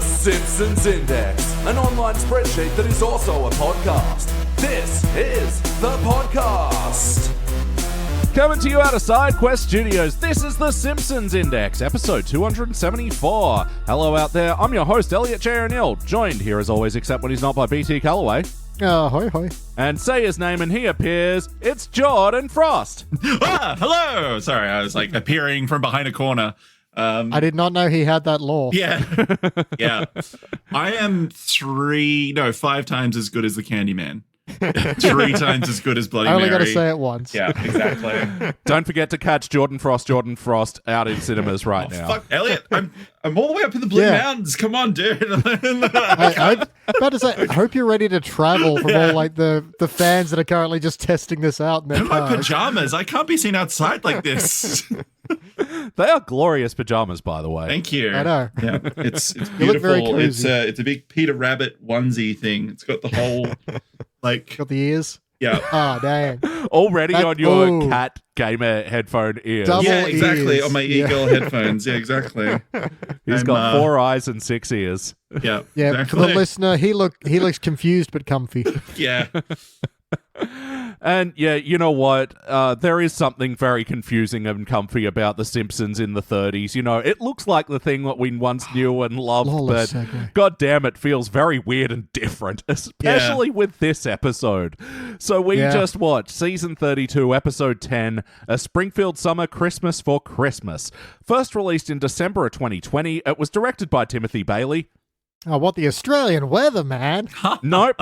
Simpsons Index, an online spreadsheet that is also a podcast. This is the podcast. Coming to you out of SideQuest Studios, this is the Simpsons Index, episode 274. Hello out there, I'm your host, Elliot J. O'Neill, joined here as always, except when he's not, by BT Calloway. Hoi hoi. And say his name and he appears, it's Jordan Frost. Hello! Sorry, I was like appearing from behind a corner. I did not know he had that law. Yeah. Yeah. I am 5 times as good as the Candyman. 3 times as good as Bloody Mary. I only got to say it once. Yeah, exactly. Don't forget to catch Jordan Frost out in cinemas right now. Fuck, Elliot, I'm all the way up in the Blue Mountains. Come on, dude. I'm about to say, I hope you're ready to travel from all like the fans that are currently just testing this out in their In my cars. pajamas. I can't be seen outside like this. They are glorious pajamas, by the way. Thank you. I know. Yeah, it's You look very beautiful. cozy. It's a big Peter Rabbit onesie thing. It's got the whole like Got the ears. yeah. Oh, dang. Already on your ooh. cat gamer headphone ears. Double Yeah, exactly. ears. On my Eagle headphones. Yeah, exactly. He's got 4 eyes and 6 ears. Yeah. Yeah, exactly. for the listener, he looks confused but comfy. Yeah. And yeah, you know what? There is something very confusing and comfy about The Simpsons in the 30s. You know, it looks like the thing that we once knew and loved, Lawless but segue. god damn, it feels very weird and different, especially with this episode. So we just watched season 32, episode 10, A Springfield Summer Christmas for Christmas. First released in December of 2020, it was directed by Timothy Bailey. Oh, what the Australian weather, man? Nope.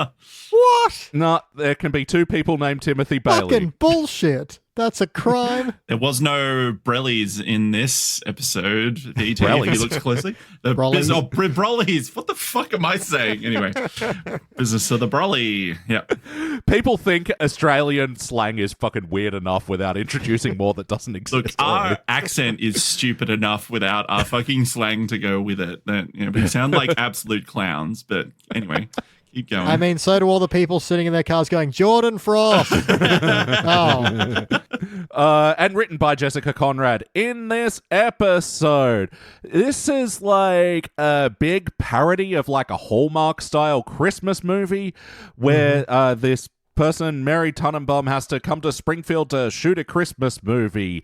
What? No, there can be 2 people named Timothy Bailey. Fucking bullshit. That's a crime. There was no Brellies in this episode. If you looked closely. The Brollies. Brollies. What the fuck am I saying? Anyway. Business of the Brolly. Yeah. People think Australian slang is fucking weird enough without introducing more that doesn't exist. Look, our accent is stupid enough without our fucking slang to go with it. That, we sound like absolute clowns, but anyway. Keep going. I mean, so do all the people sitting in their cars going, Jordan Frost. Oh. And written by Jessica Conrad in this episode. This is like a big parody of like a Hallmark-style Christmas movie where this person, Mary Tannenbaum, has to come to Springfield to shoot a Christmas movie.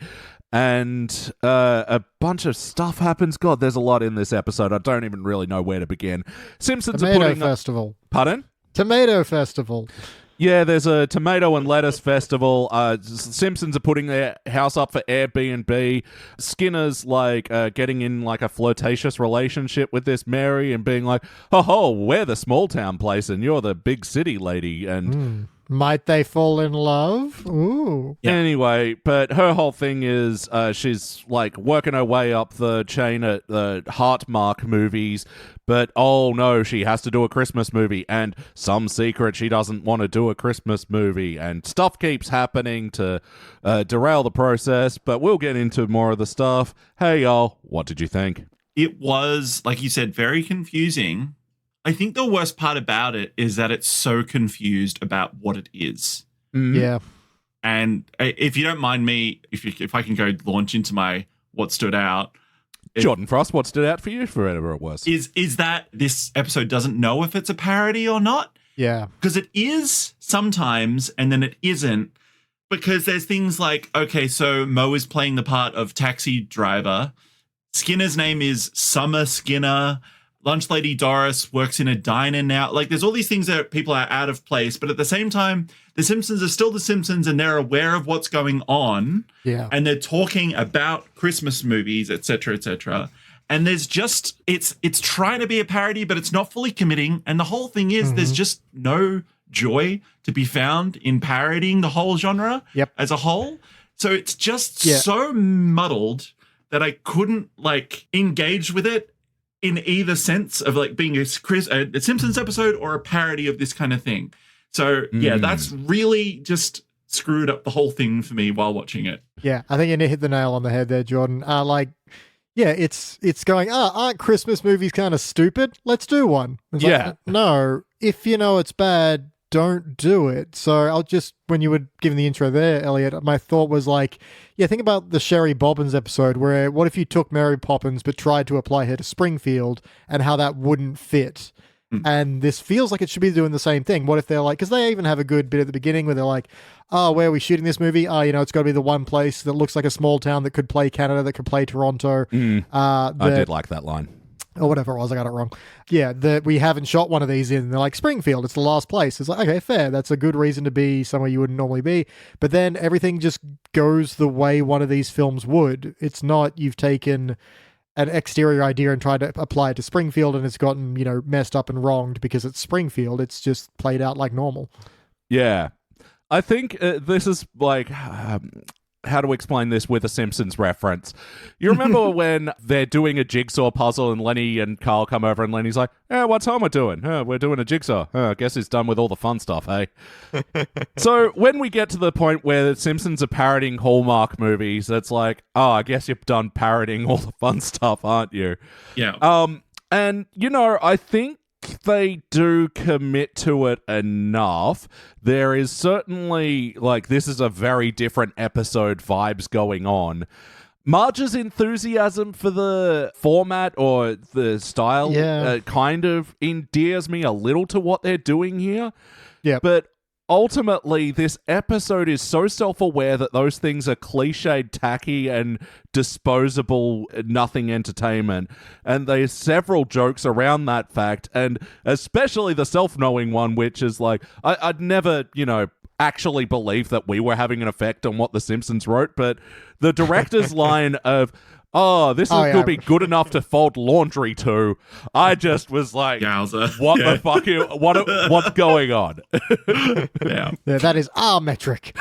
And a bunch of stuff happens. God, there's a lot in this episode. I don't even really know where to begin. Simpsons are Tomato putting Festival. Pardon? Tomato Festival. Yeah, there's a tomato and lettuce festival. Simpsons are putting their house up for Airbnb. Skinner's like getting in like a flirtatious relationship with this Mary and being like, "Oh, we're the small town place and you're the big city lady." And Might they fall in love? Ooh. Yeah. anyway, but her whole thing is she's like working her way up the chain at the Heartmark movies. But oh no, she has to do a Christmas movie, and some secret she doesn't want to do a Christmas movie, and stuff keeps happening to derail the process, but we'll get into more of the stuff. Hey y'all, what did you think? It was, like you said, very confusing. I think the worst part about it is that it's so confused about what it is. Yeah. And if you don't mind me, if I can go launch into my what stood out, Jordan Frost, what stood out for you, for whatever it was? is that this episode doesn't know if it's a parody or not. Yeah. Because it is sometimes, and then it isn't. Because there's things like, okay, so Mo is playing the part of taxi driver. Skinner's name is Summer Skinner. Lunch Lady Doris works in a diner now. Like, there's all these things that people are out of place. But at the same time, the Simpsons are still the Simpsons, and they're aware of what's going on. Yeah. And they're talking about Christmas movies, et cetera, et cetera. And there's just, it's trying to be a parody, but it's not fully committing. And the whole thing is there's just no joy to be found in parodying the whole genre as a whole. So it's just so muddled that I couldn't like engage with it in either sense of like being a Simpsons episode or a parody of this kind of thing. So that's really just screwed up the whole thing for me while watching it. Yeah, I think you hit the nail on the head there, Jordan. It's going, aren't Christmas movies kind of stupid? Let's do one. It's like, no, if you know it's bad, don't do it. So I'll just, when you were giving the intro there, Elliot, my thought was like, yeah, think about the Sherry Bobbins episode where what if you took Mary Poppins but tried to apply her to Springfield and how that wouldn't fit? And this feels like it should be doing the same thing. What if they're like, because they even have a good bit at the beginning where they're like, oh, where are we shooting this movie? Oh, it's got to be the one place that looks like a small town that could play Canada, that could play Toronto. I did like that line. Or whatever it was, I got it wrong. Yeah, that we haven't shot one of these in. They're like, Springfield, it's the last place. It's like, okay, fair. That's a good reason to be somewhere you wouldn't normally be. But then everything just goes the way one of these films would. It's not you've taken an exterior idea and tried to apply it to Springfield and it's gotten, messed up and wronged because it's Springfield. It's just played out like normal. Yeah. I think this is like... how to explain this with a Simpsons reference. You remember when they're doing a jigsaw puzzle and Lenny and Carl come over and Lenny's like, what's Homer doing? We're doing a jigsaw. I guess he's done with all the fun stuff, hey? So when we get to the point where the Simpsons are parodying Hallmark movies, it's like, I guess you've done parodying all the fun stuff, aren't you? Yeah. And, I think they do commit to it enough. There is certainly, this is a very different episode vibes going on. Marge's enthusiasm for the format or the style kind of endears me a little to what they're doing here. Yeah. But ultimately, this episode is so self-aware that those things are cliched, tacky, and disposable, nothing entertainment. And there's several jokes around that fact, and especially the self-knowing one, which is like, I'd never, actually believe that we were having an effect on what The Simpsons wrote, but the director's line of, this could be good enough to fold laundry to. I just was like, what the fuck? What's going on? Yeah, that is our metric.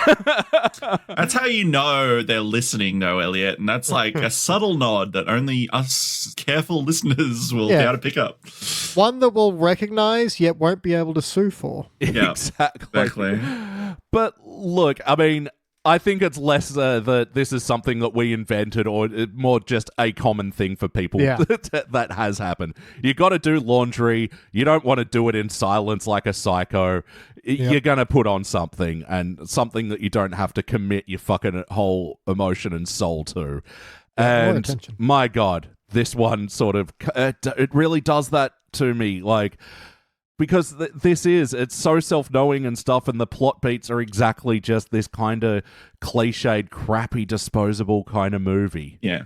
That's how you know they're listening, though, Elliot. And that's like a subtle nod that only us careful listeners will be able to pick up. One that we'll recognize, yet won't be able to sue for. Yeah, exactly. But look, I mean, I think it's less that this is something that we invented or more just a common thing for people that has happened. You got to do laundry. You don't want to do it in silence like a psycho. You're going to put on something, and something that you don't have to commit your fucking whole emotion and soul to. And my God, this one sort of, it really does that to me. Because it's so self-knowing and stuff, and the plot beats are exactly just this kind of cliched, crappy, disposable kind of movie. Yeah.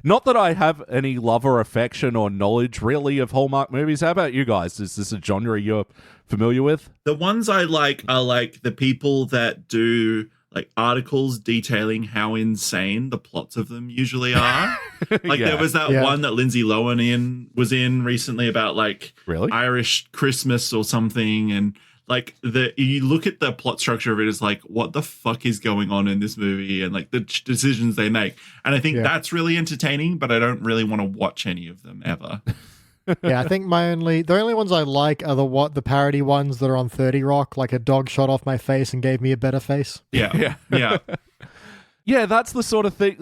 Not that I have any love or affection or knowledge, really, of Hallmark movies. How about you guys? Is this a genre you're familiar with? The ones I like are the people that do articles detailing how insane the plots of them usually are. There was that one that Lindsay Lohan was in recently about really? Irish Christmas or something, and you look at the plot structure of it as what the fuck is going on in this movie, and the decisions they make. And I think that's really entertaining, but I don't really want to watch any of them ever. I think the only ones I like are the parody ones that are on 30 Rock, like a dog shot off my face and gave me a better face. Yeah. Yeah, that's the sort of thing,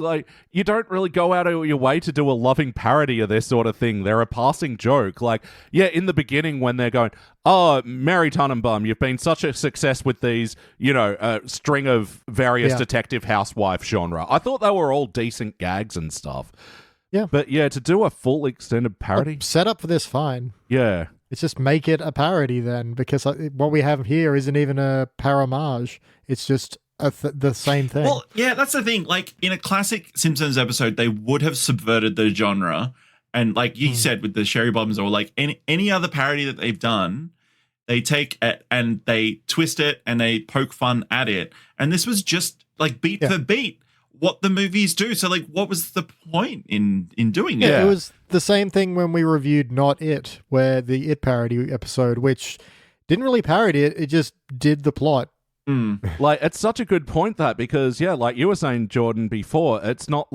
you don't really go out of your way to do a loving parody of this sort of thing. They're a passing joke. In the beginning when they're going, Mary Tannenbaum, you've been such a success with these, string of various detective housewife genre. I thought they were all decent gags and stuff. Yeah. But to do a full extended parody. Set up for this fine. Yeah. It's just make it a parody then, because what we have here isn't even a paramage. It's just the same thing. Well, yeah, that's the thing. In a classic Simpsons episode, they would have subverted the genre. And you said with the Sherry Bombs or any other parody that they've done, they take it and they twist it and they poke fun at it. And this was just beat for beat what the movies do. So what was the point in doing it? Yeah, it was the same thing when we reviewed Not It, where the It parody episode, which didn't really parody it, it just did the plot. It's such a good point because like you were saying, Jordan, before, it's not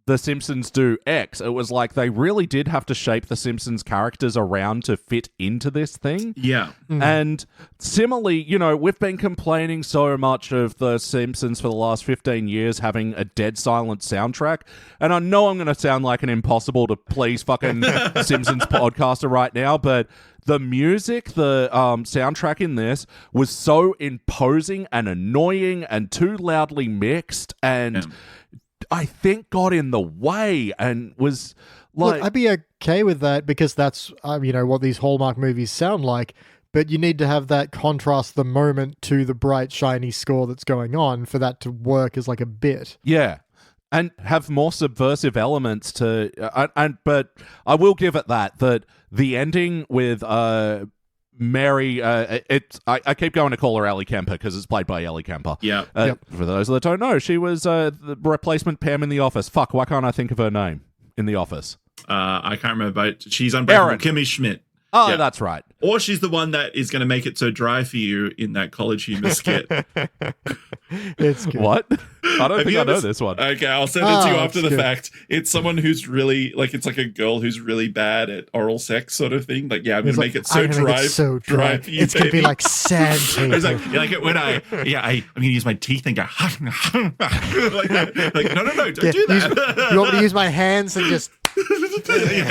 The Simpsons do X. It was like they really did have to shape the Simpsons characters around to fit into this thing. Yeah. And similarly, we've been complaining so much of the Simpsons for the last 15 years having a dead silent soundtrack. And I know I'm going to sound like an impossible to please fucking Simpsons podcaster right now, but the music, the soundtrack in this was so imposing and annoying and too loudly mixed, and I think got in the way and was like... Look, I'd be okay with that because that's, what these Hallmark movies sound like, but you need to have that contrast the moment to the bright, shiny score that's going on for that to work as like a bit. Yeah. And have more subversive elements to... but I will give it that the ending with... Mary, I keep going to call her Ellie Kemper because it's played by Ellie Kemper. Yeah. For those that don't know, she was the replacement Pam in The Office. Fuck, why can't I think of her name in The Office? I can't remember, but she's Unbreakable Kimmy Schmidt. Oh, yeah. That's right. Or she's the one that is going to make it so dry for you in that College Humor skit. It's good. What? I don't think I know this one. Okay, I'll send it to you after the fact. It's someone who's really, it's like a girl who's really bad at oral sex sort of thing. Like, yeah, I'm going to make it so dry. For you, it's going to be like sandpaper. It's like it when I'm going to use my teeth and go, like that. Like, no, don't do that. You want me to use my hands and just... Anyway,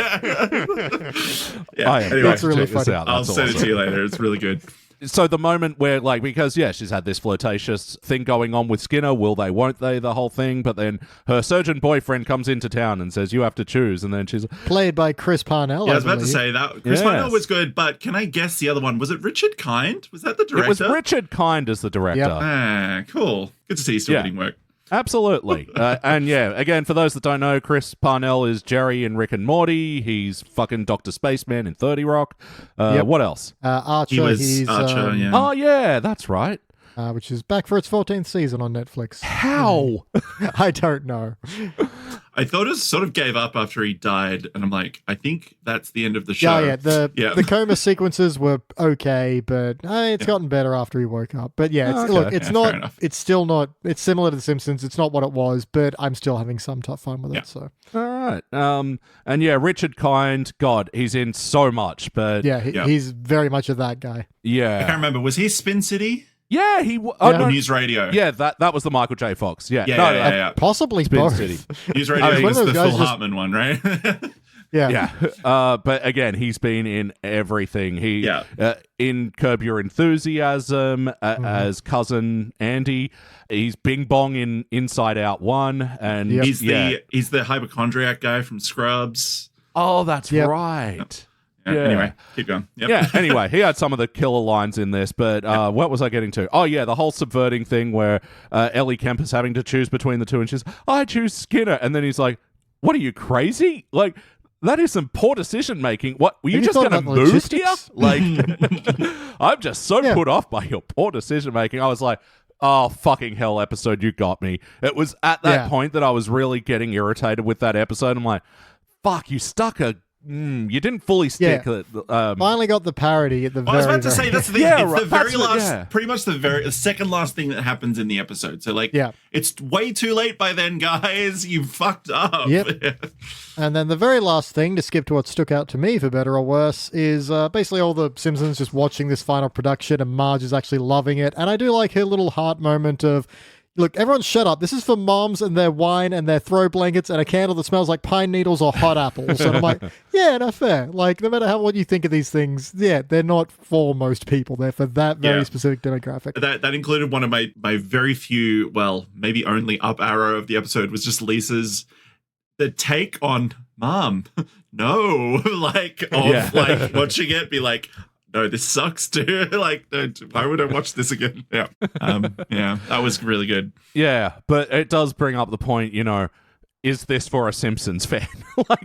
that's really funny. I'll send it to you later. It's really good. So the moment where, because, she's had this flirtatious thing going on with Skinner, will they, won't they, the whole thing, but then her surgeon boyfriend comes into town and says, you have to choose, and then she's... Played by Chris Parnell, I was about to say that. Chris Parnell was good, but can I guess the other one? Was it Richard Kind? Was that the director? It was Richard Kind as the director. Yep. Ah, cool. Good to see you still getting work. Absolutely. And again, for those that don't know, Chris Parnell is Jerry in Rick and Morty. He's fucking Dr. Spaceman in 30 Rock. What else? Archer. He's Archer, yeah. Oh, yeah, that's right. Which is back for its 14th season on Netflix. How? I don't know. I thought it sort of gave up after he died, and I'm like, I think that's the end of the show. The coma sequences were okay, but it's gotten better after he woke up. But it's still not. It's similar to The Simpsons. It's not what it was, but I'm still having some tough fun with it. So all right, and Richard Kind, God, he's in so much, but he's very much of that guy. Yeah, I can't remember. Was he Spin City? Yeah, he News Radio. Yeah, that was the Michael J. Fox. Yeah. Possibly Spin both. City. News Radio was the Phil Hartman one, right? Yeah. But again, he's been in everything. He in Curb Your Enthusiasm as cousin Andy. He's Bing Bong in Inside Out 1, and he's the hypochondriac guy from Scrubs. Oh, that's right. Anyway, keep going. Yep. Yeah, anyway, he had some of the killer lines in this, but what was I getting to? Oh, yeah, the whole subverting thing where Ellie Kemper's having to choose between the two, and she's, I choose Skinner. And then he's like, what, are you crazy? Like, that is some poor decision-making. What, were you just going to move here? Like, I'm just so put off by your poor decision-making. I was like, oh, fucking hell, episode, you got me. It was at that point that I was really getting irritated with that episode. I'm like, fuck, you stuck a... you didn't fully stick. Finally got the parody at the very. I was about to say that's the thing. It's the very last, pretty much the second last thing that happens in the episode. So it's way too late by then, guys. You fucked up. Yep. And then the very last thing, to skip to what stuck out to me for better or worse, is basically all the Simpsons just watching this final production, and Marge is actually loving it. And I do like her little heart moment of, look, everyone shut up. This is for moms and their wine and their throw blankets and a candle that smells like pine needles or hot apples. And I'm like, fair. Like, no matter what you think of these things, they're not for most people. They're for that very specific demographic. That included one of my very few, well, maybe only up arrow of the episode was just Lisa's, the take on Mom. No. Like watching it be like, no, this sucks too. Like, why would I watch this again? Yeah. That was really good. Yeah, but it does bring up the point, is this for a Simpsons fan?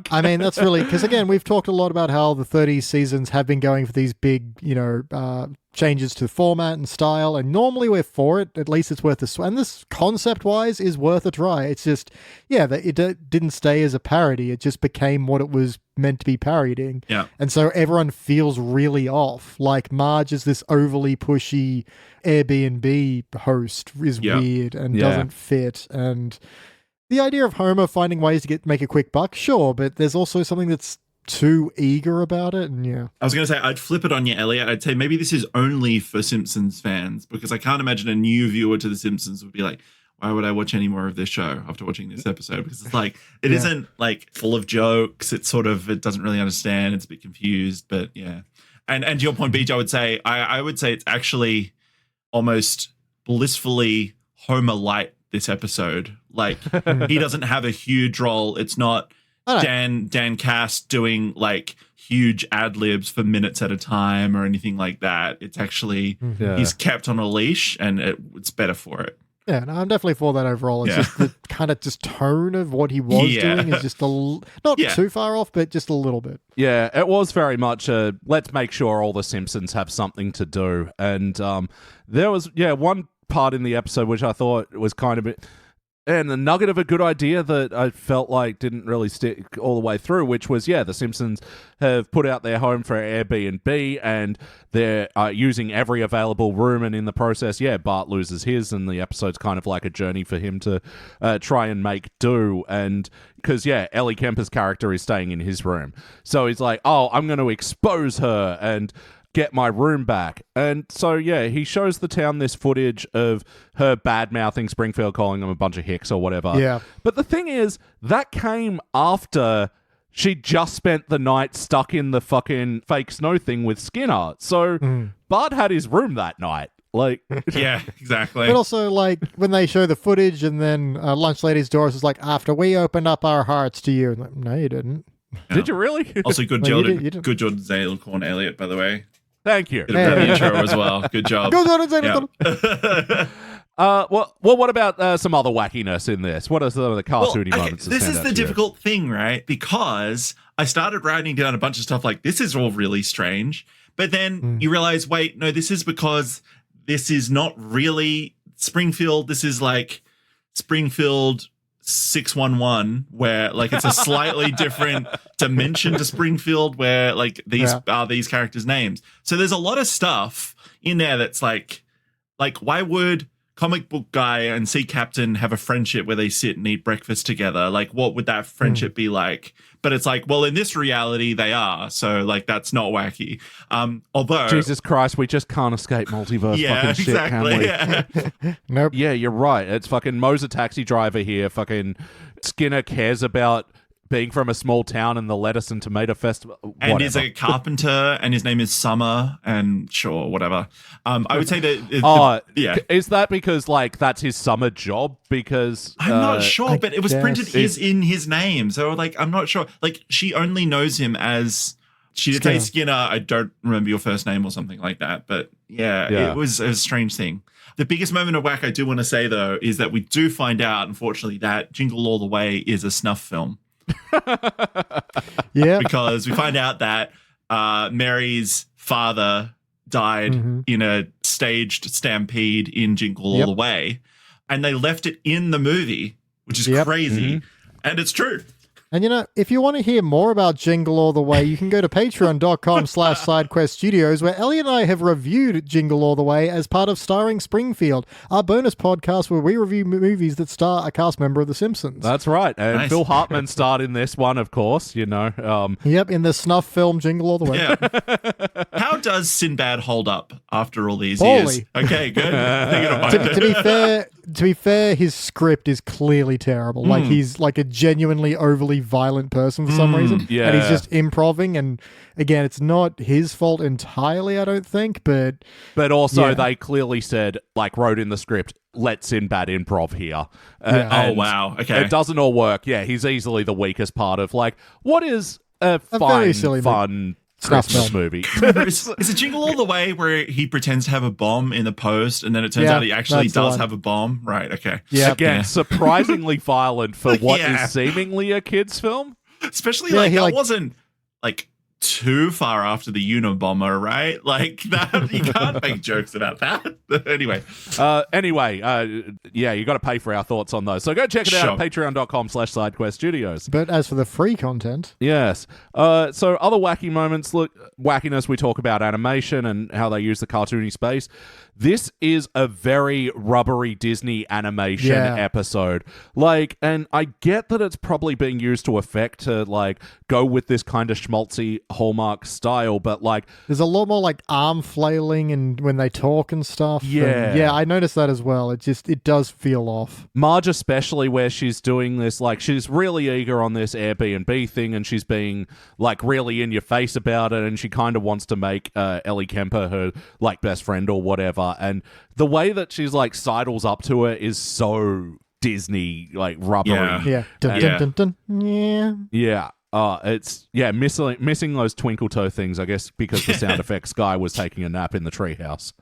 I mean, that's really, because again, we've talked a lot about how the 30 seasons have been going for these big, changes to format and style, and normally we're for it. At least it's worth a and this concept-wise is worth a try. It's just, it didn't stay as a parody. It just became what it was meant to be parodying. Yeah. And so everyone feels really off. Like Marge is this overly pushy Airbnb host is weird and doesn't fit. And the idea of Homer finding ways to make a quick buck, sure, but there's also something that's too eager about it, and yeah. I was going to say, I'd flip it on you, Elliot. I'd say maybe this is only for Simpsons fans, because I can't imagine a new viewer to The Simpsons would be like, why would I watch any more of this show after watching this episode? Because it's like, it isn't like full of jokes. It's sort of, it doesn't really understand. It's a bit confused, but yeah. And to your point, Beach, I would say it's actually almost blissfully Homer light this episode. Like, he doesn't have a huge role. It's not Dan Cass doing like huge ad libs for minutes at a time or anything like that. It's actually he's kept on a leash, and it's better for it. Yeah, no, I'm definitely for that overall. It's just the kind of just tone of what he was doing is just not too far off, but just a little bit. Yeah, it was very much a let's make sure all the Simpsons have something to do. And there was, one part in the episode which I thought was kind of and the nugget of a good idea that I felt like didn't really stick all the way through, which was, the Simpsons have put out their home for Airbnb, and they're using every available room, and in the process, Bart loses his, and the episode's kind of like a journey for him to try and make do, and because, Ellie Kemper's character is staying in his room. So he's like, I'm going to expose her, and get my room back. And so, he shows the town this footage of her bad-mouthing Springfield, calling them a bunch of hicks or whatever. Yeah. But the thing is, that came after she just spent the night stuck in the fucking fake snow thing with Skinner. So Bart had his room that night. Like, yeah, exactly. But also, like, when they show the footage and then Lunch Lady's Doris is like, after we opened up our hearts to you. Like, no, you didn't. Did you really? Also, good No, job, you didn't. good job, Zayl Elliot, by the way. Thank you. Did a brilliant intro as well. Good job. Go on and say Well, what about some other wackiness in this? What are some of the cartoony moments? This is the difficult thing, right? Because I started writing down a bunch of stuff like, this is all really strange. But then you realize, wait, no, this is because this is not really Springfield. This is like Springfield 611, where like it's a slightly different dimension to Springfield, where like these are these characters' names. So there's a lot of stuff in there that's like why would Comic Book Guy and Sea Captain have a friendship where they sit and eat breakfast together? Like, what would that friendship be like? But it's like, well, in this reality they are, so like that's not wacky. Although Jesus Christ, we just can't escape multiverse fucking shit, can we? Yeah. Nope. Yeah, you're right. It's fucking Mo's a taxi driver here. Fucking Skinner cares about being from a small town and the lettuce and tomato festival. And he's a carpenter, and his name is Summer, and sure, whatever. I would say that. Is that because like that's his summer job? Because I'm not sure, but it was printed guess. in his name, so like I'm not sure. Like she only knows him as she did say Skinner. I don't remember your first name or something like that, but it was a strange thing. The biggest moment of whack I do want to say though is that we do find out, unfortunately, that Jingle All the Way is a snuff film. Because we find out that Mary's father died in a staged stampede in Jingle All the Way, and they left it in the movie, which is crazy, and it's true. And, you know, if you want to hear more about Jingle All the Way, you can go to patreon.com/SideQuestStudios, where Ellie and I have reviewed Jingle All the Way as part of Starring Springfield, our bonus podcast where we review movies that star a cast member of The Simpsons. That's right. And Nice. Phil Hartman starred in this one, of course, you know. Yep, in the snuff film Jingle All the Way. Yeah. How does Sinbad hold up after all these Poorly. years? Okay, good. I think it'll To be fair, his script is clearly terrible. Like, he's like a genuinely overly violent person for some reason. Yeah. And he's just improving. And again, it's not his fault entirely, I don't think. But also they clearly said, like, wrote in the script, let Sinbad improv here. Oh, wow. Okay. It doesn't all work. Yeah, he's easily the weakest part of, like, what is a very silly fun snuff Christmas film. movie? Is it Jingle All the Way where he pretends to have a bomb in the post and then it turns out he actually that's the does one. have a bomb? Right, okay. Yeah. Again, surprisingly violent for what Yeah. is seemingly a kid's film. Especially Yeah, like he, that like- wasn't like too far after the Unabomber, right? Like that, you can't make jokes about that. Anyway. Yeah, you got to pay for our thoughts on those. So go check it out at patreon.com/SideQuestStudios. But as for the free content, Yes. So other wacky moments, look, wackiness, we talk about animation and how they use the cartoony space. This is a very rubbery Disney animation episode. Like, and I get that it's probably being used to effect to, like, go with this kind of schmaltzy Hallmark style, but, like... there's a lot more, like, arm flailing and when they talk and stuff. Yeah. And yeah, I noticed that as well. It does feel off. Marge especially, where she's doing this, like, she's really eager on this Airbnb thing, and she's being, like, really in your face about it, and she kind of wants to make Ellie Kemper her, like, best friend or whatever. And the way that she's like sidles up to it is so Disney, like rubbery. Yeah. Dun, dun, dun, dun. Yeah. Yeah. It's missing those twinkle toe things, I guess, because the sound effects guy was taking a nap in the treehouse.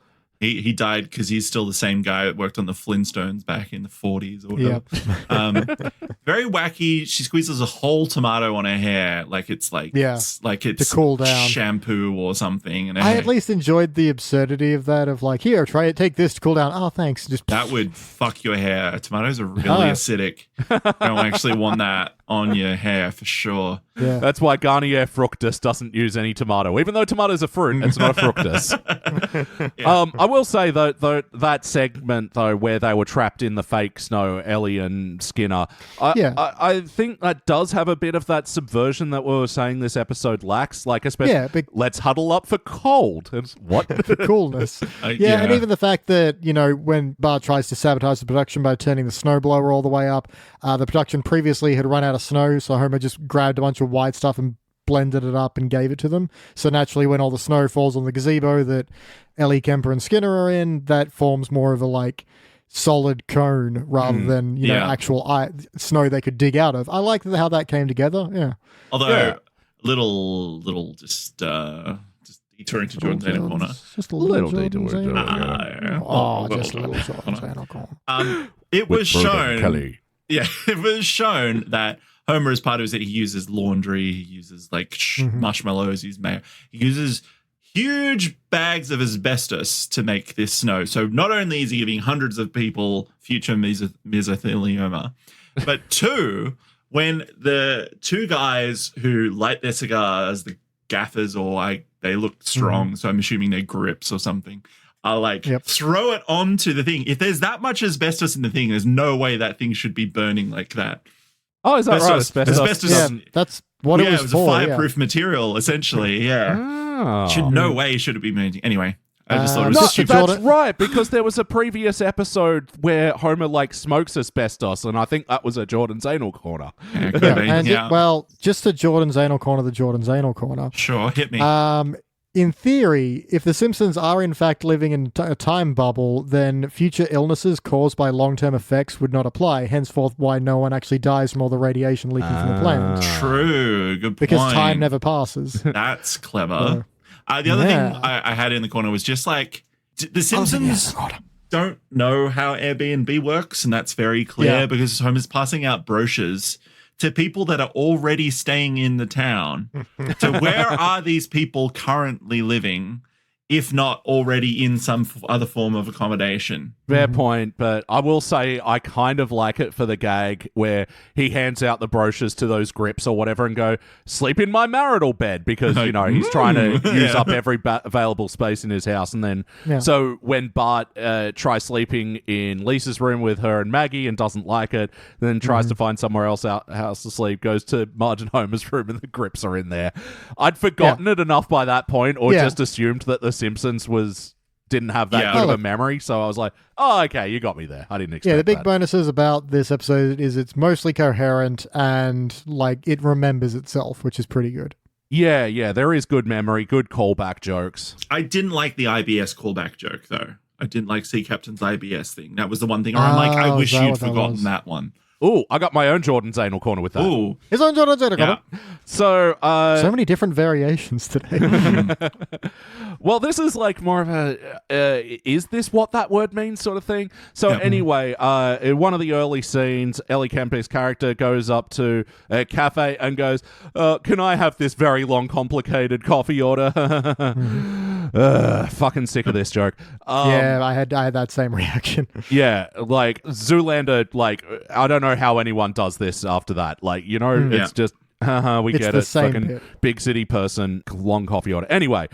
He died because he's still the same guy that worked on the Flintstones back in the 40s or whatever. Very wacky. She squeezes a whole tomato on her hair like it's to cool down, shampoo or something. And I at least enjoyed the absurdity of that. Of like, here, try it, take this to cool down. Oh, thanks. Just that would fuck your hair. Tomatoes are really acidic. You don't actually want that on your hair for sure. Yeah. That's why Garnier Fructus doesn't use any tomato. Even though tomatoes are fruit, it's not a fructus. I will say, though, that segment, though, where they were trapped in the fake snow, Ellie and Skinner, I think that does have a bit of that subversion that we were saying this episode lacks. Like, especially, let's huddle up for cold. It's, what? For coolness. And even the fact that, when Bart tries to sabotage the production by turning the snowblower all the way up, the production previously had run out of snow, so Homer just grabbed a bunch of white stuff and blended it up and gave it to them. So naturally, when all the snow falls on the gazebo that Ellie Kemper and Skinner are in, that forms more of a like solid cone rather than actual snow they could dig out of. I like how that came together. Yeah. Although little just detour into Jordan's anal corner. Just a little detour. Just a little Jordan's anal corner. It was shown. Kelly. Yeah, it was shown that Homer, as part of it, he uses laundry, he uses like marshmallows, he uses huge bags of asbestos to make this snow. So not only is he giving hundreds of people future mesothelioma, but two, when the two guys who light their cigars, the gaffers, they look strong, so I'm assuming they're grips or something, are like, throw it onto the thing. If there's that much asbestos in the thing, there's no way that thing should be burning like that. Oh, is that right? Asbestos. That's what it was a for. Fireproof material, essentially. Yeah. No way should it be burning. Anyway, I just thought it was stupid. That's right, because there was a previous episode where Homer like smokes asbestos, and I think that was a Jordan's anal corner. Well, just the Jordan's anal corner. Sure, hit me. In theory, if the Simpsons are in fact living in a time bubble, then future illnesses caused by long-term effects would not apply. Henceforth, why no one actually dies from all the radiation leaking from the planet. True, good point. Because time never passes. That's clever. The other thing I had in the corner was just like, the Simpsons don't know how Airbnb works, and that's very clear because Homer's passing out brochures to people that are already staying in the town. So where are these people currently living, if not already in some other form of accommodation? Fair point, but I will say I kind of like it for the gag where he hands out the brochures to those grips or whatever and go, sleep in my marital bed, because, he's trying to use up every available space in his house. And then, so when Bart tries sleeping in Lisa's room with her and Maggie and doesn't like it, then tries to find somewhere else house to sleep, goes to Marge and Homer's room and the grips are in there. I'd forgotten it enough by that point, or just assumed that The Simpsons didn't have that good of a memory, so I was like, oh, okay, you got me there. I didn't expect that. The big bonuses about this episode is it's mostly coherent and like it remembers itself, which is pretty good. Yeah, there is good memory, good callback jokes. I didn't like the IBS callback joke, though. I didn't like Sea Captain's IBS thing. That was the one thing where I'm like, I wish you'd forgotten that one. Oh, I got my own Jordan's anal corner with that. Ooh. His own Jordan's anal corner. So many different variations today. well, this is like more of a is this what that word means sort of thing. So anyway, in one of the early scenes, Ellie Kemper's character goes up to a cafe and goes, can I have this very long, complicated coffee order? Fucking sick of this joke. Yeah, I had that same reaction. Yeah, like Zoolander, like I don't know how anyone does this after that. Like, you know, it's just we It's get the it. same Fucking bit. big city person, long coffee order. Anyway,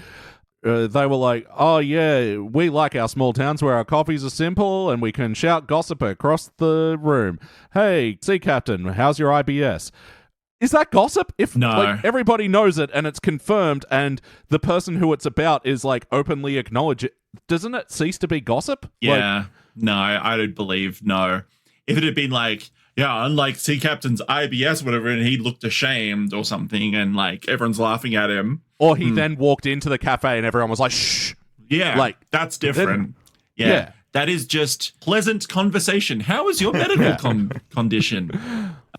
they were like, oh yeah, we like our small towns where our coffees are simple and we can shout gossip across the room. Hey, sea captain, how's your IBS? Is that gossip? If No. like, everybody knows it and it's confirmed and the person who it's about is like openly acknowledge it, doesn't it cease to be gossip? Yeah. No, I don't believe no. If it had been like, yeah, unlike Sea Captain's IBS, whatever, and he looked ashamed or something, and like everyone's laughing at him. Or he then walked into the cafe and everyone was like, shh. Yeah, Like, that's different. yeah. Yeah. That is just pleasant conversation. How is your medical condition?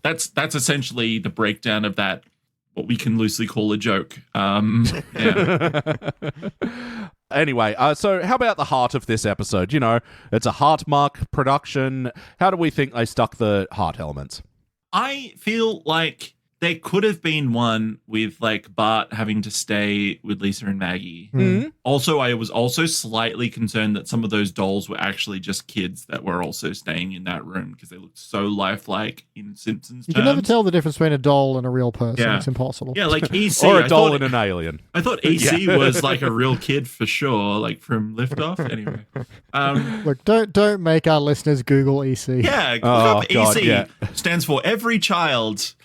That's essentially the breakdown of that, what we can loosely call a joke. Yeah. Anyway, so how about the heart of this episode? You know, it's a Heartmark production. How do we think they stuck the heart elements? I feel like there could have been one with like Bart having to stay with Lisa and Maggie. Also, I was also slightly concerned that some of those dolls were actually just kids that were also staying in that room because they looked so lifelike in Simpsons You terms. can never tell the difference between a doll and a real person. Yeah. It's impossible. Yeah, like EC. Or a I doll thought- and an alien. I thought EC was like a real kid for sure, like from Liftoff. Anyway, Look, don't make our listeners Google EC. yeah, look Oh, up God, EC yeah. stands for every child.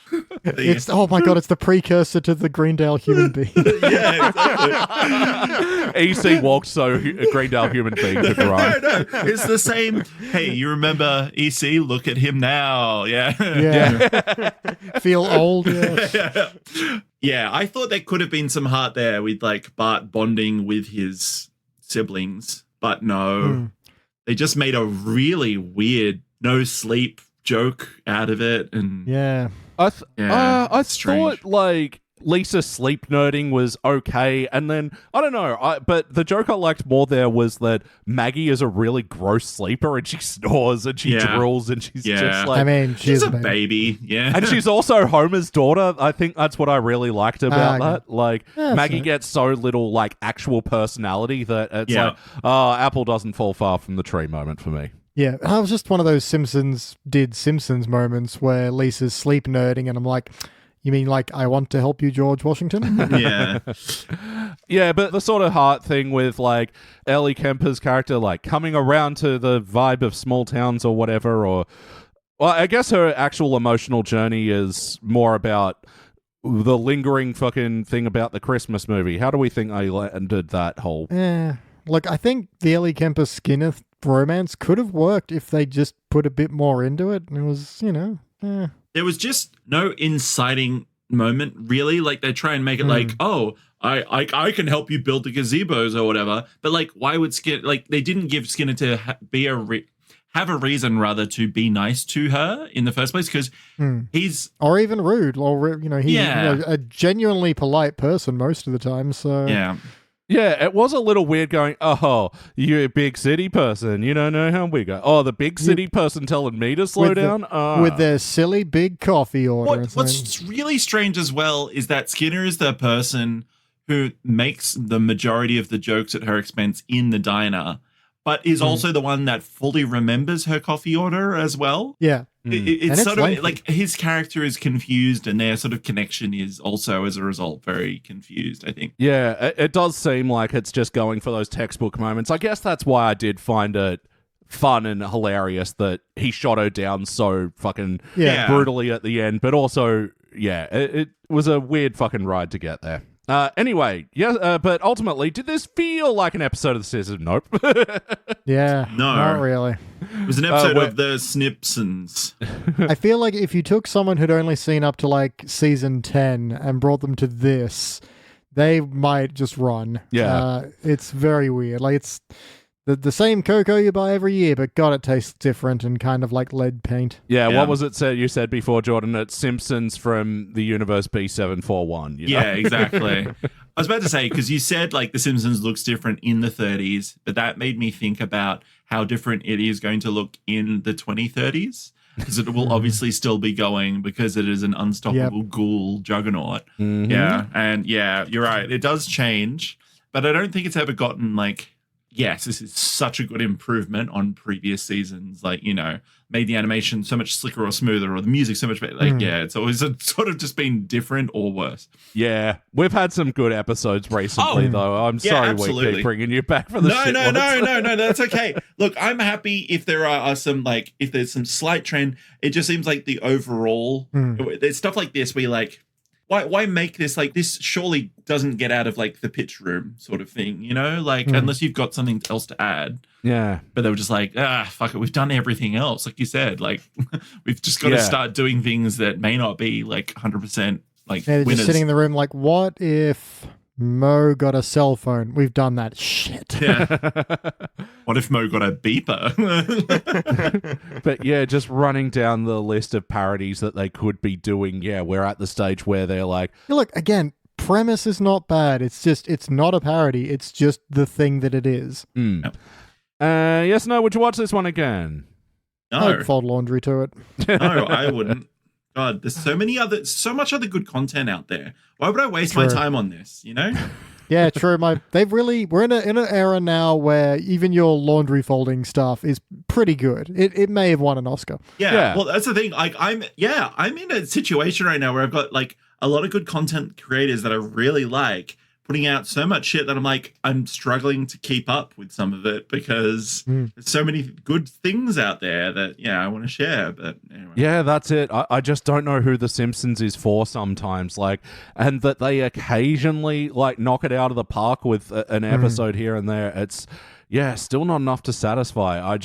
It's oh my god, it's the precursor to the Greendale human being. Yeah, exactly. EC walked so a Greendale human being could run. No, it's the same. Hey, you remember EC? Look at him now. Yeah. Yeah. Feel old. Yeah. Yeah, I thought there could have been some heart there with like Bart bonding with his siblings, but no. They just made a really weird no sleep joke out of it. And Yeah. I strange. thought like Lisa sleep nerding was okay, and then I don't know, but the joke I liked more there was that Maggie is a really gross sleeper and she snores and she Yeah. drools and she's Yeah. just like, I mean, she's she's a baby. Yeah. and she's also Homer's daughter. I think that's what I really liked about Okay. that. Like Yeah, Maggie so- gets so little like actual personality that it's Yeah. like, oh, apple doesn't fall far from the tree moment for me. Yeah, it was just one of those Simpsons moments where Lisa's sleep nerding, and I'm like, you mean like I want to help you, George Washington? Yeah. Yeah, but the sort of heart thing with like Ellie Kemper's character like coming around to the vibe of small towns or whatever, or well, I guess her actual emotional journey is more about the lingering fucking thing about the Christmas movie. How do we think I landed that whole? Yeah. Look, I think the Ellie Kemper Skinner romance could have worked if they just put a bit more into it. And it was, There was just no inciting moment, really. Like they try and make it like, oh, I can help you build the gazebos or whatever. But like, why would Skinner? Like they didn't give Skinner to have a reason rather to be nice to her in the first place because he's or even rude, or he's Yeah. a genuinely polite person most of the time. So yeah. Yeah, it was a little weird going, oh, you're a big city person. You don't know how we go. Oh, the big city person telling me to slow down? with their silly big coffee order. What's really strange as well is that Skinner is the person who makes the majority of the jokes at her expense in the diner, but is also the one that fully remembers her coffee order as well. Yeah. It's And it's sort of lengthy. like his character is confused and their sort of connection is also as a result very confused, I think. Yeah, it does seem like it's just going for those textbook moments. I guess that's why I did find it fun and hilarious that he shot her down so fucking Yeah. brutally at the end, but also, yeah, it was a weird fucking ride to get there. Anyway, yeah, but ultimately, did this feel like an episode of The Simpsons? Nope. Yeah. No. Not really. It was an episode where- of the Simpsons. I feel like if you took someone who'd only seen up to like season 10 and brought them to this, they might just run. Yeah. It's very weird. Like The same cocoa you buy every year, but God, it tastes different and kind of like lead paint. Yeah, Yeah. what was it you said before, Jordan? It's Simpsons from the universe B741. You know? Yeah, exactly. I was about to say, because you said like The Simpsons looks different in the 30s, but that made me think about how different it is going to look in the 2030s, because it will obviously still be going because it is an unstoppable ghoul juggernaut. Mhm. Yeah, and yeah, you're right. It does change, but I don't think it's ever gotten like, yes, this is such a good improvement on previous seasons. Like, you know, made the animation so much slicker or smoother, or the music so much better. Like, yeah, it's always sort of just been different or worse. Yeah, we've had some good episodes recently, though. I'm sorry we keep bringing you back for the shit ones. No, that's okay. Look, I'm happy if there are some, like, if there's some slight trend. It just seems like the overall, there's stuff like this where you're like, why make this? Like, this surely doesn't get out of like the pitch room sort of thing, you know, like unless you've got something else to add. Yeah. But they were just like, fuck it, we've done everything else. Like you said, like we've just got to start doing things that may not be like 100% like They're winners. just sitting in the room like, what if Mo got a cell phone? We've done that shit. Yeah. What if Mo got a beeper? But yeah, just running down the list of parodies that they could be doing. Yeah, we're at the stage where they're like, Yeah, look, again, premise is not bad. It's just, it's not a parody. It's just the thing that it is. yes, no, would you watch this one again? I'd No, fold laundry to it. no, I wouldn't. God, there's so much other good content out there. Why would I waste my True. time on this? You know? Yeah, true. We're in an era now where even your laundry folding stuff is pretty good. It may have won an Oscar. Yeah. Well, that's the thing. Like, I'm in a situation right now where I've got like a lot of good content creators that I really like putting out so much shit that I'm like, I'm struggling to keep up with some of it because there's so many good things out there that, I want to share. But anyway. Yeah, that's it. I just don't know who The Simpsons is for sometimes. Like, and that they occasionally like knock it out of the park with an episode here and there. It's, still not enough to satisfy.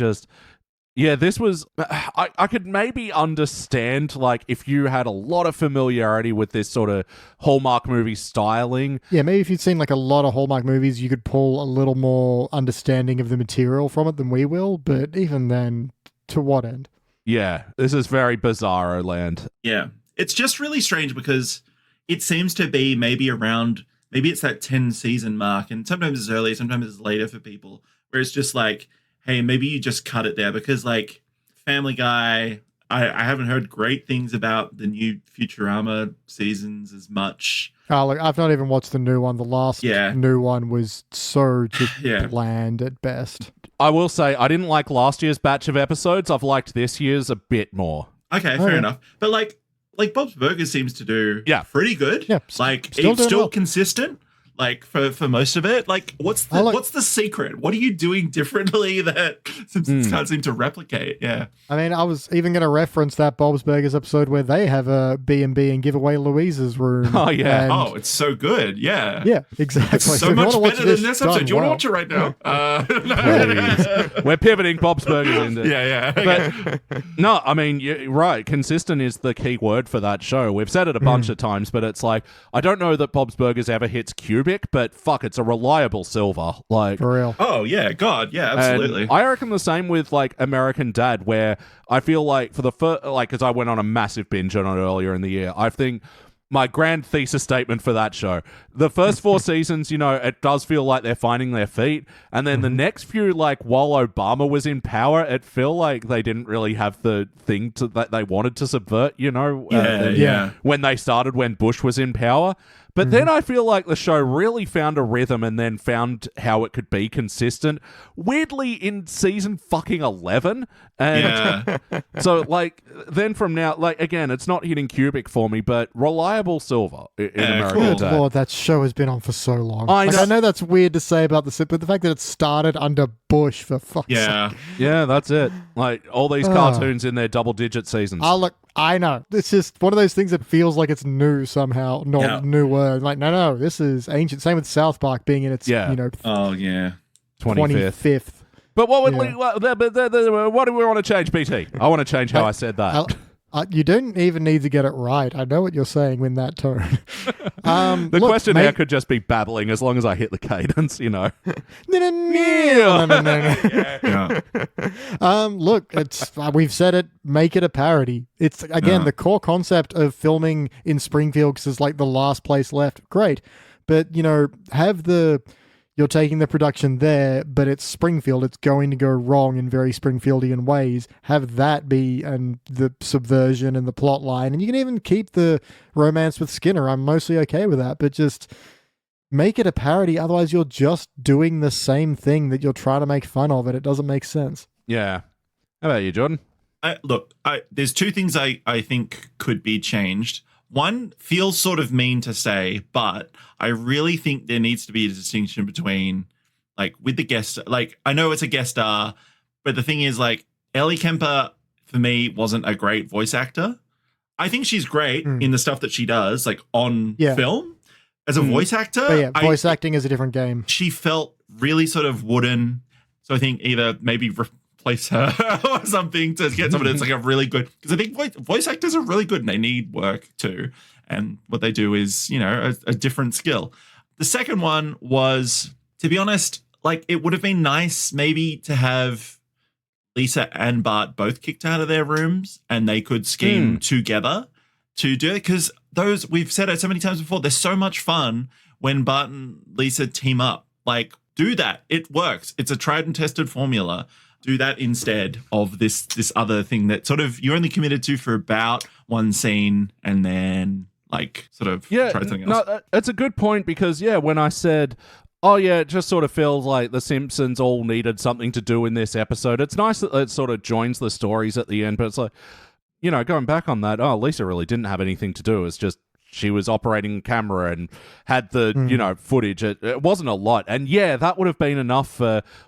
This was, I could maybe understand, like, if you had a lot of familiarity with this sort of Hallmark movie styling. Yeah, maybe if you'd seen like a lot of Hallmark movies, you could pull a little more understanding of the material from it than we will. But even then, to what end? Yeah, this is very bizarro land. Yeah. It's just really strange because it seems to be maybe it's that 10 season mark, and sometimes it's early, sometimes it's later for people, where it's just like, hey, maybe you just cut it there because, like, Family Guy, I haven't heard great things about the new Futurama seasons as much. Oh, look, I've not even watched the new one. The last new one was so just bland at best. I will say, I didn't like last year's batch of episodes. I've liked this year's a bit more. Okay, fair enough. But, like Bob's Burgers seems to do pretty good. Yeah, like, still it's still well. consistent. Like for most of it, like what's the secret? What are you doing differently that Simpsons can't seem to replicate? Yeah, I mean, I was even going to reference that Bob's Burgers episode where they have a B&B and give away Louise's room. Oh yeah, and it's so good. Yeah, exactly. It's so much better than this episode. Do you want to watch it right now? We're pivoting Bob's Burgers into yeah. But no, I mean, you're right. Consistent is the key word for that show. We've said it a bunch of times, but it's like I don't know that Bob's Burgers ever hits cubic, but fuck, it's a reliable silver. Like for real. Oh yeah, God, yeah, absolutely. And I reckon the same with like American Dad, where I feel like for the first, like, because I went on a massive binge on it earlier in the year. I think my grand thesis statement for that show, the first 4 seasons, it does feel like they're finding their feet, and then the next few, like while Obama was in power, it felt like they didn't really have the thing that they wanted to subvert. When they started, when Bush was in power. But then I feel like the show really found a rhythm and then found how it could be consistent. Weirdly, in season fucking 11. And so, like, then from now, like, again, it's not hitting cubic for me, but reliable silver in America Dad. Lord, that show has been on for so long. I know that's weird to say about but the fact that it started under Bush, for fuck's sake. Yeah, that's it. Like, all these cartoons in their double-digit seasons. Oh, look, I know. It's just one of those things that feels like it's new somehow, not newer. Like, no, this is ancient. Same with South Park being in its, 25th. But what would what do we want to change, BT? I want to change how I said that. You don't even need to get it right. I know what you're saying in that tone. The question there could just be babbling as long as I hit the cadence, you know. Look, we've said it. Make it a parody. It's again the core concept of filming in Springfield because it's like the last place left. Great, but you're taking the production there, but it's Springfield. It's going to go wrong in very Springfieldian ways. Have that be the subversion and the plot line. And you can even keep the romance with Skinner. I'm mostly okay with that. But just make it a parody. Otherwise, you're just doing the same thing that you're trying to make fun of, and it doesn't make sense. Yeah. How about you, Jordan? There's two things I think could be changed. One feels sort of mean to say, but I really think there needs to be a distinction between, like, with the guest, like, I know it's a guest star, but the thing is, like, Ellie Kemper, for me, wasn't a great voice actor. I think she's great in the stuff that she does, like, on film. As a voice actor. But voice acting is a different game. She felt really sort of wooden. So I think either maybe replace her or something to get someone that's like a really good, because I think voice actors are really good and they need work too. And what they do is, a different skill. The second one was, to be honest, like, it would have been nice maybe to have Lisa and Bart both kicked out of their rooms and they could scheme together to do it. Because we've said it so many times before, they're so much fun when Bart and Lisa team up. Like, do that. It works. It's a tried and tested formula. Do that instead of this other thing that sort of you're only committed to for about one scene and then, like, sort of try something else. No, it's a good point because, when I said, it just sort of feels like the Simpsons all needed something to do in this episode. It's nice that it sort of joins the stories at the end, but it's like, going back on that, Lisa really didn't have anything to do. It's just she was operating camera and had the, footage. It wasn't a lot. And that would have been enough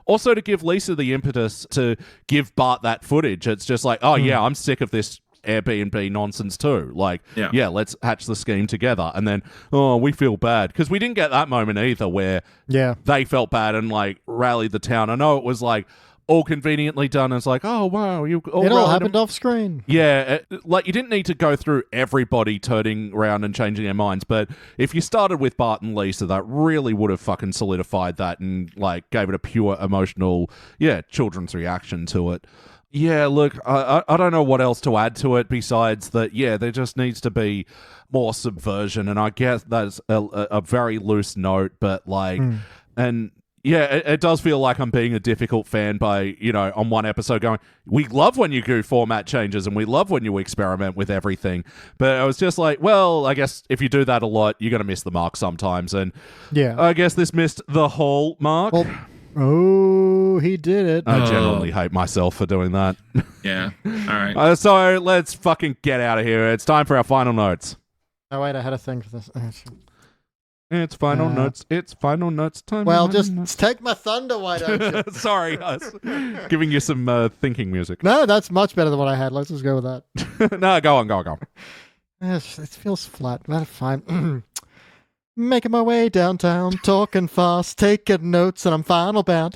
also to give Lisa the impetus to give Bart that footage. It's just like, I'm sick of this Airbnb nonsense too. Like, let's hatch the scheme together. And then, we feel bad. Because we didn't get that moment either where they felt bad and, like, rallied the town. I know it was, like, all conveniently done. It's like, oh, wow. It all happened off screen. Yeah. Like, you didn't need to go through everybody turning around and changing their minds. But if you started with Bart and Lisa, that really would have fucking solidified that and, like, gave it a pure emotional, children's reaction to it. Yeah, look, I don't know what else to add to it besides that, there just needs to be more subversion. And I guess that's a very loose note, but, like, and... it does feel like I'm being a difficult fan by, on one episode going, we love when you do format changes and we love when you experiment with everything. But I was just like, well, I guess if you do that a lot, you're going to miss the mark sometimes. And I guess this missed the whole mark. Well, he did it. I genuinely hate myself for doing that. Yeah. All right. So let's fucking get out of here. It's time for our final notes. Oh, wait, I had a thing for this. It's final notes. It's final notes time. Well, just take my thunder, why don't you? Sorry, us giving you some thinking music. No, that's much better than what I had. Let's just go with that. No, go on. It feels flat. That's fine. Making my way downtown, talking fast, taking notes, and I'm final bound.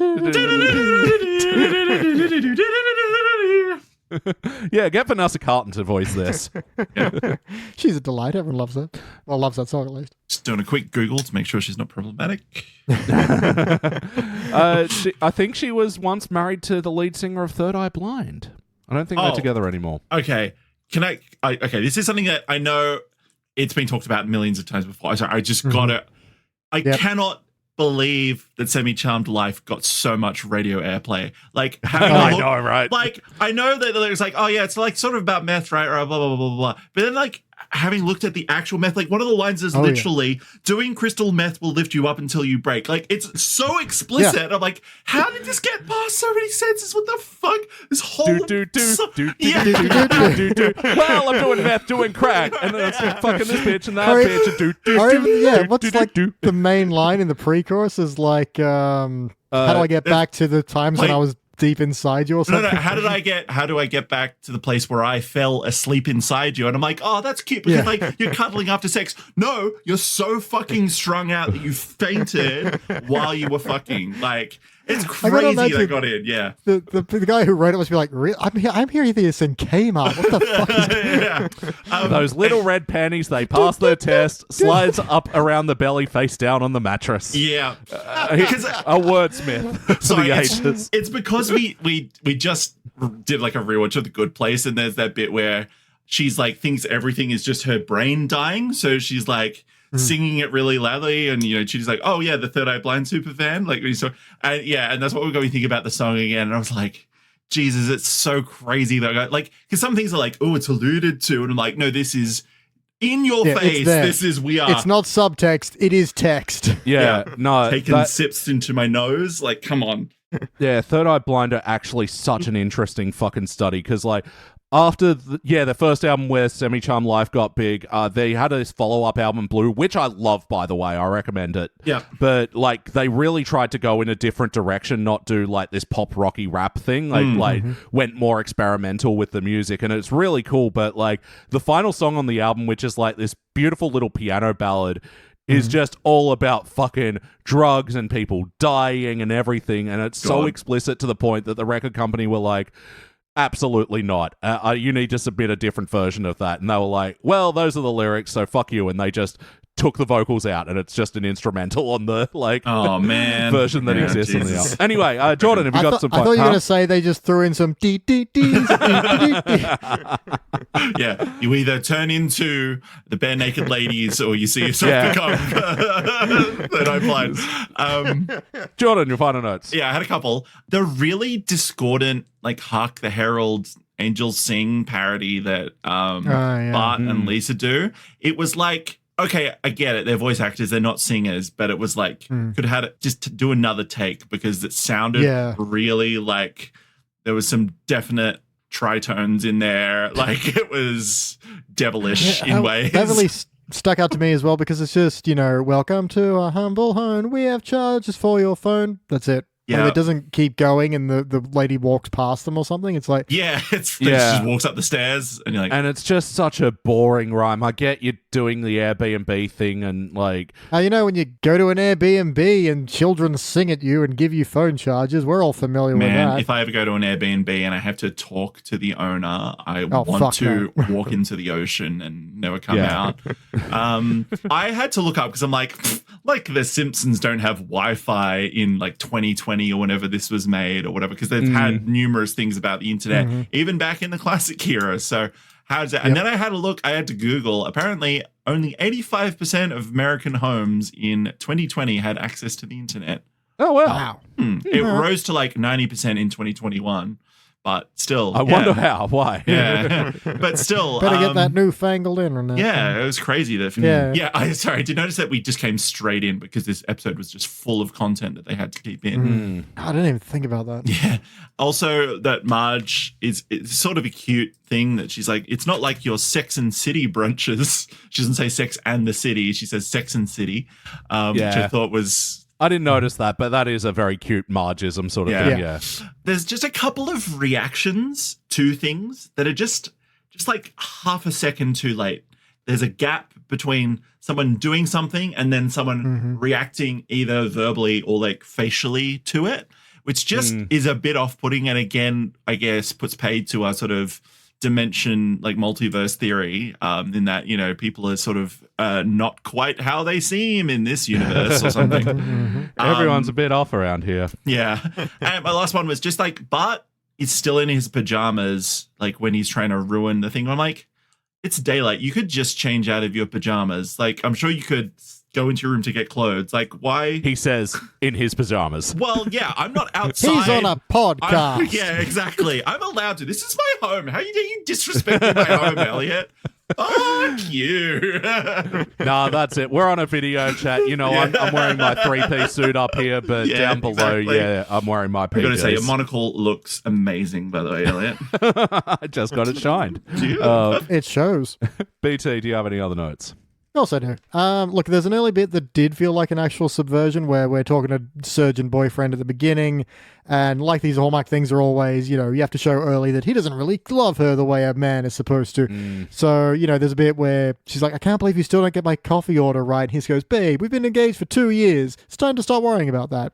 Get Vanessa Carlton to voice this. She's a delight. Everyone loves her. Well, loves that song at least. Just doing a quick Google to make sure she's not problematic. I think she was once married to the lead singer of Third Eye Blind. I don't think they're together anymore. Okay. Okay, this is something that I know it's been talked about millions of times before. I just got it. I cannot believe that Semi-Charmed Life got so much radio airplay. Like, I know, right? Like, I know that it's like, it's like sort of about meth, right? Or blah, blah, blah, blah, blah. But then, like, having looked at the actual meth, like, one of the lines is literally, doing crystal meth will lift you up until you break. Like, it's so explicit. Yeah. I'm like, how did this get past so many senses? What the fuck? This whole... Well, I'm doing meth, doing crack, and then I'm fucking this bitch and that bitch. And what's like the main line in the pre-chorus is like, how do I get back to the times when I was deep inside you or something? No. How do I get back to the place where I fell asleep inside you? And I'm like, oh, that's cute because like you're cuddling after sex. No, you're so fucking strung out that you fainted while you were fucking. Like, It's crazy they got in, yeah. The guy who wrote it must be like, I'm hearing this in Kmart. What the fuck is Yeah. Those little red panties, they pass their test, slides up around the belly, face down on the mattress. Yeah. A wordsmith for the ages. It's because we just did like a rewatch of The Good Place, and there's that bit where she's like thinks everything is just her brain dying, so she's like singing it really loudly, and she's like, oh yeah, the Third Eye Blind superfan, and that's what we got me thinking about the song again. And I was like, Jesus, it's so crazy that because some things are like, oh, it's alluded to, and I'm like, no, this is in your face. This is we are. It's not subtext. It is text. Yeah. No. Taking sips into my nose. Like, come on. Yeah, Third Eye Blind are actually such an interesting fucking study because, after the first album where Semi-Charmed Life got big, they had this follow-up album, Blue, which I love, by the way. I recommend it. Yeah. But, they really tried to go in a different direction, not do, this pop rocky rap thing. Went more experimental with the music, and it's really cool. But, the final song on the album, which is, this beautiful little piano ballad, is just all about fucking drugs and people dying and everything, and it's so explicit to the point that the record company were like, absolutely not. You need to submit a different version of that. And they were like, well, those are the lyrics, so fuck you. And they just took the vocals out, and it's just an instrumental on the oh man version that exists on the album. Anyway, Jordan, have you got some? I thought you were going to say they just threw in some dee dee dees. Yeah, you either turn into the Bare Naked Ladies, or you see yourself become Third Eye Blind. Jordan, your final notes. Yeah, I had a couple. The really discordant, Hark the Herald Angels Sing parody that Bart and Lisa do. It was like, okay, I get it. They're voice actors. They're not singers. But it was like, could have had it just to do another take, because it sounded really like there was some definite tritones in there. It was devilish in ways. That really stuck out to me as well, because it's just, welcome to our humble home. We have charges for your phone. That's it. Yeah, it doesn't keep going, and the lady walks past them or something. It's like, she just walks up the stairs, and you're like, and it's just such a boring rhyme. I get you doing the Airbnb thing, and when you go to an Airbnb and children sing at you and give you phone charges, we're all familiar with that. If I ever go to an Airbnb and I have to talk to the owner, I want to walk into the ocean and never come out. I had to look up, because I'm like the Simpsons don't have Wi-Fi in 2020 or whenever this was made or whatever, because they've had numerous things about the internet even back in the classic era. So how does that? And then I had a look. I had to Google. Apparently, only 85% of American homes in 2020 had access to the internet. Oh wow! It rose to 90% in 2021. But still, I wonder how. Why? Yeah, but still, better get that newfangled internet. Yeah, it was crazy. I did notice that we just came straight in, because this episode was just full of content that they had to keep in. I didn't even think about that. Yeah. Also, that Marge it's sort of a cute thing that she's like, it's not like your Sex and City brunches. She doesn't say Sex and the City. She says Sex and City, which I thought was. I didn't notice that, but that is a very cute Margism sort of thing. Yeah. There's just a couple of reactions to things that are just half a second too late. There's a gap between someone doing something and then someone reacting either verbally or facially to it, which just is a bit off-putting, and again, I guess puts paid to our sort of dimension multiverse theory, in that people are sort of not quite how they seem in this universe or something. Everyone's a bit off around here. Yeah. And my last one was just Bart is still in his pajamas when he's trying to ruin the thing. I'm like, it's daylight, you could just change out of your pajamas. I'm sure you could go into your room to get clothes. Why? He says in his pajamas. Well, yeah, I'm not outside. He's on a podcast. Yeah, exactly. I'm allowed to. This is my home. How are you disrespecting my home, Elliot? Fuck you. Nah, that's it. We're on a video chat. I'm wearing my 3-piece suit up here, but down below, I'm wearing my PJs. I gotta say, your monocle looks amazing, by the way, Elliot. I just got it shined. It shows. BT, do you have any other notes? Also do. Look, there's an early bit that did feel like an actual subversion, where we're talking to surgeon boyfriend at the beginning, and these Hallmark things are always, you have to show early that he doesn't really love her the way a man is supposed to. So, there's a bit where she's like, I can't believe you still don't get my coffee order right. And he goes, babe, we've been engaged for 2 years. It's time to start worrying about that.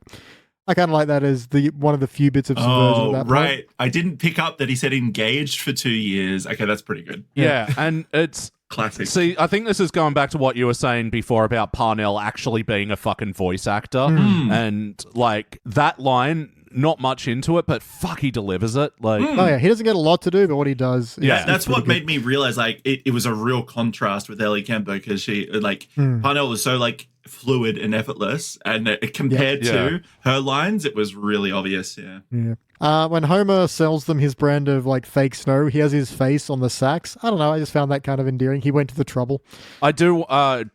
I kind of like that as one of the few bits of subversion at that point. Right. I didn't pick up that he said engaged for 2 years. Okay, that's pretty good. Yeah, and it's classic. See, I think this is going back to what you were saying before about Parnell actually being a fucking voice actor. And, like, that line, not much into it, but fuck, he delivers it. Like, Oh, yeah. He doesn't get a lot to do, but what he does. Yeah, is that's pretty what good. made me realize, like, it was a real contrast with Ellie Kemper because she, like, Parnell was so, like, fluid and effortless, and compared to her lines, it was really obvious. Yeah. When Homer sells them his brand of like fake snow, he has his face on the sacks. I don't know. I just found that kind of endearing. He went to the trouble. I do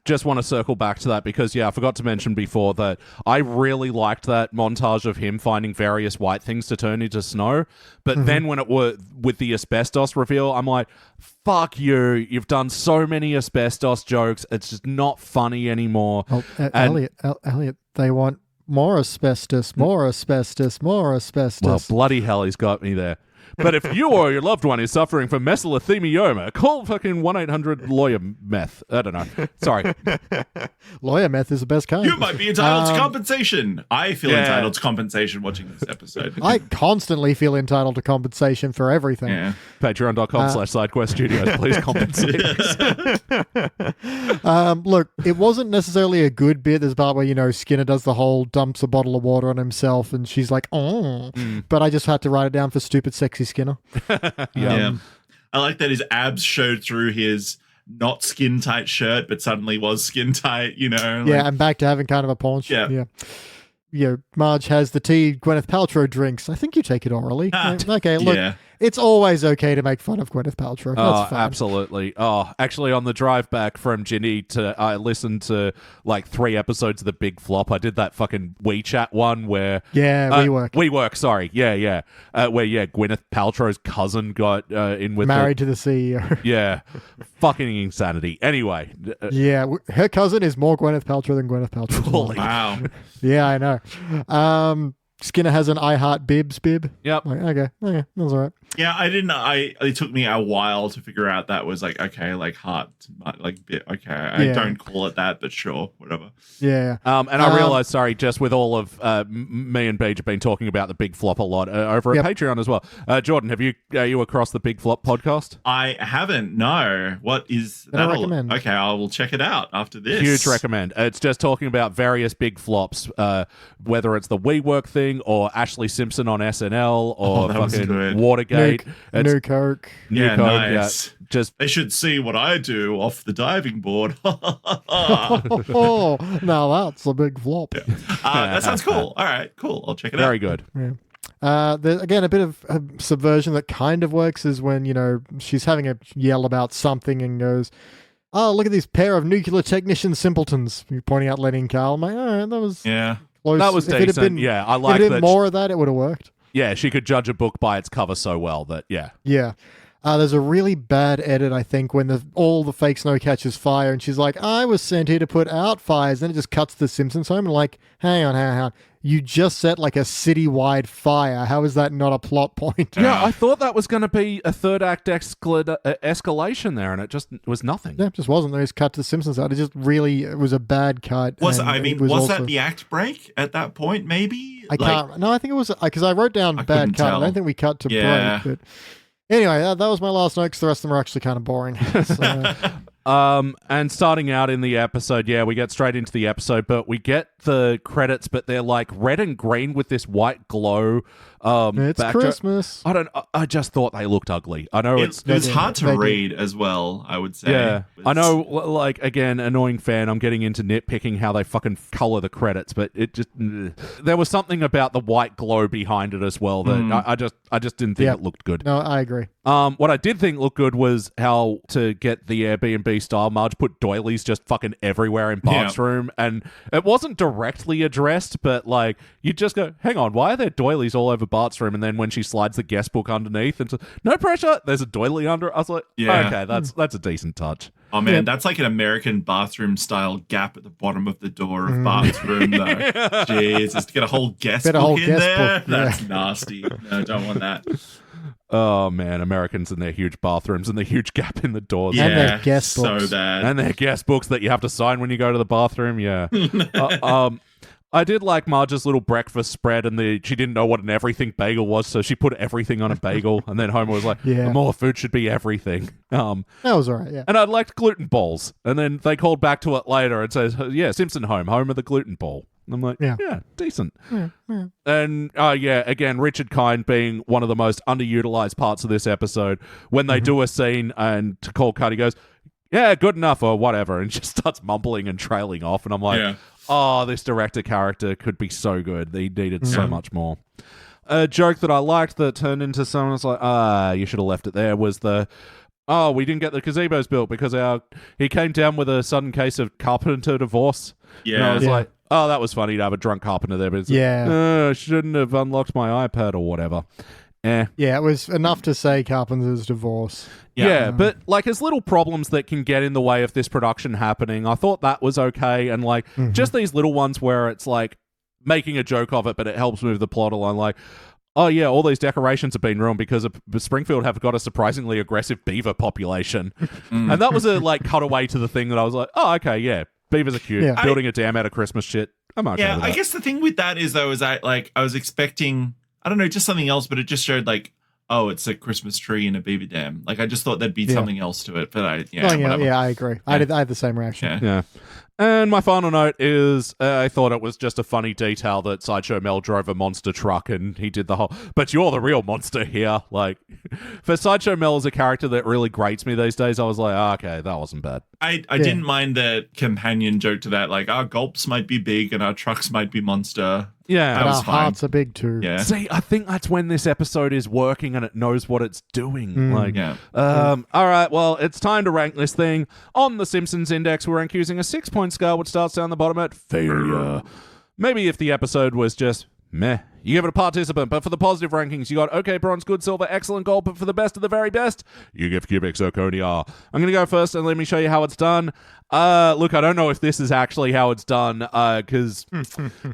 just want to circle back to that because, I forgot to mention before that I really liked that montage of him finding various white things to turn into snow. But then when it was with the asbestos reveal, I'm like, fuck you. You've done so many asbestos jokes. It's just not funny anymore. Oh, Elliot, they want more asbestos, more asbestos, more asbestos. Well, bloody hell, he's got me there. But if you or your loved one is suffering from mesothelioma, call fucking 1-800-LAWYER-METH. I don't know. Sorry. Lawyer meth is the best kind. You might be entitled to compensation. I feel entitled to compensation watching this episode. I constantly feel entitled to compensation for everything. Yeah. Patreon.com/SideQuestStudios. Please compensate. Look, it wasn't necessarily a good bit. There's a part where, Skinner does the whole dumps a bottle of water on himself and she's like, oh. But I just had to write it down for stupid, sexy Skinner. Yeah. I like that his abs showed through his not skin tight shirt, but suddenly was skin tight, I'm back to having kind of a paunch. Yeah. Marge has the tea Gwyneth Paltrow drinks. I think you take it orally. Okay, look, it's always okay to make fun of Gwyneth Paltrow. That's fine. Absolutely. Oh, actually, on the drive back from Ginny I listened to like 3 episodes of The Big Flop. I did that fucking WeChat one where... WeWork, sorry. Yeah. Where, Gwyneth Paltrow's cousin got in with... Married to the CEO. Yeah. Fucking insanity. Anyway. Her cousin is more Gwyneth Paltrow than Gwyneth Paltrow. Holy wow. Yeah, I know. Skinner has an I Heart Bibs bib. Yep. Like, okay, that's all right. Yeah, I didn't. It took me a while to figure out that was like heart, like bit. Okay, I don't call it that, but sure, whatever. Yeah. And I realized, just with all of me and Beej have been talking about the Big Flop a lot over at Patreon as well. Jordan, are you across the Big Flop podcast? I haven't. No. What is that? I recommend. Okay, I will check it out after this. Huge recommend. It's just talking about various big flops, whether it's the WeWork thing or Ashley Simpson on SNL or fucking Watergate. New Coke. Nice. Just they should see what I do off the diving board. Oh, now that's a big flop. That sounds cool. All right, cool. I'll check it out. very good. Yeah. There's, again, a bit of subversion that kind of works is when, she's having a yell about something and goes, oh, look at this pair of nuclear technician simpletons. You're pointing out Lenny and Carl. I'm like, all right, that was close. That was decent. I like that. More of that, it would have worked. Yeah, she could judge a book by its cover so well that, Yeah. There's a really bad edit, I think, when all the fake snow catches fire and she's like, I was sent here to put out fires. Then it just cuts to the Simpsons home and like, hang on. You just set like a citywide fire. How is that not a plot point? Yeah, I thought that was going to be a third act escalation there, and it just was nothing. Yeah, it just wasn't. They just cut to the Simpsons. It was a bad cut. Was that the act break at that point, maybe? I can't. No, I think it was because I wrote down bad cut. I don't think we cut to break. But anyway, that was my last note because the rest of them are actually kind of boring. And starting out in the episode, we get straight into the episode, but we get the credits, but they're like red and green with this white glow. It's Christmas. I just thought they looked ugly. I know it was hard to read as well, I would say. Yeah. I know, like, again, annoying fan, I'm getting into nitpicking how they fucking color the credits, but it just, there was something about the white glow behind it as well that I just didn't think it looked good. No, I agree. What I did think looked good was how to get the Airbnb style, Marge put doilies just fucking everywhere in Bart's room, and it wasn't directly addressed, but like, you just go, hang on, why are there doilies all over Bart's room? And then when she slides the guest book underneath and says, no pressure, there's a doily under it. I was like, okay, that's a decent touch. Oh man, that's like an American bathroom style gap at the bottom of the door of Bart's room though. Jesus, to get a whole guest book in there? That's nasty. No, don't want that. Oh man, Americans and their huge bathrooms and the huge gap in the doors. And their guest books. So bad. And their guest books that you have to sign when you go to the bathroom. Yeah. I did like Marge's little breakfast spread, and she didn't know what an everything bagel was, so she put everything on a bagel, and then Homer was like, Yeah. more food should be everything. That was all right, yeah. And I liked gluten balls, and then they called back to it later and says, yeah, Simpson Homer the gluten ball. And I'm like, yeah, decent. Yeah. And, again, Richard Kind being one of the most underutilized parts of this episode, when they do a scene and to call cut, he goes, yeah, good enough or whatever, and just starts mumbling and trailing off, and I'm like, oh, this director character could be so good. He needed so much more. A joke that I liked that turned into someone was like, you should have left it there, was we didn't get the gazebos built because he came down with a sudden case of carpenter divorce. Yeah. And I was like, oh, that was funny to have a drunk carpenter there, but it's I shouldn't have unlocked my iPad or whatever. Yeah, it was enough to say Carpenter's divorce. Yeah, but like his little problems that can get in the way of this production happening, I thought that was okay. And like just these little ones where it's like making a joke of it, but it helps move the plot along. Like, oh yeah, all these decorations have been ruined because Springfield have got a surprisingly aggressive beaver population. And that was a like cutaway to the thing that I was like, oh, okay, yeah, beavers are cute. Yeah. Building a dam out of Christmas shit. I'm okay with that. I guess the thing with that is though, is I was expecting, I don't know, just something else, but it just showed like, oh, it's a Christmas tree in a beaver dam. Like, I just thought there'd be something else to it, but whatever. I agree. I had the same reaction. Yeah. And my final note is I thought it was just a funny detail that Sideshow Mel drove a monster truck and he did the whole, but you're the real monster here. Like, for Sideshow Mel as a character that really grates me these days, I was like, okay, that wasn't bad. I didn't mind the companion joke to that, like, our gulps might be big and our trucks might be monster. Yeah. But was our fine. hearts are big too. Yeah. See, I think that's when this episode is working and it knows what it's doing. All right, well, it's time to rank this thing. On the Simpsons Index, we're rank using a 6-point scale, which starts down the bottom at failure. Maybe if the episode was just meh, you give it a participant, but for the positive rankings, you got okay, bronze, good, silver, excellent, gold, but for the best of the very best, you give cubic zirconia. I'm going to go first and let me show you how it's done. Look, I don't know if this is actually how it's done, because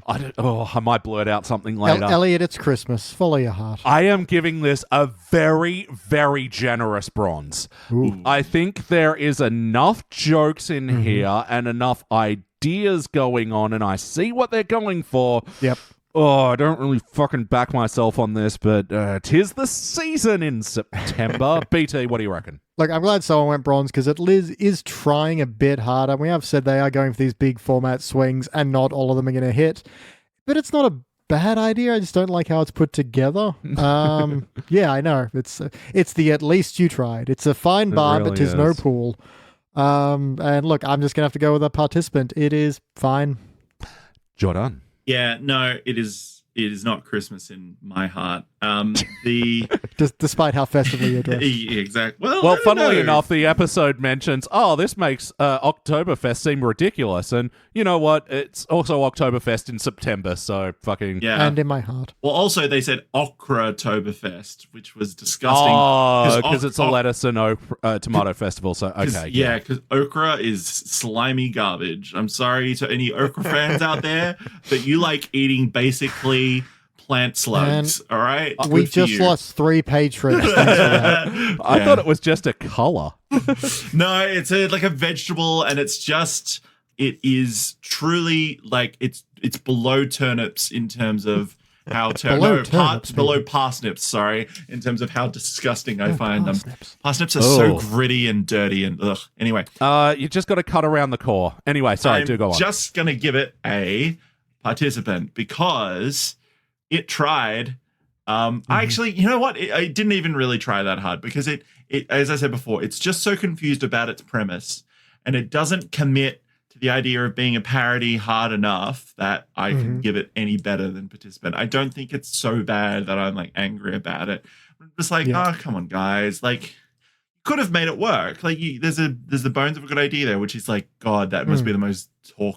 I might blurt out something later. Elliot, it's Christmas. Follow your heart. I am giving this a very, very generous bronze. Ooh. I think there is enough jokes in here and enough ideas going on, and I see what they're going for. Yep. Oh, I don't really fucking back myself on this, but 'tis the season in September. BT, what do you reckon? Look, I'm glad someone went bronze because Liz is trying a bit harder. We have said they are going for these big format swings and not all of them are going to hit. But it's not a bad idea. I just don't like how it's put together. Yeah, I know. It's the at least you tried. It's a fine bar, really but 'tis no pool. And look, I'm just going to have to go with a participant. It is fine. Jordan. Yeah, no, it is not Christmas in my heart. Despite how festively you're dressed. Exactly. Well, funnily enough, the episode mentions, this makes Oktoberfest seem ridiculous. And you know what? It's also Oktoberfest in September, so fucking... Yeah. And in my heart. Well, also, they said Okra-toberfest, which was disgusting. Oh, because it's a lettuce and tomato festival, so okay. Yeah, because okra is slimy garbage. I'm sorry to any okra fans out there, but you like eating basically plant slugs, all right? We just lost 3 patrons. Thanks for that. I thought it was just a color. No, it's like a vegetable, and it is truly like it's below turnips in terms of how below parsnips, sorry, in terms of how disgusting I find parsnips. them. Parsnips are so gritty and dirty and ugh. Anyway, you just got to cut around the core. Anyway, sorry, do go on. Just gonna give it a participant because it tried. Actually, you know what? I didn't even really try that hard because it, as I said before, it's just so confused about its premise, and it doesn't commit to the idea of being a parody hard enough that I can give it any better than participant. I don't think it's so bad that I'm like angry about it. I'm just like, oh, come on, guys! Like, could have made it work. Like, there's the bones of a good idea there, which is like, God, that must be the most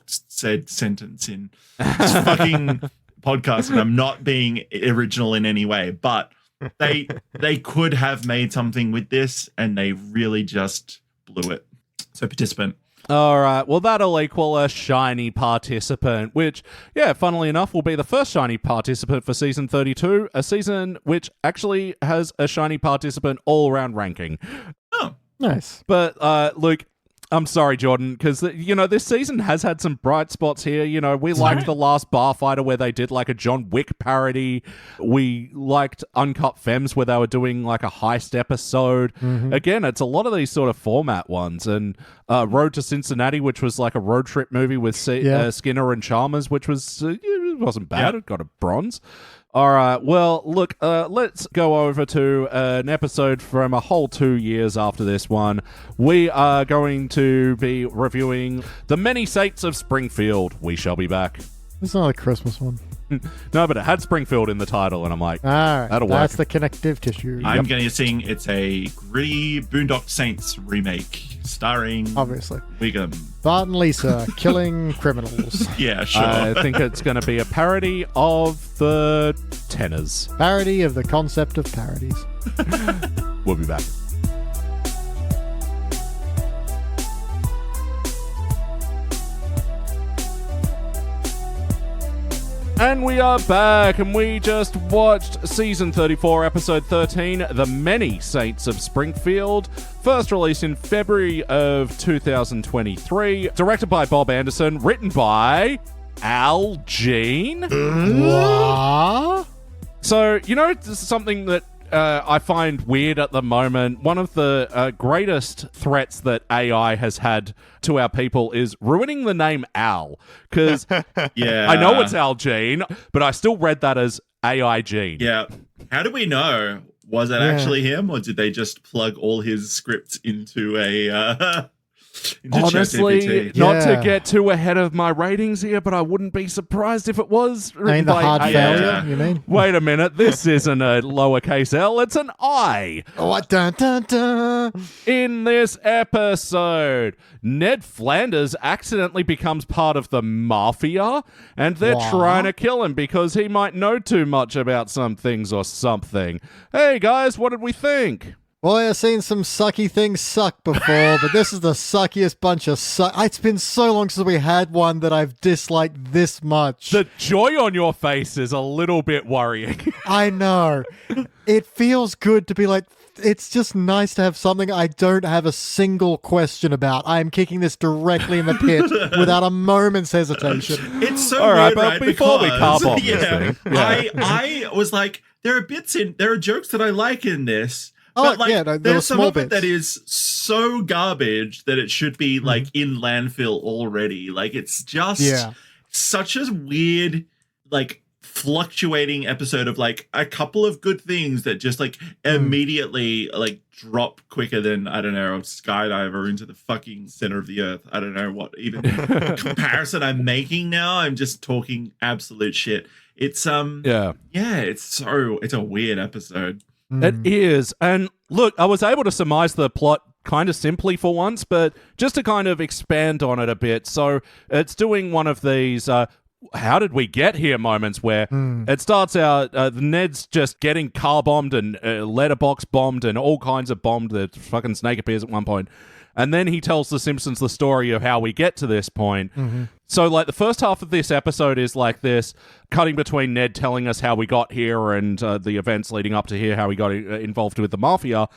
said sentence in this fucking podcast, and I'm not being original in any way, but they could have made something with this, and they really just blew it. So participant. All right, well, that'll equal a shiny participant, which, funnily enough, will be the first shiny participant for season 32, a season which actually has a shiny participant all-around ranking. Oh, nice. But, Luke, I'm sorry, Jordan, because, this season has had some bright spots here. We liked The Last Bar Fighter where they did like a John Wick parody. We liked Uncut Femmes where they were doing like a heist episode. Again, it's a lot of these sort of format ones. And Road to Cincinnati, which was like a road trip movie with Skinner and Chalmers, which was it wasn't bad. It got a bronze. All right, well, look, let's go over to an episode from a whole 2 years after this one. We are going to be reviewing The Many Saints of Springfield. We shall be back. It's not a Christmas one. No, but it had Springfield in the title, and I'm like, All right, that'll work. That's the connective tissue. I'm going to sing it's a gritty Boondock Saints remake starring Obviously. Wiggum. Bart and Lisa killing criminals. Yeah, sure. I think it's going to be a parody of the Tenors. Parody of the concept of parodies. We'll be back. And we are back, and we just watched Season 34, Episode 13, The Many Saints of Springfield, first released in February of 2023, directed by Bob Anderson, written by Al Jean. What? So, this is something that I find weird at the moment. One of the greatest threats that AI has had to our people is ruining the name Al. Because Yeah. I know it's Al Jean, but I still read that as AI Jean. Yeah. How do we know? Was it actually him, or did they just plug all his scripts into a into Honestly, ChatGPT? not to Yeah. get too ahead of my ratings here, but I wouldn't be surprised if it was written Ain't the by hard AI. failure, you mean? Wait a minute, this isn't a lowercase L, it's an I. Oh, dun, dun, dun. In this episode, Ned Flanders accidentally becomes part of the mafia, and they're What? trying to kill him because he might know too much about some things or something. Hey guys, what did we think? Boy, I've seen some sucky things suck before, but this is the suckiest bunch of It's been so long since we had one that I've disliked this much. The joy on your face is a little bit worrying. I know. It feels good to be like, it's just nice to have something I don't have a single question about. I am kicking this directly in the pit without a moment's hesitation. It's so All right, weird, but right? before we Because- carb on this thing. Yeah. I was like, there are jokes that I like in this. Oh, But like, yeah, no, there were there's some small of it bits. that is so garbage that it should be like in landfill already. Like it's just such a weird, like fluctuating episode of like a couple of good things that just like immediately like drop quicker than, I don't know, a skydiver into the fucking center of the earth. I don't know what even comparison I'm making now. I'm just talking absolute shit. It's it's a weird episode. It is. And look, I was able to surmise the plot kind of simply for once, but just to kind of expand on it a bit. So it's doing one of these how did we get here moments where it starts out, Ned's just getting car bombed and letterbox bombed and all kinds of bombed. The fucking snake appears at one point. And then he tells the Simpsons the story of how we get to this point. So, like, the first half of this episode is like this, cutting between Ned telling us how we got here and the events leading up to here, how we got involved with the mafia.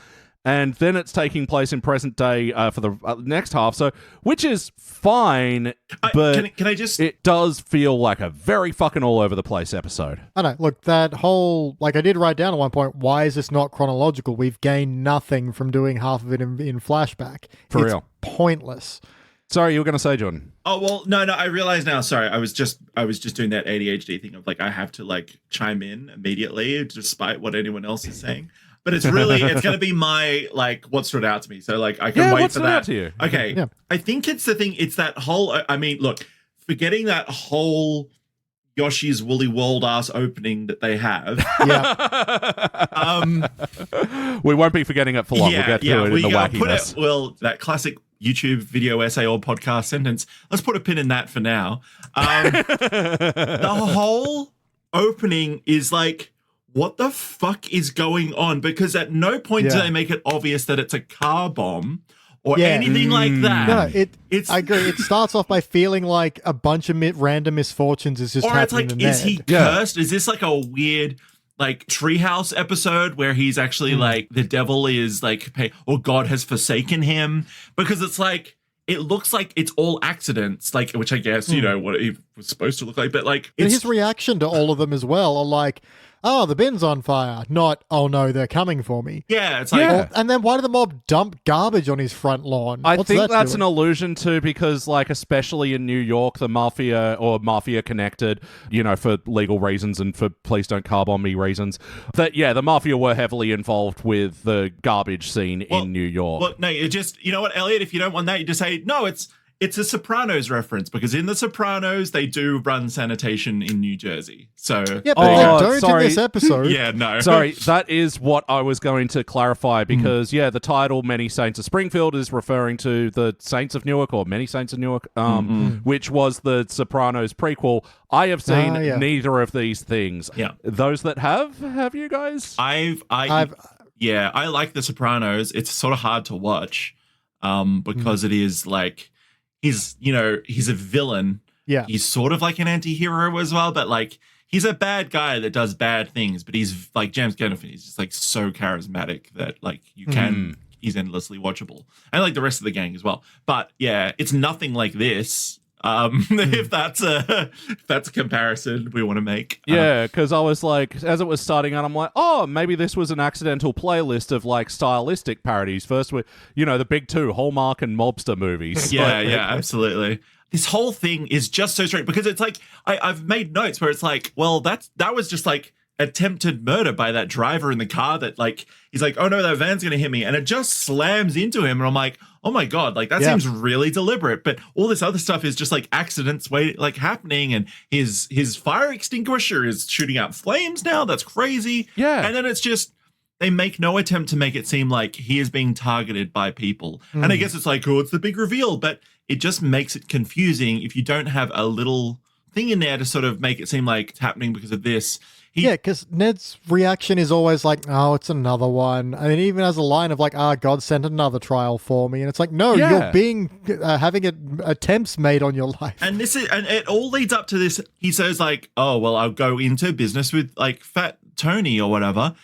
And then it's taking place in present day for the next half, so which is fine, but can I just... it does feel like a very fucking all over the place episode. I know. Look, that whole, like I did write down at one point, why is this not chronological? We've gained nothing from doing half of it in flashback. For it's real. Pointless. Sorry, you were going to say, Jordan. Oh, well, no, I realize now. Sorry, I was just doing that ADHD thing of like, I have to like chime in immediately despite what anyone else is saying. But it's going to be my, like, what stood out to me. So, like, I can wait what for stood that. out to you? Okay. Yeah. I think it's the thing. It's that whole, I mean, look, forgetting that whole Yoshi's Woolly World ass opening that they have. We won't be forgetting it for long. We'll get to it in the wackiness. That classic YouTube video essay or podcast sentence. Let's put a pin in that for now. The whole opening is like, what the fuck is going on? Because at no point do they make it obvious that it's a car bomb or anything like that. No, I agree. It starts off by feeling like a bunch of random misfortunes is just or it's happening like, to is he Ned. cursed? Is this like a weird like treehouse episode where he's actually like the devil is like or God has forsaken him? Because it's like it looks like it's all accidents, like, which I guess, what it was supposed to look like, but like, And it's his reaction to all of them as well are like, oh, the bin's on fire, not, oh no, they're coming for me. yeah, it's like, Yeah. And then why did the mob dump garbage on his front lawn? I What's think that that's doing? an allusion to, because, like, especially in New York, the mafia or mafia connected, for legal reasons and for please don't car bomb me reasons, that, the mafia were heavily involved with the garbage scene in New York. Well, no, it just, you know what, Elliot, if you don't want that, you just say, no, it's a Sopranos reference, because in the Sopranos, they do run sanitation in New Jersey. So Yeah, but they don't sorry. in this episode. yeah, no. Sorry, that is what I was going to clarify, because, the title Many Saints of Springfield is referring to the Saints of Newark, or Many Saints of Newark, which was the Sopranos prequel. I have seen neither of these things. Yeah. Those that have you guys? I like the Sopranos. It's sort of hard to watch because it is like, he's a villain. Yeah. He's sort of like an anti-hero as well, but like, he's a bad guy that does bad things, but he's like James Gandolfini. He's just like so charismatic that like he's endlessly watchable, and like the rest of the gang as well. But yeah, it's nothing like this. If that's a comparison we want to make. Yeah, because I was like, as it was starting out, I'm like, oh, maybe this was an accidental playlist of like stylistic parodies. First, with the big two, Hallmark and mobster movies. Yeah, absolutely. This whole thing is just so strange, because it's like I've made notes where it's like, well, that was just like attempted murder by that driver in the car, that like he's like, oh no, that van's gonna hit me, and it just slams into him, and I'm like, oh my god, like that seems really deliberate. But all this other stuff is just like accidents happening, and his fire extinguisher is shooting out flames now. That's crazy. Yeah. And then it's just, they make no attempt to make it seem like he is being targeted by people. And I guess it's like, oh, it's the big reveal, but it just makes it confusing if you don't have a little thing in there to sort of make it seem like it's happening because of this. Because Ned's reaction is always like, oh, it's another one. I mean, even has a line of like, God sent another trial for me. And it's like, no, you're being, having attempts made on your life. And it all leads up to this. He says like, oh, well, I'll go into business with like Fat Tony or whatever.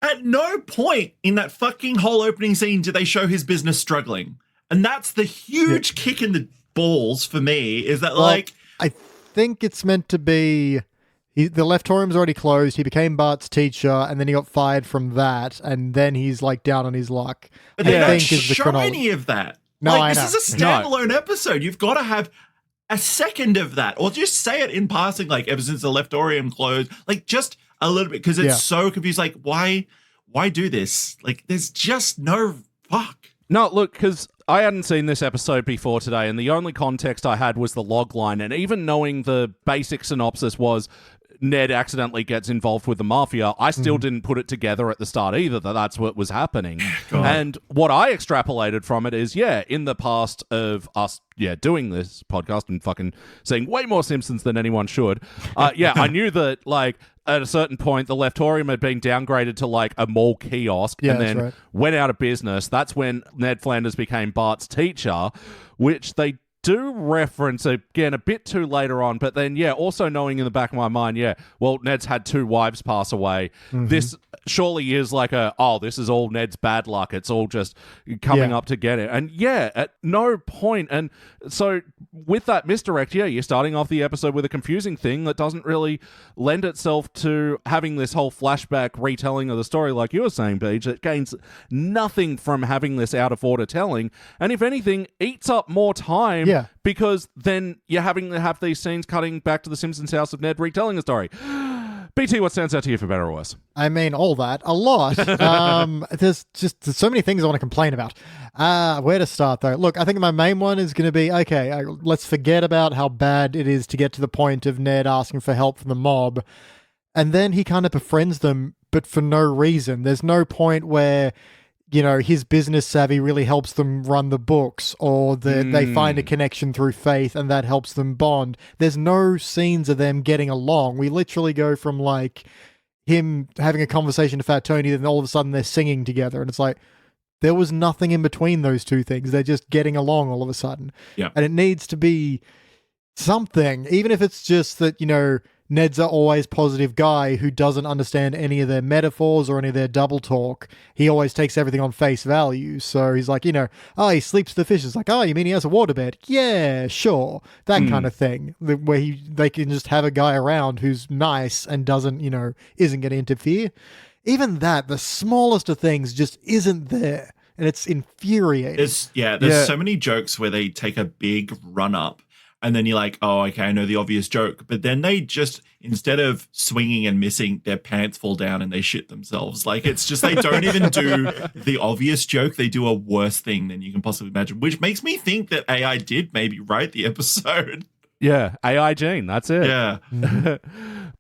At no point in that fucking whole opening scene do they show his business struggling. And that's the huge kick in the balls for me, is that I think it's meant to be... the Leftorium's already closed. He became Bart's teacher, and then he got fired from that, and then he's like down on his luck. But they don't show any of that. No, like, this is a standalone episode. You've got to have a second of that, or just say it in passing, like ever since the Leftorium closed, like just a little bit, because it's so confused. Like, why do this? Like, there's just no fuck. No, look, because I hadn't seen this episode before today, and the only context I had was the log line, and even knowing the basic synopsis was Ned accidentally gets involved with the mafia, I still didn't put it together at the start either, that that's what was happening. God. And what I extrapolated from it is, in the past of us, doing this podcast and fucking seeing way more Simpsons than anyone should, I knew that, like, at a certain point, the Leftorium had been downgraded to, like, a mall kiosk and then went out of business. That's when Ned Flanders became Bart's teacher, which they do reference again a bit too later on, but then also knowing in the back of my mind, Ned's had two wives pass away. This surely is like this is all Ned's bad luck. It's all just coming up to get it. And at no point. And so with that misdirect, you're starting off the episode with a confusing thing that doesn't really lend itself to having this whole flashback retelling of the story, like you were saying, Paige. It gains nothing from having this out of order telling, and if anything, eats up more time. Because then you're having to have these scenes cutting back to the Simpsons house of Ned retelling the story. BT, what stands out to you for better or worse? I mean, all that. A lot. There's so many things I want to complain about. Where to start, though? Look, I think my main one is going to be, let's forget about how bad it is to get to the point of Ned asking for help from the mob. And then he kind of befriends them, but for no reason. There's no point where... his business savvy really helps them run the books, or they find a connection through faith and that helps them bond. There's no scenes of them getting along. We literally go from like him having a conversation to Fat Tony, then all of a sudden they're singing together. And it's like, there was nothing in between those two things. They're just getting along all of a sudden. Yeah. And it needs to be something, even if it's just that, Ned's an always positive guy who doesn't understand any of their metaphors or any of their double talk. He always takes everything on face value. So he's like, he sleeps with the fish. It's like, oh, you mean he has a waterbed? Yeah, sure. That kind of thing. Where they can just have a guy around who's nice and doesn't, isn't going to interfere. Even that, the smallest of things just isn't there. And it's infuriating. There's so many jokes where they take a big run up. And then you're like, oh, okay, I know the obvious joke. But then they just, instead of swinging and missing, their pants fall down and they shit themselves. Like, it's just, they don't even do the obvious joke. They do a worse thing than you can possibly imagine, which makes me think that AI did maybe write the episode. Yeah, AI Gene, that's it. Yeah.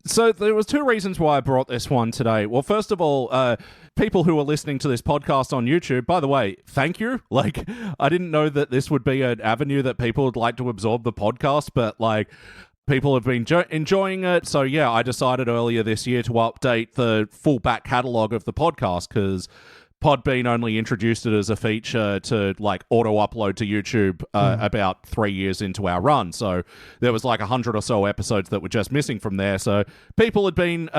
So there was 2 reasons why I brought this one today. Well, first of all, people who are listening to this podcast on YouTube, by the way, thank you. Like, I didn't know that this would be an avenue that people would like to absorb the podcast, but like, people have been enjoying it. So yeah, I decided earlier this year to update the full back catalog of the podcast because Podbean only introduced it as a feature to like auto-upload to YouTube about 3 years into our run. So there was like 100 or so episodes that were just missing from there. So people had been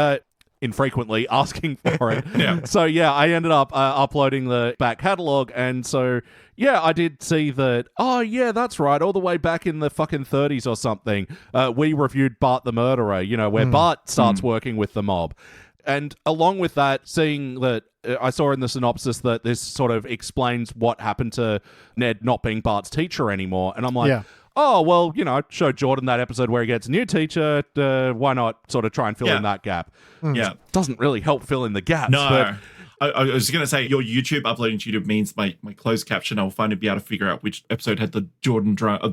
infrequently asking for it. Yeah. So yeah, I ended up uploading the back catalog. And so yeah, I did see that, oh yeah, that's right, all the way back in the fucking 30s or something, we reviewed Bart the Murderer, where Bart starts working with the mob. And along with that, seeing that I saw in the synopsis that this sort of explains what happened to Ned not being Bart's teacher anymore. And I'm like, oh, well, show Jordan that episode where he gets a new teacher. Why not sort of try and fill in that gap? Yeah. Doesn't really help fill in the gaps. No. But I was going to say, your YouTube uploading to YouTube means my closed caption, I'll finally be able to figure out which episode had the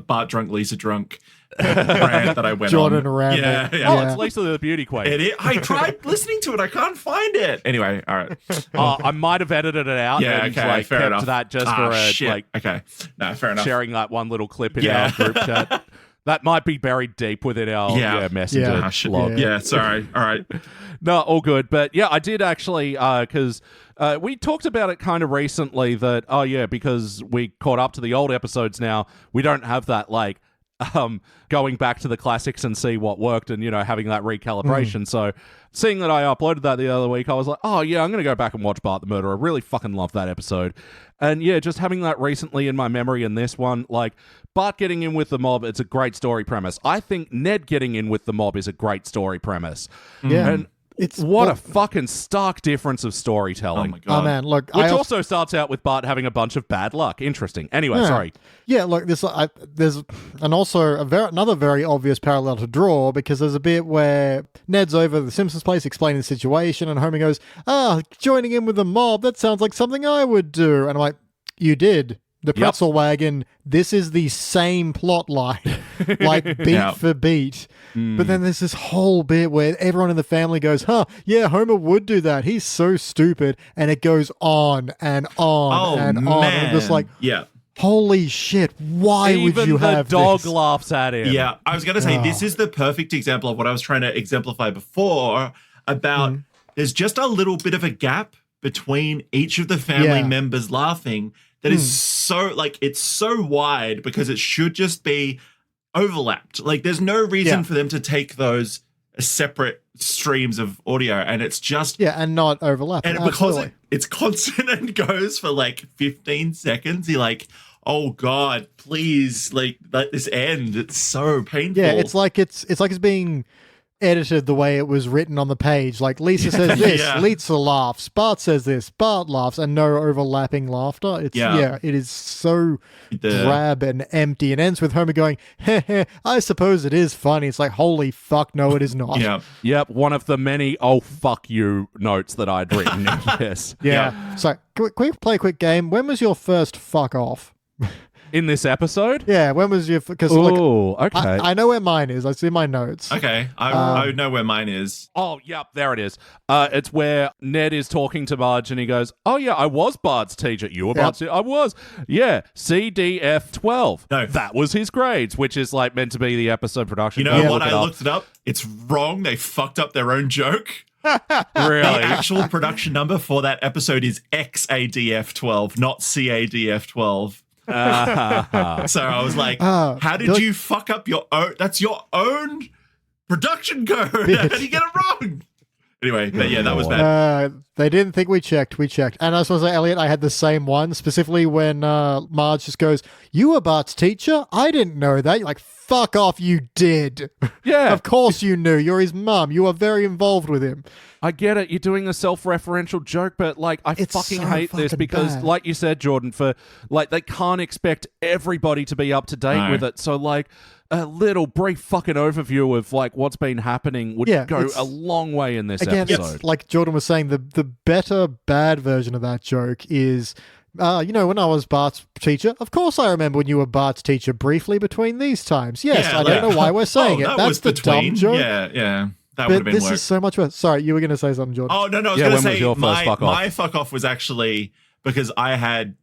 Bart drunk, Lisa drunk rant that I went Jordan on. Ramble. Yeah. Oh, it's Lisa the Beauty Queen. I tried listening to it. I can't find it. Anyway, all right. I might have edited it out. Yeah, and, okay, fair kept enough. That just for shit. like, okay. No, fair enough. sharing that one little clip in our group chat. That might be buried deep within our messenger log. Yeah, sorry. All right. No, all good. But yeah, I did actually, because we talked about it kind of recently that, because we caught up to the old episodes now, we don't have that, like, going back to the classics and see what worked and, having that recalibration. So seeing that I uploaded that the other week, I was like, oh yeah, I'm going to go back and watch Bart the Murderer. I really fucking love that episode. And yeah, just having that recently in my memory in this one, like, Bart getting in with the mob, it's a great story premise. I think Ned getting in with the mob is a great story premise. Yeah. And what a fucking stark difference of storytelling. Oh my God. Oh man, look, Which also starts out with Bart having a bunch of bad luck. Interesting. Anyway, sorry. Yeah, look, there's also another very obvious parallel to draw because there's a bit where Ned's over at the Simpsons place explaining the situation, and Homer goes, joining in with the mob, that sounds like something I would do. And I'm like, you did. The pretzel wagon, this is the same plot line, like beat for beat. But then there's this whole bit where everyone in the family goes, yeah, Homer would do that. He's so stupid. And it goes on and on on. And I'm just like, holy shit, why would you have the dog this? laughs at him. Yeah, I was going to say, this is the perfect example of what I was trying to exemplify before about there's just a little bit of a gap between each of the family members laughing that is so, like, it's so wide because it should just be overlapped. Like, there's no reason for them to take those separate streams of audio, and it's just... Yeah, and not overlap. And because it's constant and goes for, like, 15 seconds, you're like, oh, God, please, like, let this end. It's so painful. Yeah, it's like it's being edited the way it was written on the page. Like, Lisa says this, Lisa laughs, Bart says this, Bart laughs, and no overlapping laughter. It's it is so drab and empty, and ends with Homer going, heh, I suppose it is funny. It's like, holy fuck, no, it is not. Yep, one of the many oh fuck you notes that I'd written. Yes. So can we play a quick game? When was your first fuck off? In this episode? Yeah, when was your... Because okay. I know where mine is. I see my notes. Okay, I know where mine is. Oh, yep, there it is. It's where Ned is talking to Marge and he goes, oh, yeah, I was Bart's teacher. You were Bart's teacher? I was. Yeah, CDF12. No. That was his grades, which is like meant to be the episode production. You know what? I looked it up. It's wrong. They fucked up their own joke. Really? The actual production number for that episode is XADF12, not CADF12. So I was like, how did you fuck up your own? That's your own production code. How did you get it wrong? Anyway, but yeah, that was bad. They didn't think we checked. We checked. And I was going to say, Elliot, I had the same one, specifically when Marge just goes, "You were Bart's teacher? I didn't know that." You're like, fuck off, you did. Yeah. Of course you knew. You're his mum. You are very involved with him. I get it. You're doing a self-referential joke, but like, I It's fucking so hate this fucking because, bad. like you said, Jordan, for like they can't expect everybody to be up to date No. with it. So like, a little brief fucking overview of like what's been happening would Yeah, go it's- a long way in this Again, episode. it's like Jordan was saying, the better bad version of that joke is, when I was Bart's teacher, of course I remember when you were Bart's teacher briefly between these times. Yes, Yeah, I don't know why we're saying it. that That's was the between. dumb joke. Yeah. That would have But been this worse. is so much worse. Sorry, you were going to say something, Jordan. Oh no, I was Yeah, going when to was say your first fuck off? my fuck off was actually because I had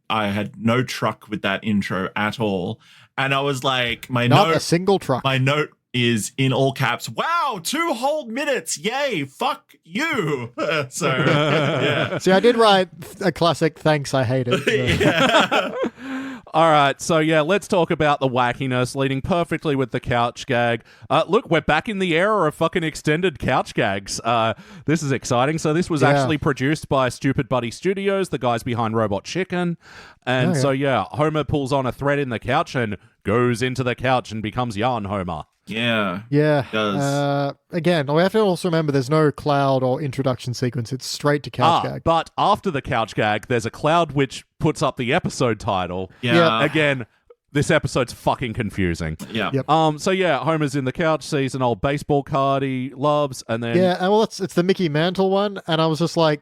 no truck with that intro at all, and I was like, Not a single truck. my note is in all caps. Wow, 2 whole minutes! Yay! Fuck you! So yeah. See, I did write a classic thanks, I hate it. All right, so yeah, let's talk about the wackiness leading perfectly with the couch gag. Look, we're back in the era of fucking extended couch gags. This is exciting. So this was Yeah. actually produced by Stupid Buddy Studios, the guys behind Robot Chicken. And so yeah, Homer pulls on a thread in the couch and goes into the couch and becomes Yarn Homer. Yeah. Yeah. Does. Again, we have to also remember there's no cloud or introduction sequence. It's straight to couch gag. But after the couch gag, there's a cloud which puts up the episode title. Yeah. Again, this episode's fucking confusing. Yeah. Yep. So yeah, Homer's in the couch, sees an old baseball card he loves, and then Yeah, and well, it's the Mickey Mantle one, and I was just like,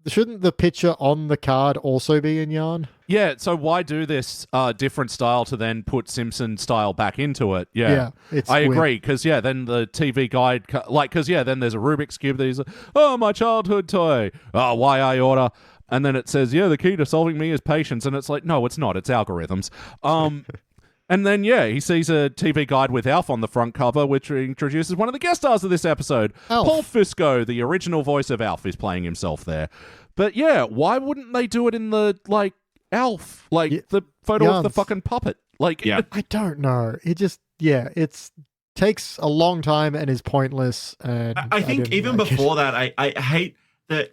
shouldn't the picture on the card also be in yarn? Yeah, so why do this different style to then put Simpson style back into it? Yeah, Yeah, it's I weird. agree, because then the TV guide, then there's a Rubik's Cube that he's like, oh, my childhood toy, oh, why I order, and then it says, yeah, the key to solving me is patience, and it's like, no, it's not, it's algorithms. And then, he sees a TV guide with Alf on the front cover, which introduces one of the guest stars of this episode. Alf. Paul Fusco, the original voice of Alf, is playing himself there. But yeah, why wouldn't they do it in the, Alf? The photo of the Yarns. fucking puppet? Yeah. I don't know. It just, it's takes a long time and is pointless. And I think didn't even like it. before that, I hate that,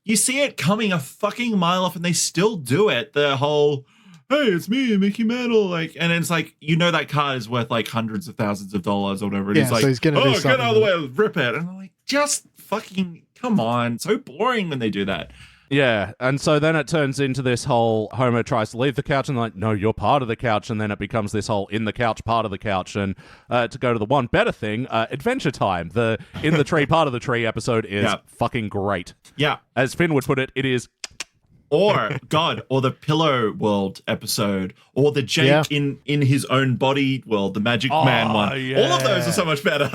you see it coming a fucking mile off and they still do it. The whole, hey, it's me, Mickey Mantle. And it's like, that card is worth hundreds of thousands of dollars or whatever. And Yeah, he's like, so he's gonna do get out of the something. way, rip it. And I'm like, just fucking come on. So boring when they do that. Yeah, and so then it turns into this whole Homer tries to leave the couch and no, you're part of the couch, and then it becomes this whole in the couch part of the couch. And to go to the one better thing, Adventure Time, the in the tree part of the tree episode is Yeah. fucking great. Yeah. As Finn would put it, it is. Or or the Pillow World episode, or the Jake in his own body world, the Magic Man one. yeah. All of those are so much better.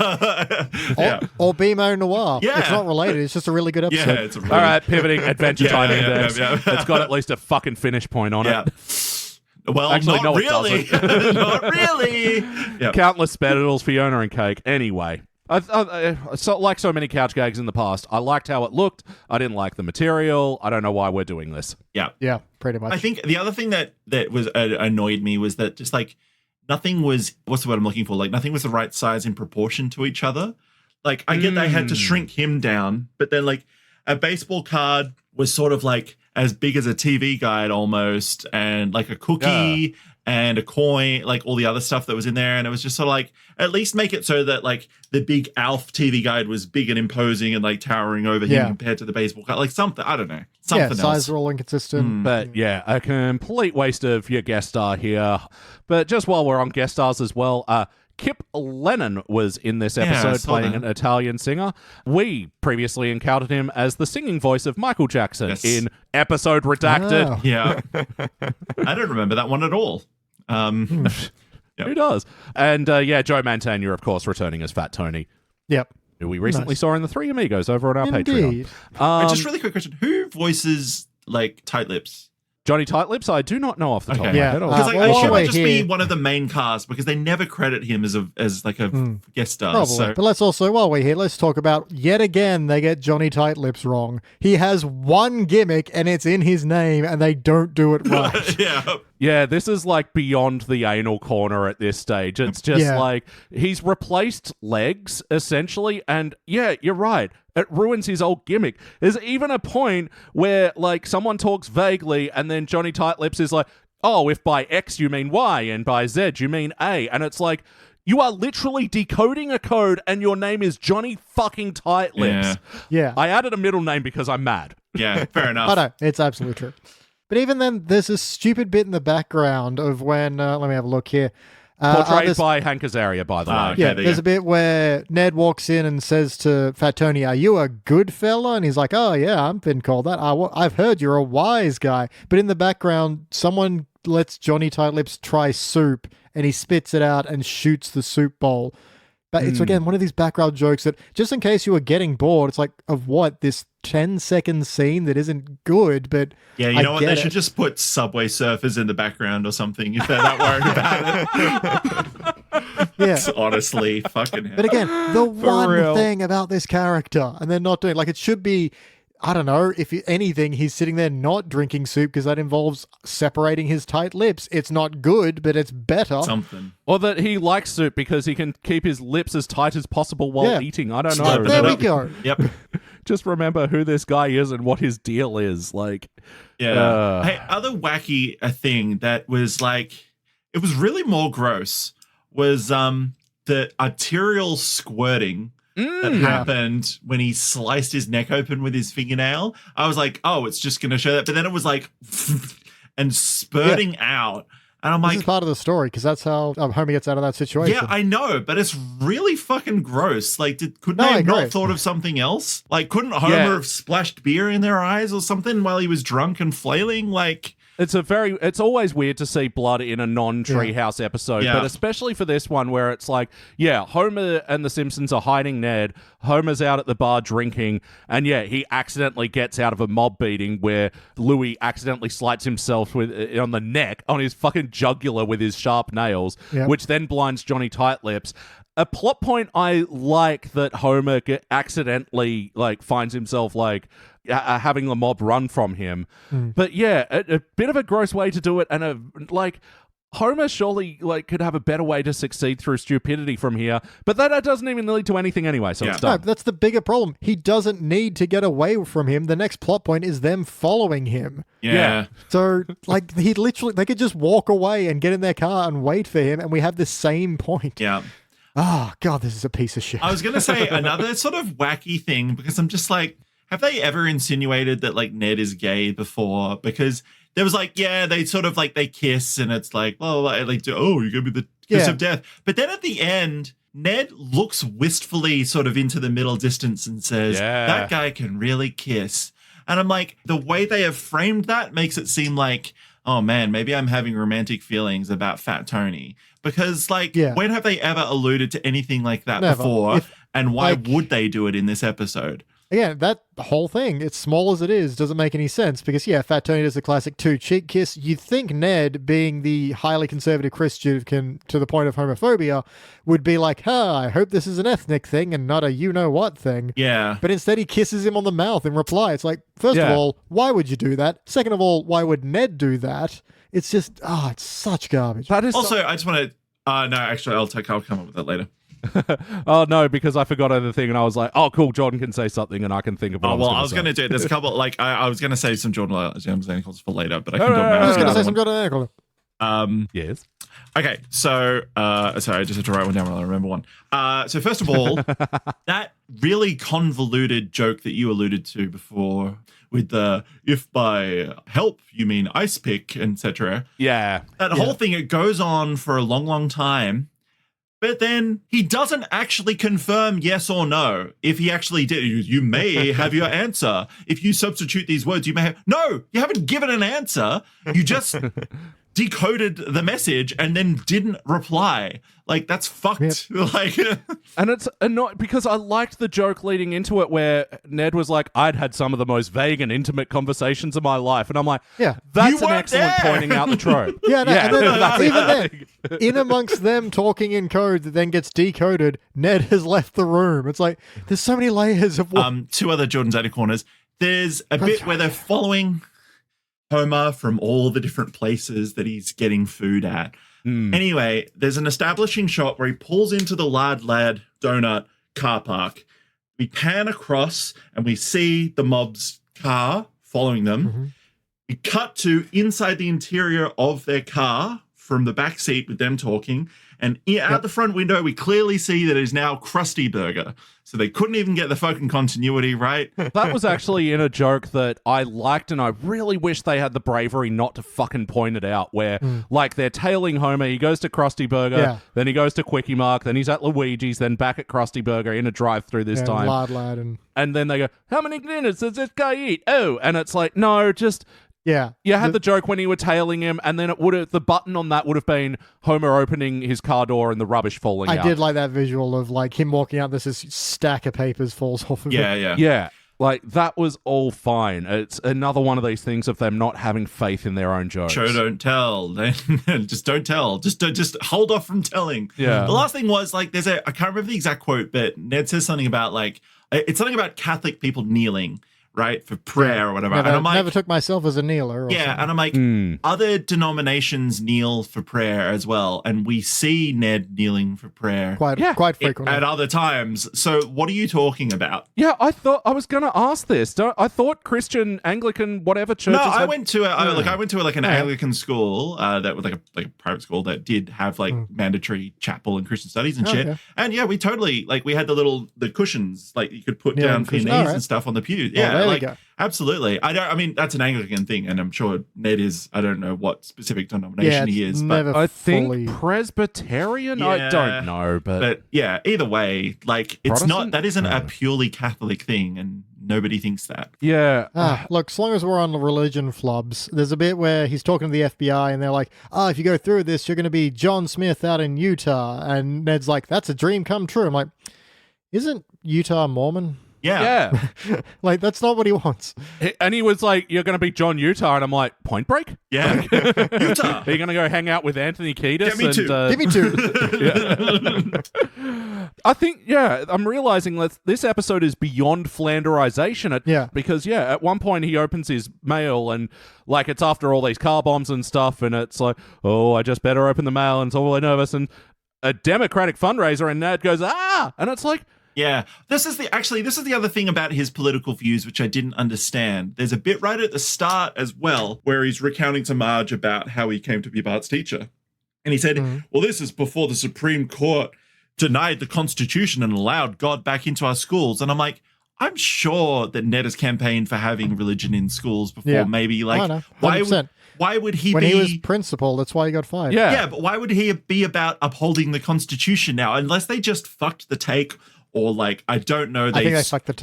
yeah. Or BMO Noir. Yeah. It's not related. It's just a really good episode. Yeah, it's a really, All right, pivoting Adventure Yeah, Time yeah, index. yeah. It's got at least a fucking finish point on yeah. it. Well, Actually, not no, it really. doesn't. Not really. Yeah. Countless spedals, Fiona and Cake. Anyway. Like so many couch gags in the past, I liked how it looked. I didn't like the material. I don't know why we're doing this. Yeah. Yeah, pretty much. I think the other thing that was annoyed me was that just nothing was, what's the word I'm looking for? Nothing was the right size in proportion to each other. I get they had to shrink him down, but then a baseball card was sort of as big as a TV guide almost, and a cookie and a coin, all the other stuff that was in there. And it was just sort of at least make it so that the big Alf TV guide was big and imposing and towering over him compared to the baseball card. Something, I don't know. Something else. size are all inconsistent. But yeah, a complete waste of your guest star here. But just while we're on guest stars as well, Kip Lennon was in this I episode saw playing that. an Italian singer. We previously encountered him as the singing voice of Michael Jackson Yes. in episode Redacted. Oh. Yeah. I don't remember that one at all. Who does? And Joe Mantegna, of course, returning as Fat Tony, Yep. who we recently Nice. saw in The Three Amigos over on our Indeed. Patreon. Just really quick question. Who voices Tight Lips? Johnny Tightlips, I do not know off the top of my Yeah. head. Because well, I while assume we're it just be here- one of the main cast because they never credit him as a guest star. Probably. So But let's also, while we're here, let's talk about, yet again, they get Johnny Tight Lips wrong. He has one gimmick and it's in his name and they don't do it right. yeah. Yeah, this is like beyond the anal corner at this stage. It's just like he's replaced legs essentially, and yeah, you're right. It ruins his old gimmick. There's even a point where like someone talks vaguely, and then Johnny Tightlips is like, "Oh, if by X you mean Y and by Z you mean A," and it's like, you are literally decoding a code, and your name is Johnny fucking Tightlips. Yeah. I added a middle name because I'm mad. Yeah, fair enough. I know, it's absolutely true. But even then, there's a stupid bit in the background of when, let me have a look here. Portrayed by Hank Azaria, by the way. Okay, Yeah, there's a bit where Ned walks in and says to Fat Tony, "Are you a good fella?" And he's like, "Oh, yeah, I've been called that. I've heard you're a wise guy." But in the background, someone lets Johnny Tightlips try soup, and he spits it out and shoots the soup bowl. But it's, again, one of these background jokes that, just in case you were getting bored, it's like, of what? This 10-second scene that isn't good, but yeah, you know what? They should just put Subway Surfers in the background or something if they're not worried about it. Yeah. Honestly, fucking hell. But again, the one real. thing about this character, and they're not doing, like, it should be, I don't know, if anything, he's sitting there not drinking soup because that involves separating his tight lips. It's not good, but it's better. Something. Or that he likes soup because he can keep his lips as tight as possible while eating. I don't know. Slurping There it we up. go. Yep. Just remember who this guy is and what his deal is. Like, Yeah. Hey, other wacky thing that was like, it was really more gross was the arterial squirting that happened when he sliced his neck open with his fingernail. I was like, oh, it's just going to show that. But then it was like, and spurting out. And I'm This like, is part of the story because that's how Homer gets out of that situation. yeah, I know, but it's really fucking gross. Like, couldn't No, they I have not agree. thought of something else? Like, couldn't Homer have splashed beer in their eyes or something while he was drunk and flailing? Like, it's always weird to see blood in a non-Treehouse episode, Yeah. but especially for this one where it's like, yeah, Homer and the Simpsons are hiding Ned, Homer's out at the bar drinking, and yeah, he accidentally gets out of a mob beating where Louis accidentally slices himself with on the neck, on his fucking jugular with his sharp nails, Yep. which then blinds Johnny Tightlips. A plot point I like that Homer accidentally like finds himself like having the mob run from him. But yeah, a bit of a gross way to do it, and like Homer surely like could have a better way to succeed through stupidity from here, but that doesn't even lead to anything anyway, so Yeah. it's No, done. that's the bigger problem. He doesn't need to get away from him. The next plot point is them following him. yeah. So, like, they could just walk away and get in their car and wait for him, and we have the same point. Yeah. Oh, God, this is a piece of shit. I was going to say another sort of wacky thing because I'm just like, have they ever insinuated that like Ned is gay before? Because there was like, yeah, they sort of like they kiss and it's like, oh, like, oh, you're going to be the kiss of death. But then at the end, Ned looks wistfully sort of into the middle distance and says, that guy can really kiss. And I'm like, the way they have framed that makes it seem like, oh man, maybe I'm having romantic feelings about Fat Tony. Because, like, when have they ever alluded to anything like that Never. before? And why like- would they do it in this episode? Again, that whole thing, as small as it is, doesn't make any sense because, yeah, Fat Tony does the classic two-cheek kiss. You'd think Ned, being the highly conservative Christian to the point of homophobia, would be like, I hope this is an ethnic thing and not a you-know-what thing. Yeah. But instead he kisses him on the mouth in reply. It's like, first of all, why would you do that? Second of all, why would Ned do that? It's just, it's such garbage. That is Also, I just want to, no, actually, I'll come up with that later. oh no, because I forgot the thing and I was like, oh cool, Jordan can say something and I can think of what Oh, well, I I was going to do it. There's a couple, like, I was going to say some Jordan examples for later, but I can No, do it no, now. I was going to say Another some one. good angle. Yes. Okay, so sorry, I just have to write one down while I remember one. So first of all, that really convoluted joke that you alluded to before with the if by help you mean ice pick, etc. Yeah. That whole thing, it goes on for a long, long time. But then he doesn't actually confirm yes or no. If he actually did, you may have your answer. If you substitute these words, you may have. No, you haven't given an answer. You just decoded the message and then didn't reply. Like, that's fucked. Like, And it's annoying because I liked the joke leading into it where Ned was like, I'd had some of the most vague and intimate conversations of my life. And I'm like, Yeah. that's You an weren't excellent there. pointing out the trope. Yeah, no, and then, that's even it. then, in amongst them talking in code that then gets decoded, Ned has left the room. It's like, there's so many layers of what. two other Jordan's Attic corners. There's a bit where they're following Homer from all the different places that he's getting food at. Anyway, there's an establishing shot where he pulls into the Lad Donut car park. We pan across and we see the mob's car following them. We cut to inside the interior of their car from the back seat with them talking. And out the front window, we clearly see that it is now Krusty Burger. So they couldn't even get the fucking continuity right. That was actually in a joke that I liked, and I really wish they had the bravery not to fucking point it out, where, like, they're tailing Homer, he goes to Krusty Burger, then he goes to Quickie Mart, then he's at Luigi's, then back at Krusty Burger in a drive-through this time. Lad. And then they go, how many dinners does this guy eat? Oh, and it's like, no, just... Yeah. You had the joke when you were tailing him, and then the button on that would have been Homer opening his car door and the rubbish falling out. I did like that visual of like him walking out, this stack of papers falls off of it. Yeah. Like, that was all fine. It's another one of these things of them not having faith in their own jokes. Show, don't tell. Just don't tell. Just hold off from telling. Yeah. The last thing was, like, I can't remember the exact quote, but Ned says something about, like, it's something about Catholic people kneeling, right, for prayer or whatever. Never, and I'm like, never took myself as a kneeler. Or something. and I'm like, other denominations kneel for prayer as well, and we see Ned kneeling for prayer Quite frequently. at other times. So what are you talking about? Yeah, I thought I was going to ask this. I thought Christian, Anglican, whatever churches. No, I went to an Anglican school that was like a private school that did have like mandatory chapel and Christian studies and shit. Okay. And yeah, we totally we had the cushions like you could put down for your knees and stuff on the pews. Yeah, there you go. Absolutely. I mean that's an Anglican thing, and I'm sure Ned is. I don't know what specific denomination he is, but I think Presbyterian. Yeah, I don't know, but yeah. Either way, like it's Protestant? not. That isn't a purely Catholic thing, and nobody thinks that. yeah. Look, as long as we're on the religion flubs, there's a bit where he's talking to the FBI and they're like, if you go through this, you're going to be John Smith out in Utah. And Ned's like, that's a dream come true. I'm like, isn't Utah Mormon? Yeah. Like, that's not what he wants. And he was like, you're going to be John Utah. And I'm like, Point Break? Yeah. Utah. Are you going to go hang out with Anthony Kiedis? Get me too. Give me two. I think, I'm realizing that this episode is beyond Flanderization. Because, at one point he opens his mail and, like, it's after all these car bombs and stuff, and it's like, I just better open the mail, and it's all nervous, and a Democratic fundraiser, and Ned goes, and it's like... Yeah, this is the other thing about his political views, which I didn't understand. There's a bit right at the start as well where he's recounting to Marge about how he came to be Bart's teacher. And he said, well, this is before the Supreme Court denied the Constitution and allowed God back into our schools. And I'm like, I'm sure that Ned has campaigned for having religion in schools before. Maybe like, why would he when he was principal, that's why he got fired. Yeah, but why would he be about upholding the Constitution now? Unless they just fucked the take. Or like, I don't know, they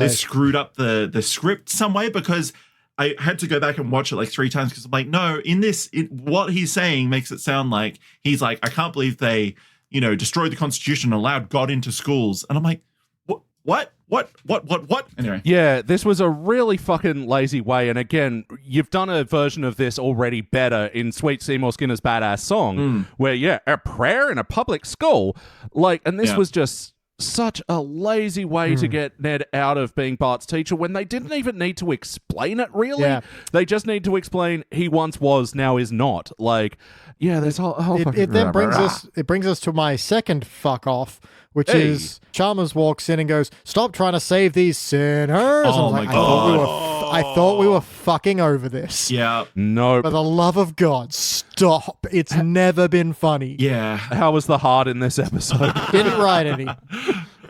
screwed up the script some way, because I had to go back and watch it like 3 times because I'm like, no, what he's saying makes it sound like he's like, I can't believe they, destroyed the Constitution and allowed God into schools. And I'm like, what? Anyway. Yeah, this was a really fucking lazy way. And again, you've done a version of this already better in Sweet Seymour Skinner's Badass Song, where, a prayer in a public school. Like, and this was just... such a lazy way to get Ned out of being Bart's teacher when they didn't even need to explain it, really. Yeah. They just need to explain he once was, now is not. Like, this whole it then brings us to my second fuck off, which is Chalmers walks in and goes, "Stop trying to save these sinners." Oh my God. I thought we were fucking over this. Yeah. No. For the love of God, stop. It's never been funny. Yeah. How was the heart in this episode? Didn't write any.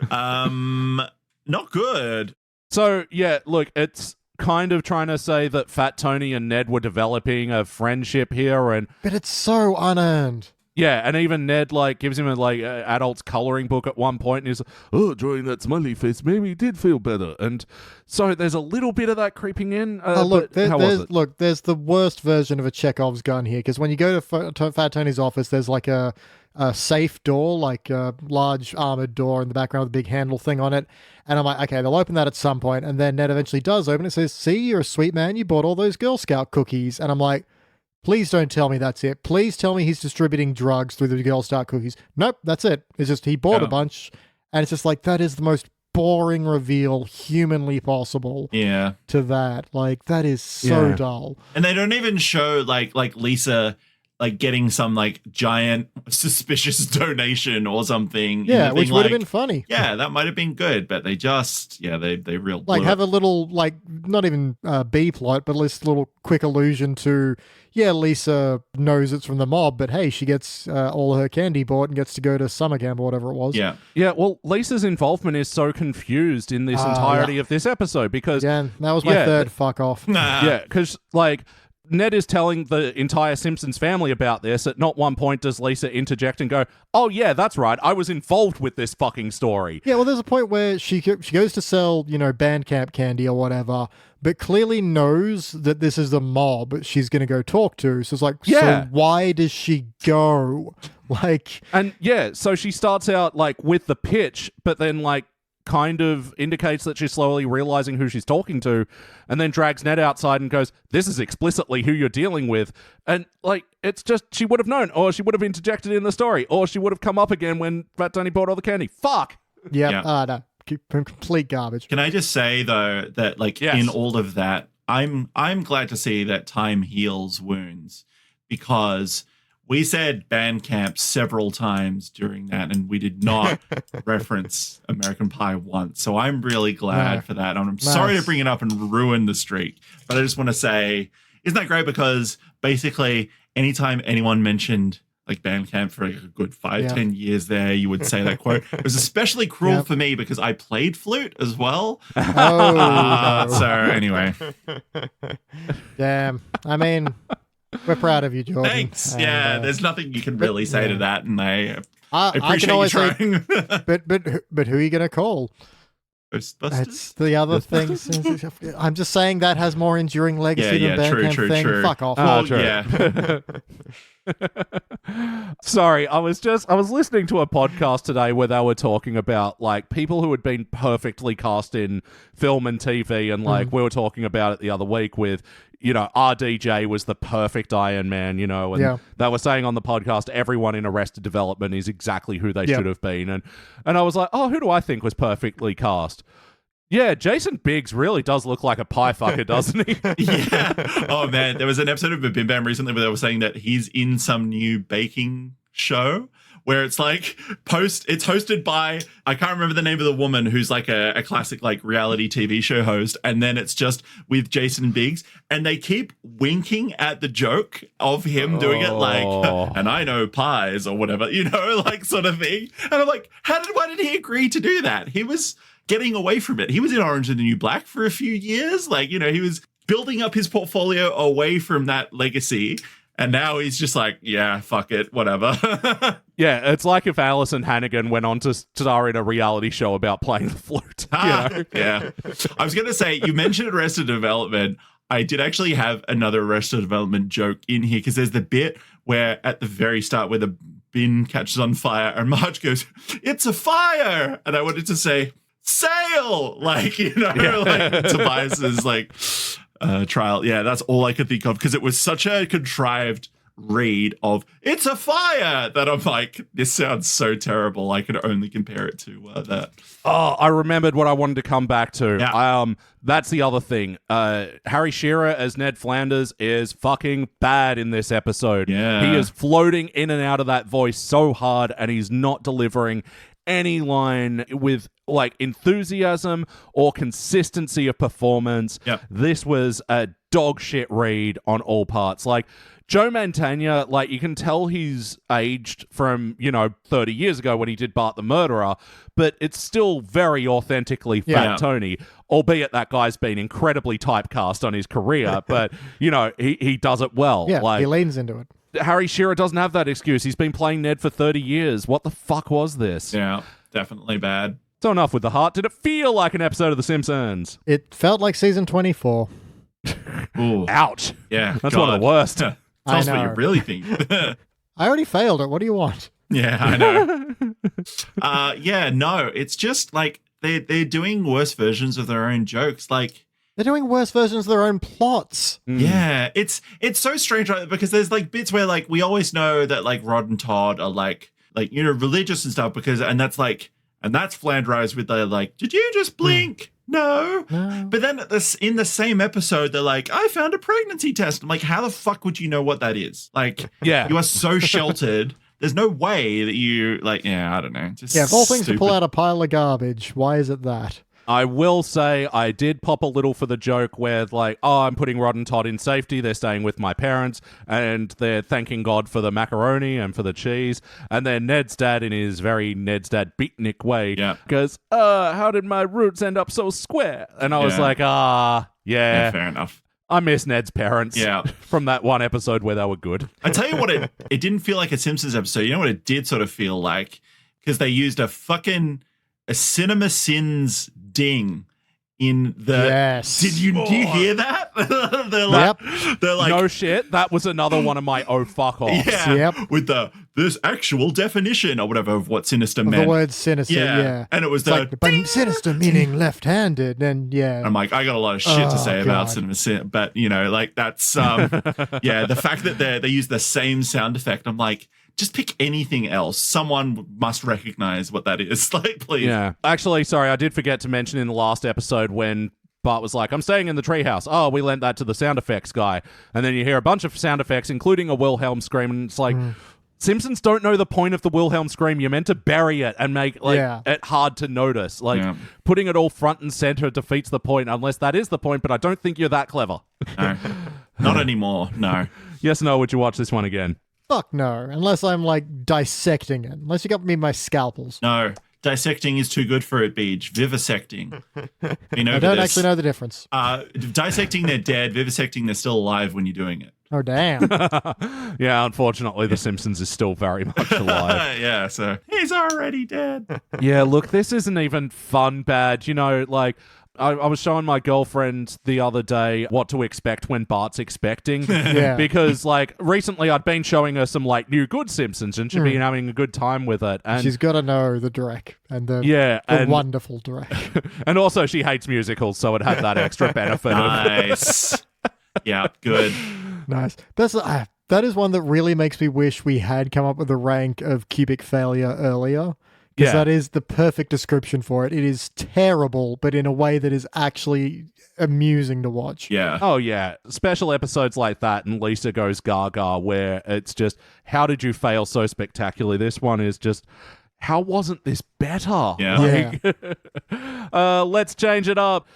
Not good. So, look, it's kind of trying to say that Fat Tony and Ned were developing a friendship here, but it's so unearned. Yeah, and even Ned gives him a adult's coloring book at one point, and he's like, drawing that smiley face made me did feel better. And so there's a little bit of that creeping in. There's the worst version of a Chekhov's gun here, because when you go to Fat Tony's office, there's like a safe door, like a large armored door in the background with a big handle thing on it. And I'm like, okay, they'll open that at some point. And then Ned eventually does open it. It says, "See, you're a sweet man. You bought all those Girl Scout cookies." And I'm like, please don't tell me that's it. Please tell me he's distributing drugs through the Girl Scout cookies. Nope, that's it. It's just he bought a bunch. And it's just like, that is the most boring reveal humanly possible Yeah. to that. Like, that is so dull. And they don't even show like Lisa like getting some like giant suspicious donation or something. Yeah, which would have been funny. Yeah, that might have been good, but they just they real Like, have a little, like, not even B plot, but at least a little quick allusion to, Lisa knows it's from the mob, but hey, she gets all her candy bought and gets to go to summer camp or whatever it was. Yeah. Yeah, well, Lisa's involvement is so confused in this entirety of this episode because... Yeah, that was my third fuck off. Yeah, because, like... Ned is telling the entire Simpsons family about this. At not one point does Lisa interject and go, "Oh yeah, that's right. I was involved with this fucking story." Yeah, well, there's a point where she goes to sell, Bandcamp candy or whatever, but clearly knows that this is the mob she's going to go talk to. So it's like, so why does she go? Like, and so she starts out like with the pitch, but then like kind of indicates that she's slowly realizing who she's talking to, and then drags Ned outside and goes, "This is explicitly who you're dealing with." And like, it's just, she would have known, or she would have interjected in the story, or she would have come up again when Fat Tony bought all the candy. Fuck. Yeah. No, complete garbage. Can I just say though that like in all of that, I'm glad to see that time heals wounds, because we said Bandcamp several times during that, and we did not reference American Pie once. So I'm really glad for that. And I'm sorry to bring it up and ruin the streak, but I just want to say, isn't that great? Because basically, anytime anyone mentioned like Bandcamp for like a good 5-10 years there, you would say that quote. It was especially cruel for me because I played flute as well. So anyway. Damn. I mean... We're proud of you, Jordan. Thanks. And, there's nothing you can really say to that, and I appreciate I can always you trying. but who are you going to call? Ghostbusters? That's the other thing. I'm just saying that has more enduring legacy than Bandcamp thing. True. Fuck off. Oh, true. Sorry, I was listening to a podcast today where they were talking about like people who had been perfectly cast in film and TV, and like we were talking about it the other week with, RDJ was the perfect Iron Man, and they were saying on the podcast everyone in Arrested Development is exactly who they should have been, and I was like, oh, who do I think was perfectly cast? Yeah, Jason Biggs really does look like a pie fucker, doesn't he? Yeah. Oh, man. There was an episode of Bim Bam recently where they were saying that he's in some new baking show where it's like it's hosted by, I can't remember the name of the woman who's like a classic like reality TV show host. And then it's just with Jason Biggs, and they keep winking at the joke of him doing it like, and I know pies or whatever, like sort of thing. And I'm like, why did he agree to do that? He was getting away from it. He was in Orange and the New Black for a few years. Like, he was building up his portfolio away from that legacy. And now he's just like, yeah, fuck it, whatever. Yeah, it's like if Alison Hannigan went on to star in a reality show about playing the flute. Yeah. I was going to say, you mentioned Arrested Development. I did actually have another Arrested Development joke in here, because there's the bit where at the very start where the bin catches on fire and Marge goes, "It's a fire!" And I wanted to say, "Sail!" Like, like Tobias's like trial. Yeah, that's all I could think of, because it was such a contrived read of "it's a fire" that I'm like, this sounds so terrible. I could only compare it to that. Oh, I remembered what I wanted to come back to. Yeah. That's the other thing. Harry Shearer as Ned Flanders is fucking bad in this episode. Yeah. He is floating in and out of that voice so hard, and he's not delivering any line with like enthusiasm or consistency of performance. Yep. This was a dog shit read on all parts. Like, Joe Mantegna, like, you can tell he's aged from, 30 years ago when he did Bart the Murderer, but it's still very authentically Fat Tony, albeit that guy's been incredibly typecast on his career, but, he does it well. Yeah, like, he leans into it. Harry Shearer doesn't have that excuse. He's been playing Ned for 30 years. What the fuck was this? Yeah, definitely bad. So enough with the heart. Did it feel like an episode of The Simpsons? It felt like season 24. Ooh. Ouch. Yeah, That's one of the worst. Tell us what you really think. I already failed it. What do you want? Yeah, I know. No, it's just like they're doing worse versions of their own jokes. Like, they're doing worse versions of their own plots. Yeah, it's so strange, right? Because there's like bits where like we always know that like Rod and Todd are like religious and stuff, and that's like And that's Flanders with the like, did you just blink? No. But then in the same episode, they're like, I found a pregnancy test. I'm like, how the fuck would you know what that is? Like, Yeah. you are so sheltered. There's no way that you, like, yeah, I don't know. Just Yeah, of all things to stupid. pull out a pile of garbage, why is it that? I will say I did pop a little for the joke where, like, oh, I'm putting Rod and Todd in safety. They're staying with my parents, and they're thanking God for the macaroni and for the cheese. And then Ned's dad, in his very Ned's dad beatnik way, goes, how did my roots end up so square? And I was like, Yeah, fair enough. I miss Ned's parents Yeah. from that one episode where they were good. I tell you what, it didn't feel like a Simpsons episode. You know what it did sort of feel like? Because they used a Cinema Sins ding in the. Yes. Did you hear that? They're like, No shit. That was another one of my oh fuck offs. yeah, Yep. with this actual definition or whatever of what sinister The meant. word sinister, yeah. And it was It's like, but sinister meaning left-handed, and yeah. I'm like, I got a lot of shit to say about God. Cinema Sin, but you know, like that's the fact that they use the same sound effect. I'm like, just pick anything else. Someone must recognize what that is. Like, please. Yeah. Actually, sorry, I did forget to mention in the last episode when Bart was like, I'm staying in the treehouse. Oh, we lent that to the sound effects guy. And then you hear a bunch of sound effects, including a Wilhelm scream, and it's like, Simpsons don't know the point of the Wilhelm scream. You're meant to bury it and make it hard to notice. Like, putting it all front and center defeats the point, unless that is the point, but I don't think you're that clever. No, not anymore. No. Yes, no, would you watch this one again? Fuck no, unless I'm like dissecting it. Unless you got me my scalpels. No. Dissecting is too good for it, Beach. Vivisecting. I don't actually know the difference. Dissecting, they're dead. Vivisecting, they're still alive when you're doing it. Oh, damn. Yeah, unfortunately, The Simpsons is still very much alive. Yeah, so he's already dead. Yeah, look, this isn't even fun bad. You know, like, I was showing my girlfriend the other day what to expect when Bart's expecting. Yeah. Because, like, recently I'd been showing her some, like, new good Simpsons and she'd been having a good time with it. And She's got to know the Drek and the and wonderful Drek. And also she hates musicals, so it had that extra benefit. Nice. Yeah, good. Nice. That is one that really makes me wish we had come up with a rank of cubic failure earlier. Because that is the perfect description for it. It is terrible, but in a way that is actually amusing to watch. Yeah. Oh, yeah. Special episodes like that and Lisa Goes Gaga, where it's just, how did you fail so spectacularly? This one is just, how wasn't this better? Yeah. Let's change it up.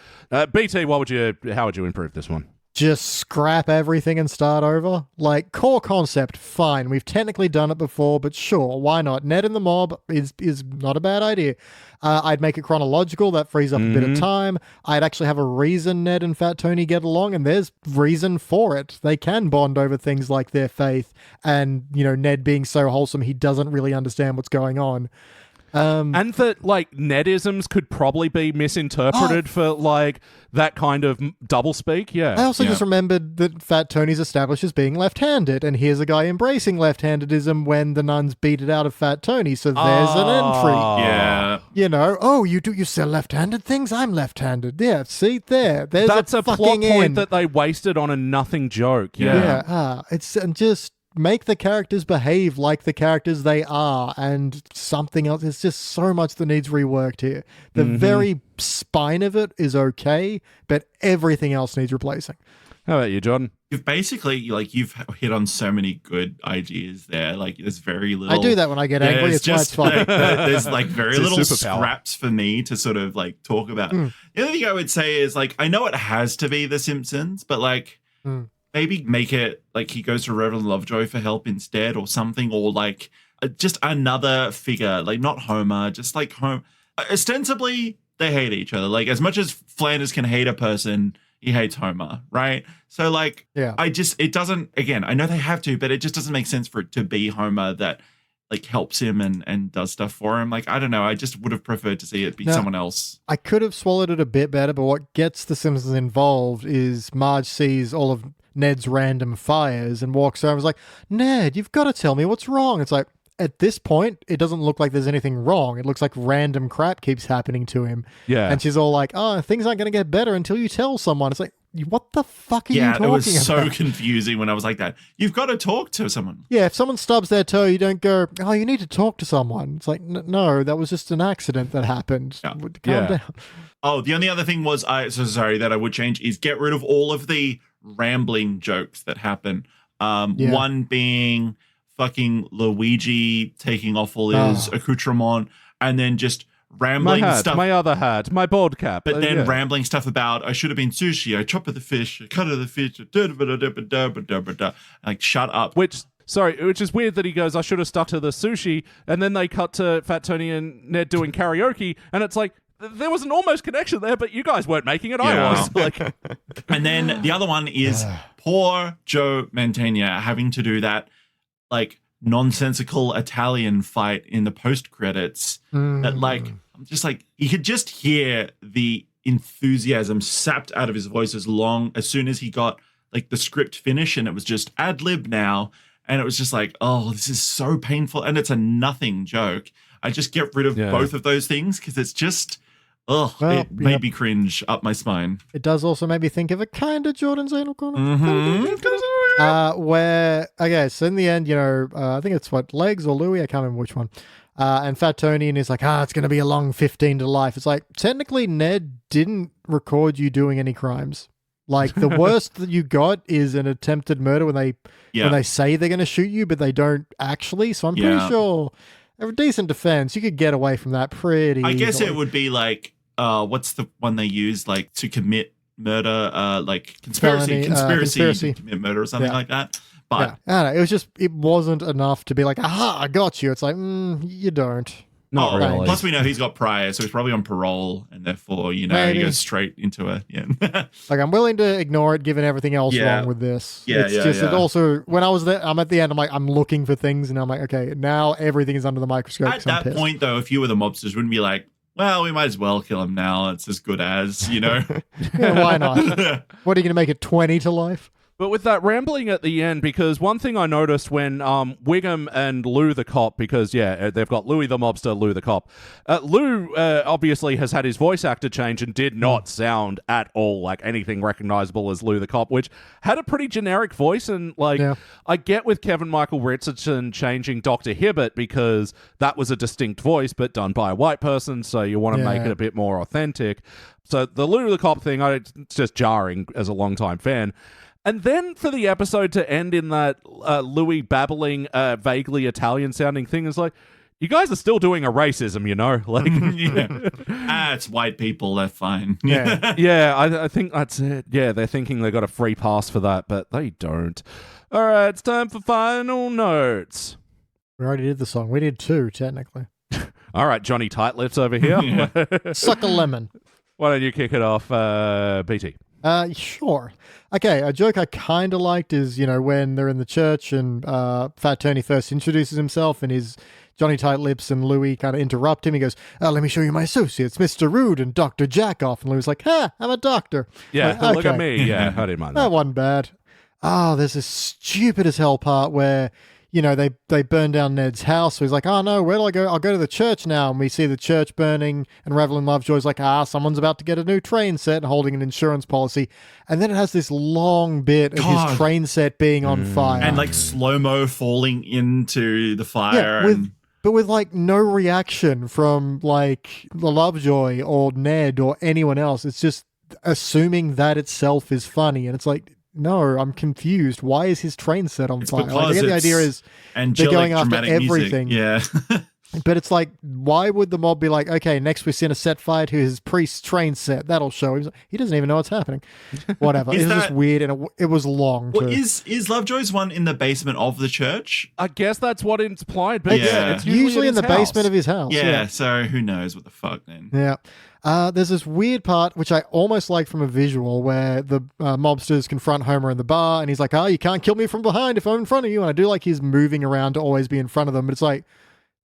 BT, how would you improve this one? Just scrap everything and start over? Like, core concept, fine. We've technically done it before, but sure, why not? Ned and the mob is not a bad idea. I'd make it chronological. That frees up a bit of time. I'd actually have a reason Ned and Fat Tony get along, and there's reason for it. They can bond over things like their faith and, you know, Ned being so wholesome he doesn't really understand what's going on. And that, like, Nedisms could probably be misinterpreted for, like, that kind of doublespeak. Yeah. I also just remembered that Fat Tony's established as being left-handed, and here's a guy embracing left-handedism when the nuns beat it out of Fat Tony, so there's an entry. Yeah. You know, oh, you sell left-handed things? I'm left-handed. Yeah, see, there's That's a fucking plot point end. that they wasted on a nothing joke. Yeah, and just make the characters behave like the characters they are, and something else. There's just so much that needs reworked here. The very spine of it is okay, but everything else needs replacing. How about you, Jordan? You've basically, like, you've hit on so many good ideas there. Like, there's very little. I do that when I get angry. It's why it's fun. Like, there's like very It's a little superpower. scraps for me to sort of like talk about. The other thing I would say is, like, I know it has to be The Simpsons, but like maybe make it like he goes to Reverend Lovejoy for help instead, or something, or like just another figure, like not Homer, just like Homer. Ostensibly, they hate each other. Like, as much as Flanders can hate a person, he hates Homer, right? So, like, it doesn't, again, I know they have to, but it just doesn't make sense for it to be Homer that, like, helps him and does stuff for him. Like, I don't know. I just would have preferred to see it be someone else. I could have swallowed it a bit better, but what gets the Simpsons involved is Marge sees all of Ned's random fires and walks over and is like, Ned, you've got to tell me what's wrong. It's like, at this point, it doesn't look like there's anything wrong. It looks like random crap keeps happening to him. Yeah. And she's all like, oh, things aren't going to get better until you tell someone. It's like, what the fuck are you talking it was so about? confusing when I was like that. You've got to talk to someone. Yeah, if someone stubs their toe, you don't go, oh, you need to talk to someone. It's like, no, that was just an accident that happened. Yeah. Calm Yeah. down. Oh, the only other thing was, that I would change is get rid of all of the rambling jokes that happen. One being fucking Luigi taking off all his accoutrement and then just rambling My hat, stuff. my other hat, my bald cap. But then yeah. rambling stuff about, I should have been sushi, I chop of the fish, I cut of the fish, like, shut up. Which is weird that he goes, I should have stuck to the sushi, and then they cut to Fat Tony and Ned doing karaoke, and it's like, there was an almost connection there, but you guys weren't making it, I was. Like, And then the other one is poor Joe Mantegna having to do that, like, nonsensical Italian fight in the post credits. That, like, I'm just like, you could just hear the enthusiasm sapped out of his voice as soon as he got like the script finish, and it was just ad lib now, and it was just like, oh, this is so painful, and it's a nothing joke. I just get rid of both of those things because it's just, it made me cringe up my spine. It does also make me think of a kind of Jordan's anal corner. So in the end, I think it's Legs or Louie, I can't remember which one. And Fat Tony and he's like, it's going to be a long 15 to life. It's like, technically, Ned didn't record you doing any crimes. Like, the worst that you got is an attempted murder when they say they're going to shoot you, but they don't actually. So I'm pretty sure, a decent defense, you could get away from that pretty I guess easily. it would be like, what's the one they use, like, to commit murder, like conspiracy to commit murder or something like that. But I don't know, it wasn't enough to be like, aha, I got you. It's like, you don't. not really. Plus we know he's got prior, so he's probably on parole, and therefore, he goes straight into a Like, I'm willing to ignore it given everything else wrong with this. It also, when I was there, I'm at the end, I'm like, I'm looking for things, and I'm like, okay, now everything is under the microscope. At that point, though, if you were the mobsters, wouldn't be like, well, we might as well kill him now. It's as good as, Yeah, why not? What, are you going to make it 20 to life? But with that rambling at the end, because one thing I noticed when Wiggum and Lou the cop, because, they've got Louie the mobster, Lou the cop. Lou obviously has had his voice actor change and did not sound at all like anything recognizable as Lou the cop, which had a pretty generic voice. And, I get with Kevin Michael Richardson changing Dr. Hibbert because that was a distinct voice, but done by a white person, so you want to make it a bit more authentic. So the Lou the cop thing, it's just jarring as a longtime fan. And then for the episode to end in that Louis babbling, vaguely Italian-sounding thing is like, you guys are still doing a racism, Like, it's white people, they're fine. I think that's it. Yeah, they're thinking they got a free pass for that, but they don't. All right, it's time for final notes. We already did the song. We did 2, technically. All right, Johnny Tightlips over here. Suck a lemon. Why don't you kick it off, BT? Sure. Okay, a joke I kind of liked is, when they're in the church and Fat Tony first introduces himself and his Johnny Tightlips and Louie kind of interrupt him. He goes, let me show you my associates, Mr. Rude and Dr. Jackoff. And Louie's like, I'm a doctor. Yeah, like, look at me. Yeah, I didn't mind that. That wasn't bad. There's this stupid as hell part where, they burn down Ned's house. So he's like, oh no, where do I go? I'll go to the church now. And we see the church burning and Revelyn Lovejoy's like, someone's about to get a new train set and holding an insurance policy. And then it has this long bit of his train set being on fire. And like slow-mo falling into the fire. But with like no reaction from like the Lovejoy or Ned or anyone else. It's just assuming that itself is funny. And it's like, no, I'm confused. Why is his train set on fire? Like, I get the idea is they're going after everything. Music. Yeah. But it's like, why would the mob be like, okay, next we send a set fire to his priest's train set. That'll show him. He doesn't even know what's happening. Whatever. It was just weird, and it was long. Well, is Lovejoy's one in the basement of the church? I guess that's what it's implied. But it's usually in the basement of his house. Yeah, so who knows what the fuck then? Yeah. There's this weird part, which I almost like from a visual, where the mobsters confront Homer in the bar, and he's like, you can't kill me from behind if I'm in front of you. And I do like he's moving around to always be in front of them, but it's like,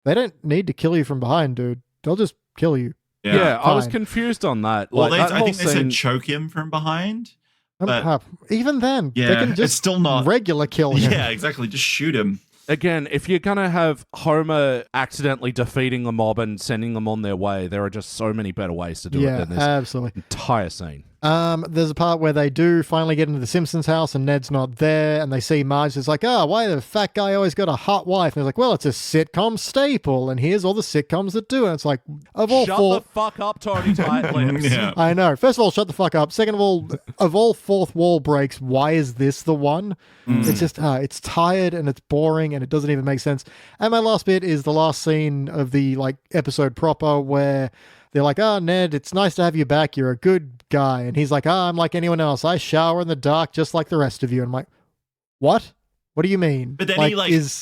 they don't need to kill you from behind, dude. They'll just kill you. Yeah, I was confused on that. Well, like, I think they said choke him from behind. But even then, they can just it's still not regular kill him. Yeah, exactly. Just shoot him. Again, if you're going to have Homer accidentally defeating the mob and sending them on their way, there are just so many better ways to do it than this absolutely. entire scene. There's a part where they do finally get into the Simpsons house and Ned's not there, and they see Marge. It's like, why the fat guy always got a hot wife? And they're like, well, it's a sitcom staple, and here's all the sitcoms that do it. And it's like, of all Shut the fuck up, Tony Tight Lips. Yeah. I know. First of all, shut the fuck up. Second of all fourth wall breaks, why is this the one? It's just, it's tired and it's boring and it doesn't even make sense. And my last bit is the last scene of the episode proper where they're like, Ned, it's nice to have you back. You're a good guy. And he's like, I'm like anyone else. I shower in the dark just like the rest of you. And I'm like, what? What do you mean? But then he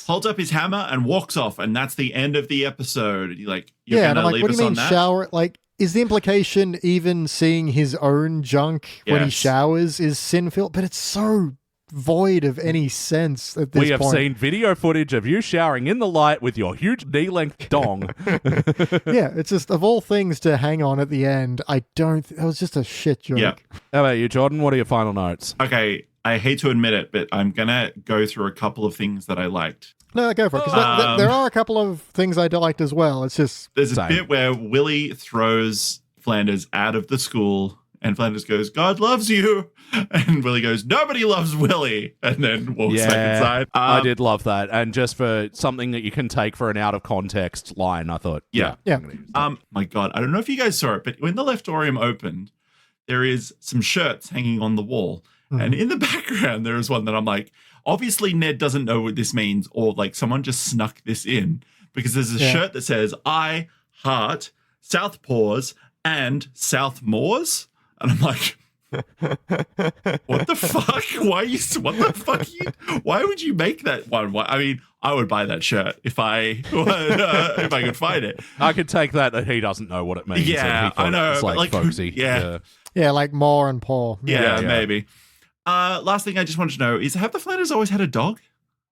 holds up his hammer and walks off, and that's the end of the episode. And you're like, you're and gonna I'm like, leave what do us you on mean that? shower? Like, is the implication even seeing his own junk when he Yes. showers is sin-filled? But it's so void of any sense at this We have point. seen video footage of you showering in the light with your huge knee-length dong. Yeah, it's just, of all things to hang on at the end, that was just a shit joke. Yeah. How about you, Jordan? What are your final notes? Okay, I hate to admit it, but I'm gonna go through a couple of things that I liked. No, go for it, because there are a couple of things I liked as well. It's just... There's a Same. bit where Willie throws Flanders out of the school, and Flanders goes, God loves you. And Willie goes, nobody loves Willie. And then walks back inside. I did love that. And just for something that you can take for an out-of-context line, I thought, Yeah. Yeah. My God, I don't know if you guys saw it, but when the Leftorium opened, there is some shirts hanging on the wall. And in the background, there is one that I'm like, obviously Ned doesn't know what this means, or like someone just snuck this in, because there's a shirt that says, I heart Southpaws and South Moors. And I'm like, what the fuck? Why would you make that one? I mean, I would buy that shirt if I could find it. I could take that he doesn't know what it means. Yeah, and he thought I know, it was but, like folksy. yeah. Yeah, like Moore and Paul. Yeah, Yeah. maybe. Last thing I just wanted to know is, have the Flanders always had a dog?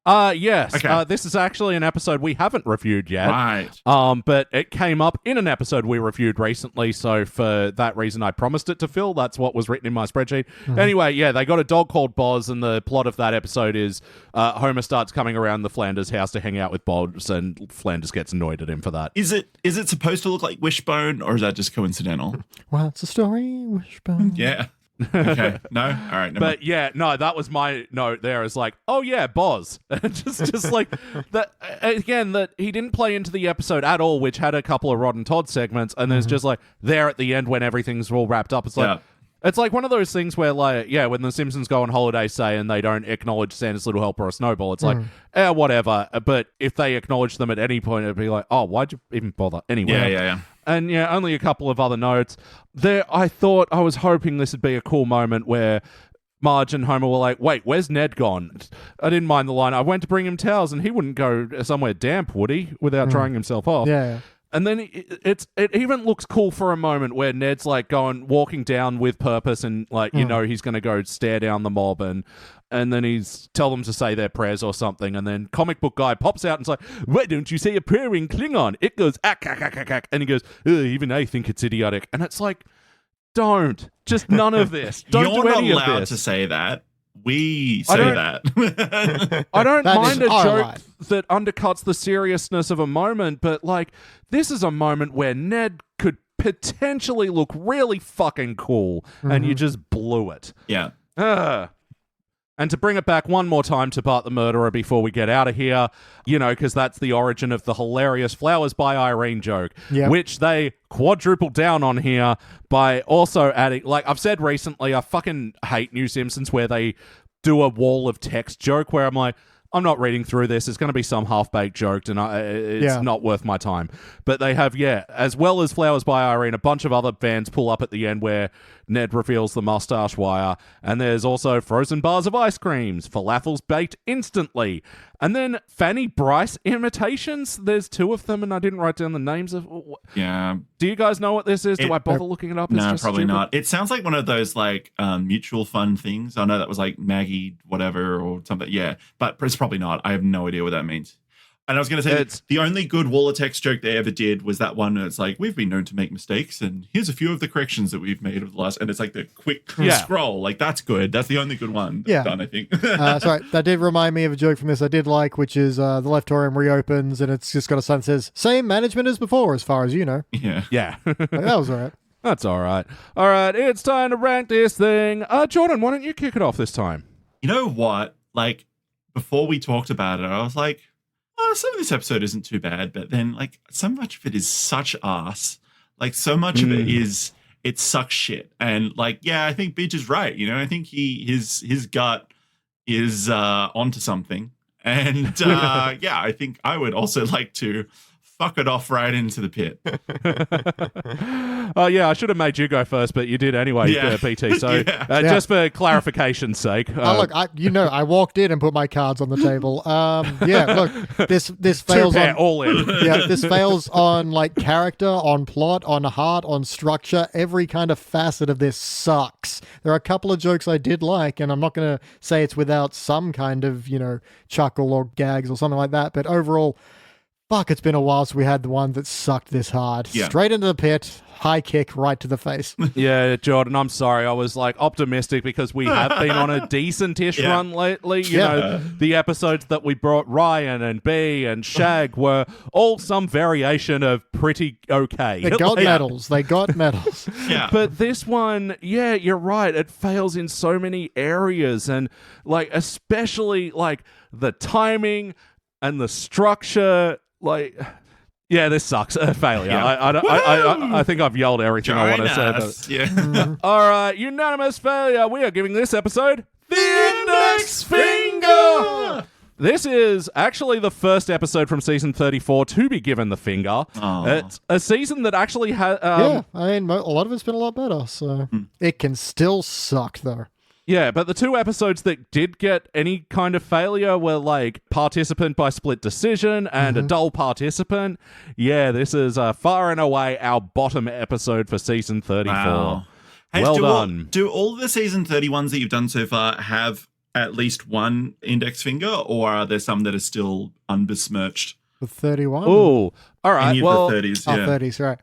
Yes. Okay. This is actually an episode we haven't reviewed yet. Right. But it came up in an episode we reviewed recently, so for that reason I promised it to Phil. That's what was written in my spreadsheet. Anyway, yeah, they got a dog called Boz, and the plot of that episode is Homer starts coming around the Flanders house to hang out with Boz, and Flanders gets annoyed at him for that. Is it supposed to look like Wishbone, or is that just coincidental? Well, it's a story, Wishbone. Yeah. Okay. No? All right. Never mind. But yeah, no, that was my note there. Is like, oh yeah, Boz. just like that again. That he didn't play into the episode at all, which had a couple of Rod and Todd segments, and there's just like there at the end when everything's all wrapped up. It's like it's like one of those things where like when the Simpsons go on holiday, say, and they don't acknowledge Santa's Little Helper or Snowball. It's like whatever. But if they acknowledge them at any point, it'd be like, oh, why'd you even bother? Anyway. Yeah. And only a couple of other notes. I was hoping this would be a cool moment where Marge and Homer were like, wait, where's Ned gone? I didn't mind the line. I went to bring him towels and he wouldn't go somewhere damp, would he? Without drying himself off. Yeah. And then it even looks cool for a moment where Ned's like walking down with purpose, and like he's going to go stare down the mob, and then he's tell them to say their prayers or something, and then comic book guy pops out and's like, why don't you say a prayer in Klingon? It goes ack, ack, ack, ack, ack. And he goes, even I think it's idiotic. And it's like, don't, just none of this. Don't You're do any not of allowed this. to say that. We say that. I don't That mind is a our joke life. that undercuts the seriousness of a moment, but like this is a moment where Ned could potentially look really fucking cool, and you just blew it. Yeah. And to bring it back one more time to Bart the Murderer before we get out of here, because that's the origin of the hilarious Flowers by Irene joke, which they quadruple down on here by also adding, like I've said recently, I fucking hate New Simpsons where they do a wall of text joke where I'm like, I'm not reading through this. It's going to be some half-baked joke, and it's not worth my time. But they have, as well as Flowers by Irene, a bunch of other bands pull up at the end where Ned reveals the mustache wire. And there's also frozen bars of ice creams, falafels baked instantly. And then Fanny Bryce imitations. There's 2 of them, and I didn't write down the names of... Yeah. Do you guys know what this is? Do I bother looking it up? It's No, just probably stupid. not. It sounds like one of those like mutual fund things. I know that was like Maggie whatever or something. Yeah, but it's probably not. I have no idea what that means. And I was going to say that the only good wall of text joke they ever did was that one. It's like, we've been known to make mistakes, and here's a few of the corrections that we've made over the last. And it's like the quick scroll. Like, that's good. That's the only good one done, I think. Sorry, that did remind me of a joke from this I did like, which is the Leftorium reopens, and it's just got a sign that says, same management as before, as far as you know. Yeah. Yeah. Like, that was all right. That's all right. All right, it's time to rank this thing. Jordan, why don't you kick it off this time? You know what? Like, before we talked about it, I was like, oh, some of this episode isn't too bad. But then, like, so much of it is such ass. Like, so much of it is, it sucks shit. And, like, yeah, I think Beach is right. You know, I think his gut is onto something. And, yeah, I think I would also like to fuck it off right into the pit. Oh, yeah, I should have made you go first, but you did anyway, PT. So just for clarification's sake. Look, I walked in and put my cards on the table. Look, this fails on all in. Yeah, this fails on like character, on plot, on heart, on structure. Every kind of facet of this sucks. There are a couple of jokes I did like, and I'm not going to say it's without some kind of, chuckle or gags or something like that, but overall, fuck, it's been a while since we had the one that sucked this hard. Yeah. Straight into the pit, high kick right to the face. Yeah, Jordan, I'm sorry. I was like optimistic because we have been on a decent-ish run lately. You know, the episodes that we brought Ryan and B and Shag were all some variation of pretty okay. They got medals. They got medals. Yeah. But this one, yeah, you're right. It fails in so many areas, and like especially like the timing and the structure. Like, yeah, this sucks. Failure. Yeah. I think I've yelled everything I want to say. Yeah. All right, unanimous failure. We are giving this episode the Index Finger. This is actually the first episode from season 34 to be given the finger. It's a season that actually has... a lot of it's been a lot better, so it can still suck, though. Yeah, but the two episodes that did get any kind of failure were like Participant by Split Decision and A Dull Participant. Yeah, this is far and away our bottom episode for season 34. Wow. Well done. Do all the season 31s that you've done so far have at least one index finger, or are there some that are still unbesmirched? The 31? Oh, all right. Any of the 30s, yeah. 30s, right.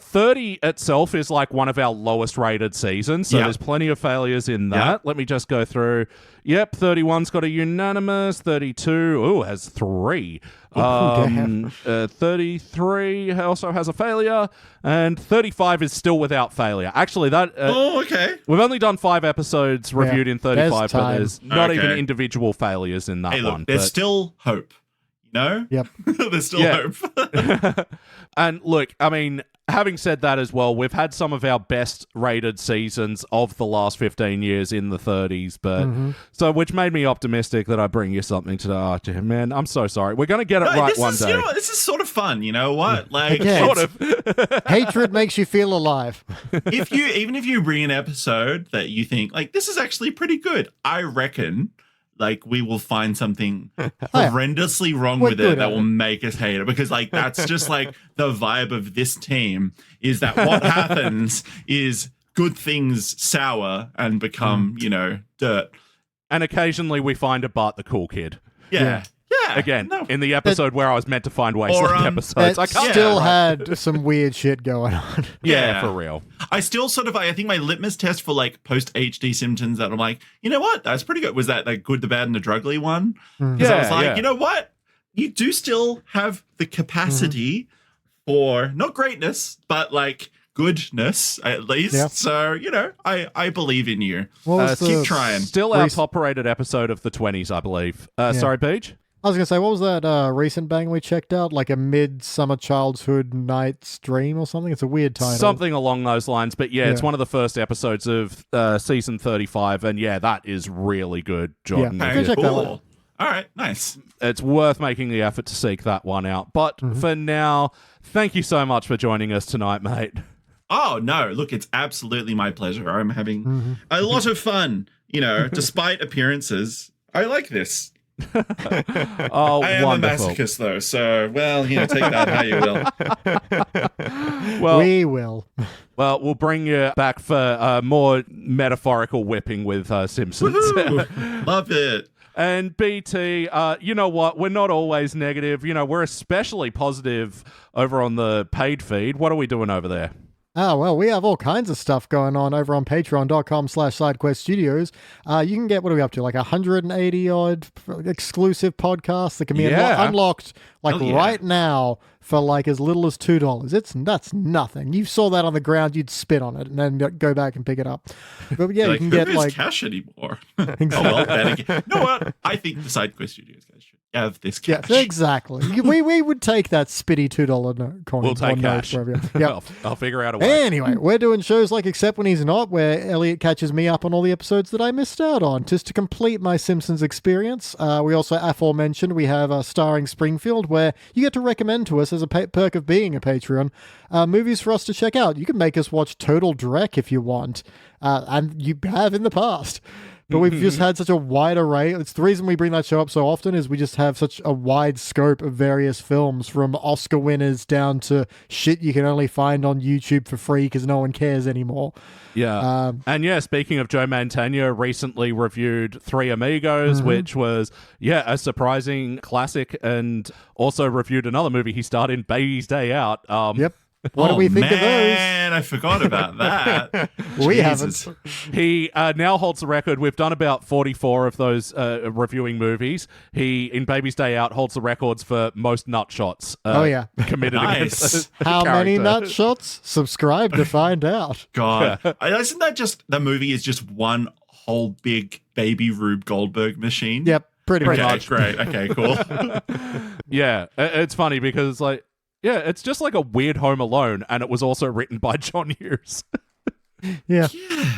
30 itself is like one of our lowest rated seasons, so there's plenty of failures in that. Yeah. Let me just go through. Yep, 31's got a unanimous. 32, has 3. 33 also has a failure, and 35 is still without failure. Actually, that... okay. We've only done 5 episodes reviewed in 35, but there's not even Okay. individual failures in that Hey, look, one. there's still hope. No? Yep. There's still hope. And look, I mean, having said that as well, we've had some of our best rated seasons of the last 15 years in the 30s, but so which made me optimistic that I bring you something today. Oh, man, I'm so sorry. We're going to get it right one day. You know what? This is sort of fun. You know what? Like, Again, Sort of. hatred makes you feel alive. even if you bring an episode that you think like this is actually pretty good, I reckon like we will find something horrendously wrong with it that will make us hate it, because like that's just like the vibe of this team is that what happens is good things sour and become dirt, And occasionally we find a Bart the cool kid. Yeah. Again, in the episode where I was meant to find Wasteland episodes. I can't still had some weird shit going on. Yeah, for real. I still sort of, I think my litmus test for like post HD Simpsons that I'm like, you know what? That's pretty good. Was that like Good, the Bad, and the Drugly one? Because I was like, you know what? You do still have the capacity for not greatness, but like goodness at least. Yeah. So, I believe in you. Keep trying. Still our top rated episode of the 20s, I believe. Sorry, Beach? I was going to say, what was that recent bang we checked out? Like a Midsummer Childhood Night's Dream or something? It's a weird title. Something along those lines. But yeah, it's one of the first episodes of season 35. And yeah, that is really good, Jordan. Yeah, go check that one. All right, nice. It's worth making the effort to seek that one out. But for now, thank you so much for joining us tonight, mate. Oh, no. Look, it's absolutely my pleasure. I'm having a lot of fun, despite appearances. I like this. Oh, I am wonderful. a masochist, though, so, take that how you will. Well, we will. Well, we'll bring you back for more metaphorical whipping with Simpsons. Love it. And BT, you know what? We're not always negative. We're especially positive over on the paid feed. What are we doing over there? Oh, well, we have all kinds of stuff going on over on patreon.com/sidequeststudios. You can get, what are we up to, like 180 odd exclusive podcasts that can be unlocked like right now for like as little as $2. That's nothing. You saw that on the ground, you'd spit on it and then go back and pick it up. But yeah, you can get like cash anymore. Exactly. Oh, well, then again. You know what? I think the SideQuest Studios guys should have this cash. Yeah, exactly. we would take that spitty $2 coin. We'll take cash. Yeah. I'll figure out a way. Anyway, we're doing shows like Except When He's Not, where Elliot catches me up on all the episodes that I missed out on, just to complete my Simpsons experience. We also, aforementioned, we have Starring Springfield, where you get to recommend to us, as a perk of being a Patreon, movies for us to check out. You can make us watch Total Drek if you want, and you have in the past. But we've just had such a wide array. It's the reason we bring that show up so often, is we just have such a wide scope of various films, from Oscar winners down to shit you can only find on YouTube for free because no one cares anymore. Yeah. And yeah, speaking of Joe Mantegna, recently reviewed Three Amigos, which was, a surprising classic, and also reviewed another movie he starred in, Baby's Day Out. Yep. What do we think of those? Man, I forgot about that. We Jesus. haven't. He now holds the record. We've done about 44 of those reviewing movies. He, in Baby's Day Out, holds the records for most nut shots committed against a How many character. nut shots? Subscribe to find out. God. Isn't that just, the movie is just one whole big baby Rube Goldberg machine? Yep, pretty Okay, much. great. Okay, cool. Yeah, it's funny because, like, yeah, it's just like a weird Home Alone, and it was also written by John Hughes. Yeah.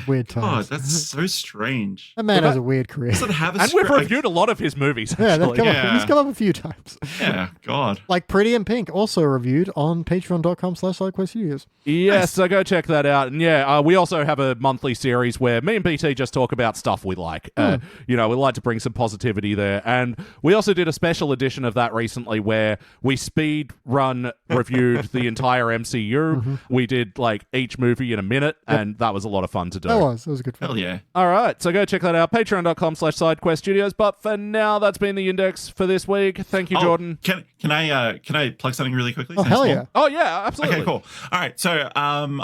Weird God, times. that's so strange. That man has a weird career. Does it have a And we've script? reviewed a lot of his movies, Yeah, actually. he's come up a few times. Yeah, God. Like Pretty in Pink, also reviewed on patreon.com/sidequeststudios. Yes, so go check that out. And yeah, we also have a monthly series where me and BT just talk about stuff we like. We like to bring some positivity there. And we also did a special edition of that recently where we speed run reviewed the entire MCU. We did like each movie in a minute, and that was a lot of fun to do. That was a good fun. Hell yeah. All right, so go check that out, patreon.com/sidequeststudios. But for now, that's been the index for this week. Thank you, Jordan. Can I plug something really quickly? Oh, hell yeah. Oh, yeah, absolutely. Okay, cool. All right, so I'm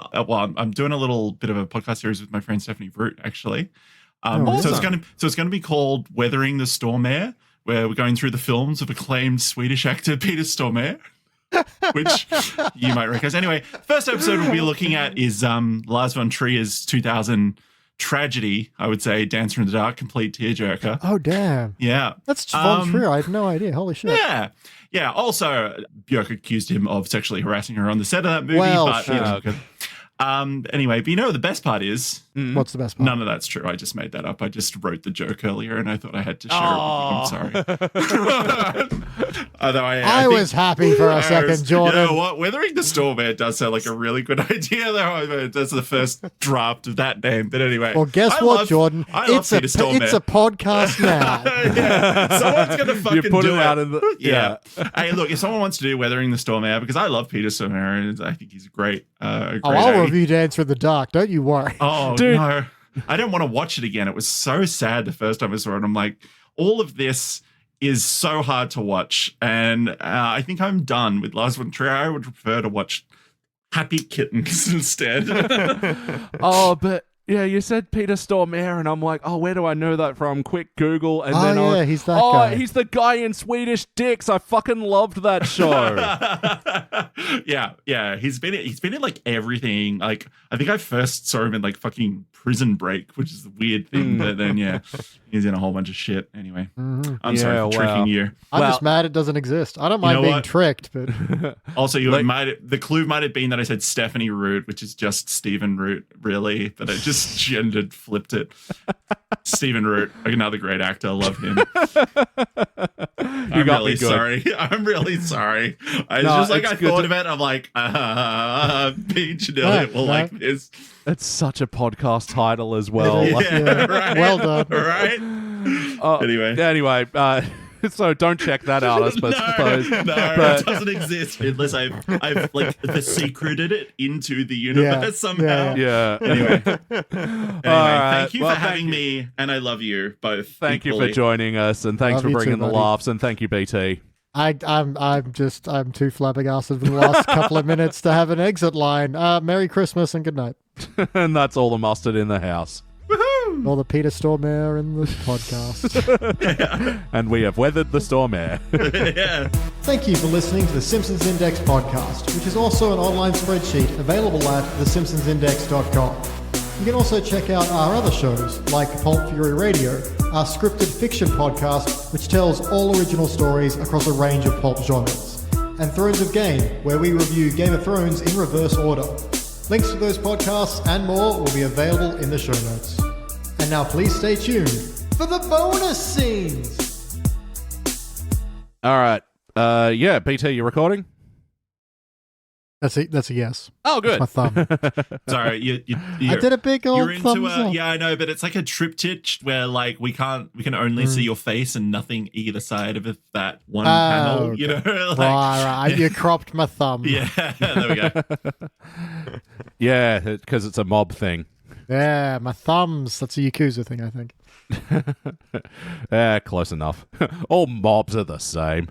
doing a little bit of a podcast series with my friend Stephanie Root, actually. So it's going to be called Weathering the Stormare, where we're going through the films of acclaimed Swedish actor Peter Stormare, which you might recognize. Anyway, first episode we'll be looking at is Lars von Trier's 2000 tragedy, I would say, Dancer in the Dark, complete tearjerker. Oh, damn. Yeah. That's von Trier. I had no idea. Holy shit. Yeah. Yeah. Also, Björk accused him of sexually harassing her on the set of that movie. Well, but, sure. you know, anyway, but you know what the best part is? What's the best part? None of that's true. I just made that up. I just wrote the joke earlier, and I thought I had to share it with you. I'm sorry. Although I was happy for a second, Jordan. You know what? Weathering the Stormare does sound like a really good idea, though. That's the first draft of that name. But anyway. Well, guess what, Jordan? It's It's a podcast now. Yeah. Someone's going to fucking put do it out in the... Yeah. Hey, look, if someone wants to do Weathering the Stormare, because I love Peter Stormare, and I think he's a great I'll review Dancer in the Dark. Don't you worry. Oh, Dude. no. I don't want to watch it again. It was so sad the first time I saw it. I'm like, all of this is so hard to watch. And I think I'm done with Lars von Trier. I would prefer to watch Happy Kittens instead. Oh, but yeah, you said Peter Stormare, and I'm like, oh, where do I know that from? Quick Google, and then he's that guy. he's the guy in Swedish Dicks. I fucking loved that show. yeah. He's been in like everything. Like, I think I first saw him in like fucking Prison Break, which is a weird thing. But then he's in a whole bunch of shit. Anyway, I'm sorry for tricking you. I'm just mad it doesn't exist. I don't mind know being what? tricked, but Also, the clue might have been that I said Stephanie Root, which is just Stephen Root, really, but I just gendered flipped it. Stephen Root, another great actor, love him. I'm really sorry. I'm really sorry. I thought about it. I'm like, Peach and Elliot will like this. It's such a podcast title as well. Yeah, right. Well done. Right. Anyway, so don't check that out, I suppose. It doesn't exist unless I've like secreted it into the universe somehow. Yeah. Anyway, right. thank you for having me, and I love you both. Thank you equally. for joining us, and thanks Love for you bringing too, the buddy. laughs, and thank you, BT. I'm too flabbergasted for the last couple of minutes to have an exit line. Merry Christmas and good night. And that's all the mustard in the house. Or the Peter Stormare in the podcast. And we have weathered the storm air. Yeah. Thank you for listening to the Simpsons Index podcast, which is also an online spreadsheet available at thesimpsonsindex.com. You can also check out our other shows, like Pulp Fury Radio, our scripted fiction podcast, which tells all original stories across a range of pulp genres, and Thrones of Game, where we review Game of Thrones in reverse order. Links to those podcasts and more will be available in the show notes. And now please stay tuned for the bonus scenes! All right. Yeah, BT, you recording? That's a yes. Oh, good. That's my thumb. Sorry, I did a big old you're into thumbs up. yeah, I know, but it's like a triptych where like we can only see your face and nothing either side of that one panel. Okay. You know, like, Right. You cropped my thumb. yeah. There we go. Yeah, because it's a mob thing. Yeah, my thumbs. That's a Yakuza thing, I think. Close enough. All mobs are the same.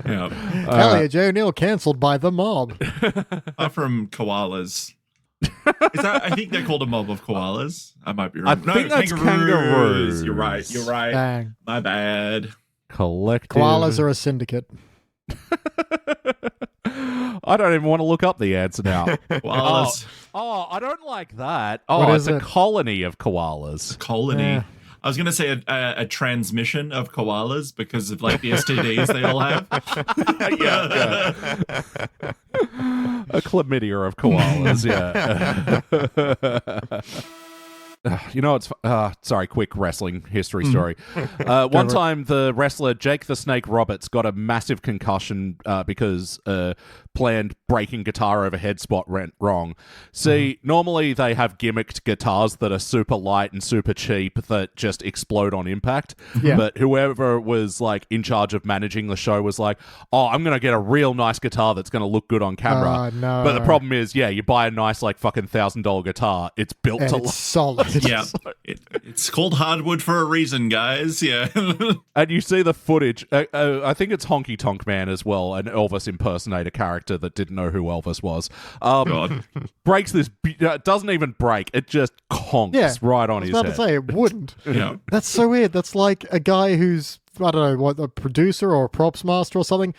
Yeah. Elliot J. O'Neill cancelled by the mob. Apart from koalas. I think they're called a mob of koalas. I might be wrong. I think that's kangaroos. You're right. Dang. My bad. Collective. Koalas are a syndicate. I don't even want to look up the answer now. Koalas. Oh, I don't like that. Oh, What it's is a it? colony of koalas. Colony. Yeah. I was going to say a transmission of koalas because of like the STDs they all have. Yeah. A chlamydia of koalas, yeah. You know, it's sorry, quick wrestling history story. One time, the wrestler Jake the Snake Roberts got a massive concussion because planned breaking guitar overhead spot went wrong. See, normally they have gimmicked guitars that are super light and super cheap that just explode on impact. Yeah. But whoever was like in charge of managing the show was like, "Oh, I'm gonna get a real nice guitar that's gonna look good on camera." Oh, no. But the problem is, yeah, you buy a nice like fucking $1,000 guitar, it's built And to it's solid. Yeah. It's called hardwood for a reason, guys. Yeah. And you see the footage. I think it's Honky Tonk Man as well, an Elvis impersonator character that didn't know who Elvis was. God. Breaks this. Doesn't even break. It just conks Yeah, right I on was his about head. to say it wouldn't. Yeah. That's so weird. That's like a guy who's, I don't know, what, a producer or a props master or something,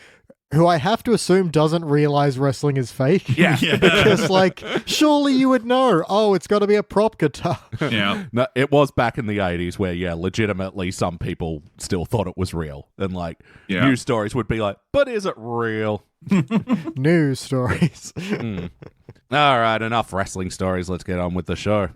who I have to assume doesn't realize wrestling is fake. Yeah. Because, like, surely you would know, oh, it's got to be a prop guitar. Yeah. No, it was back in the 80s where, yeah, legitimately some people still thought it was real. And, like, Yeah. news stories would be like, but is it real? News stories. All right, enough wrestling stories. Let's get on with the show.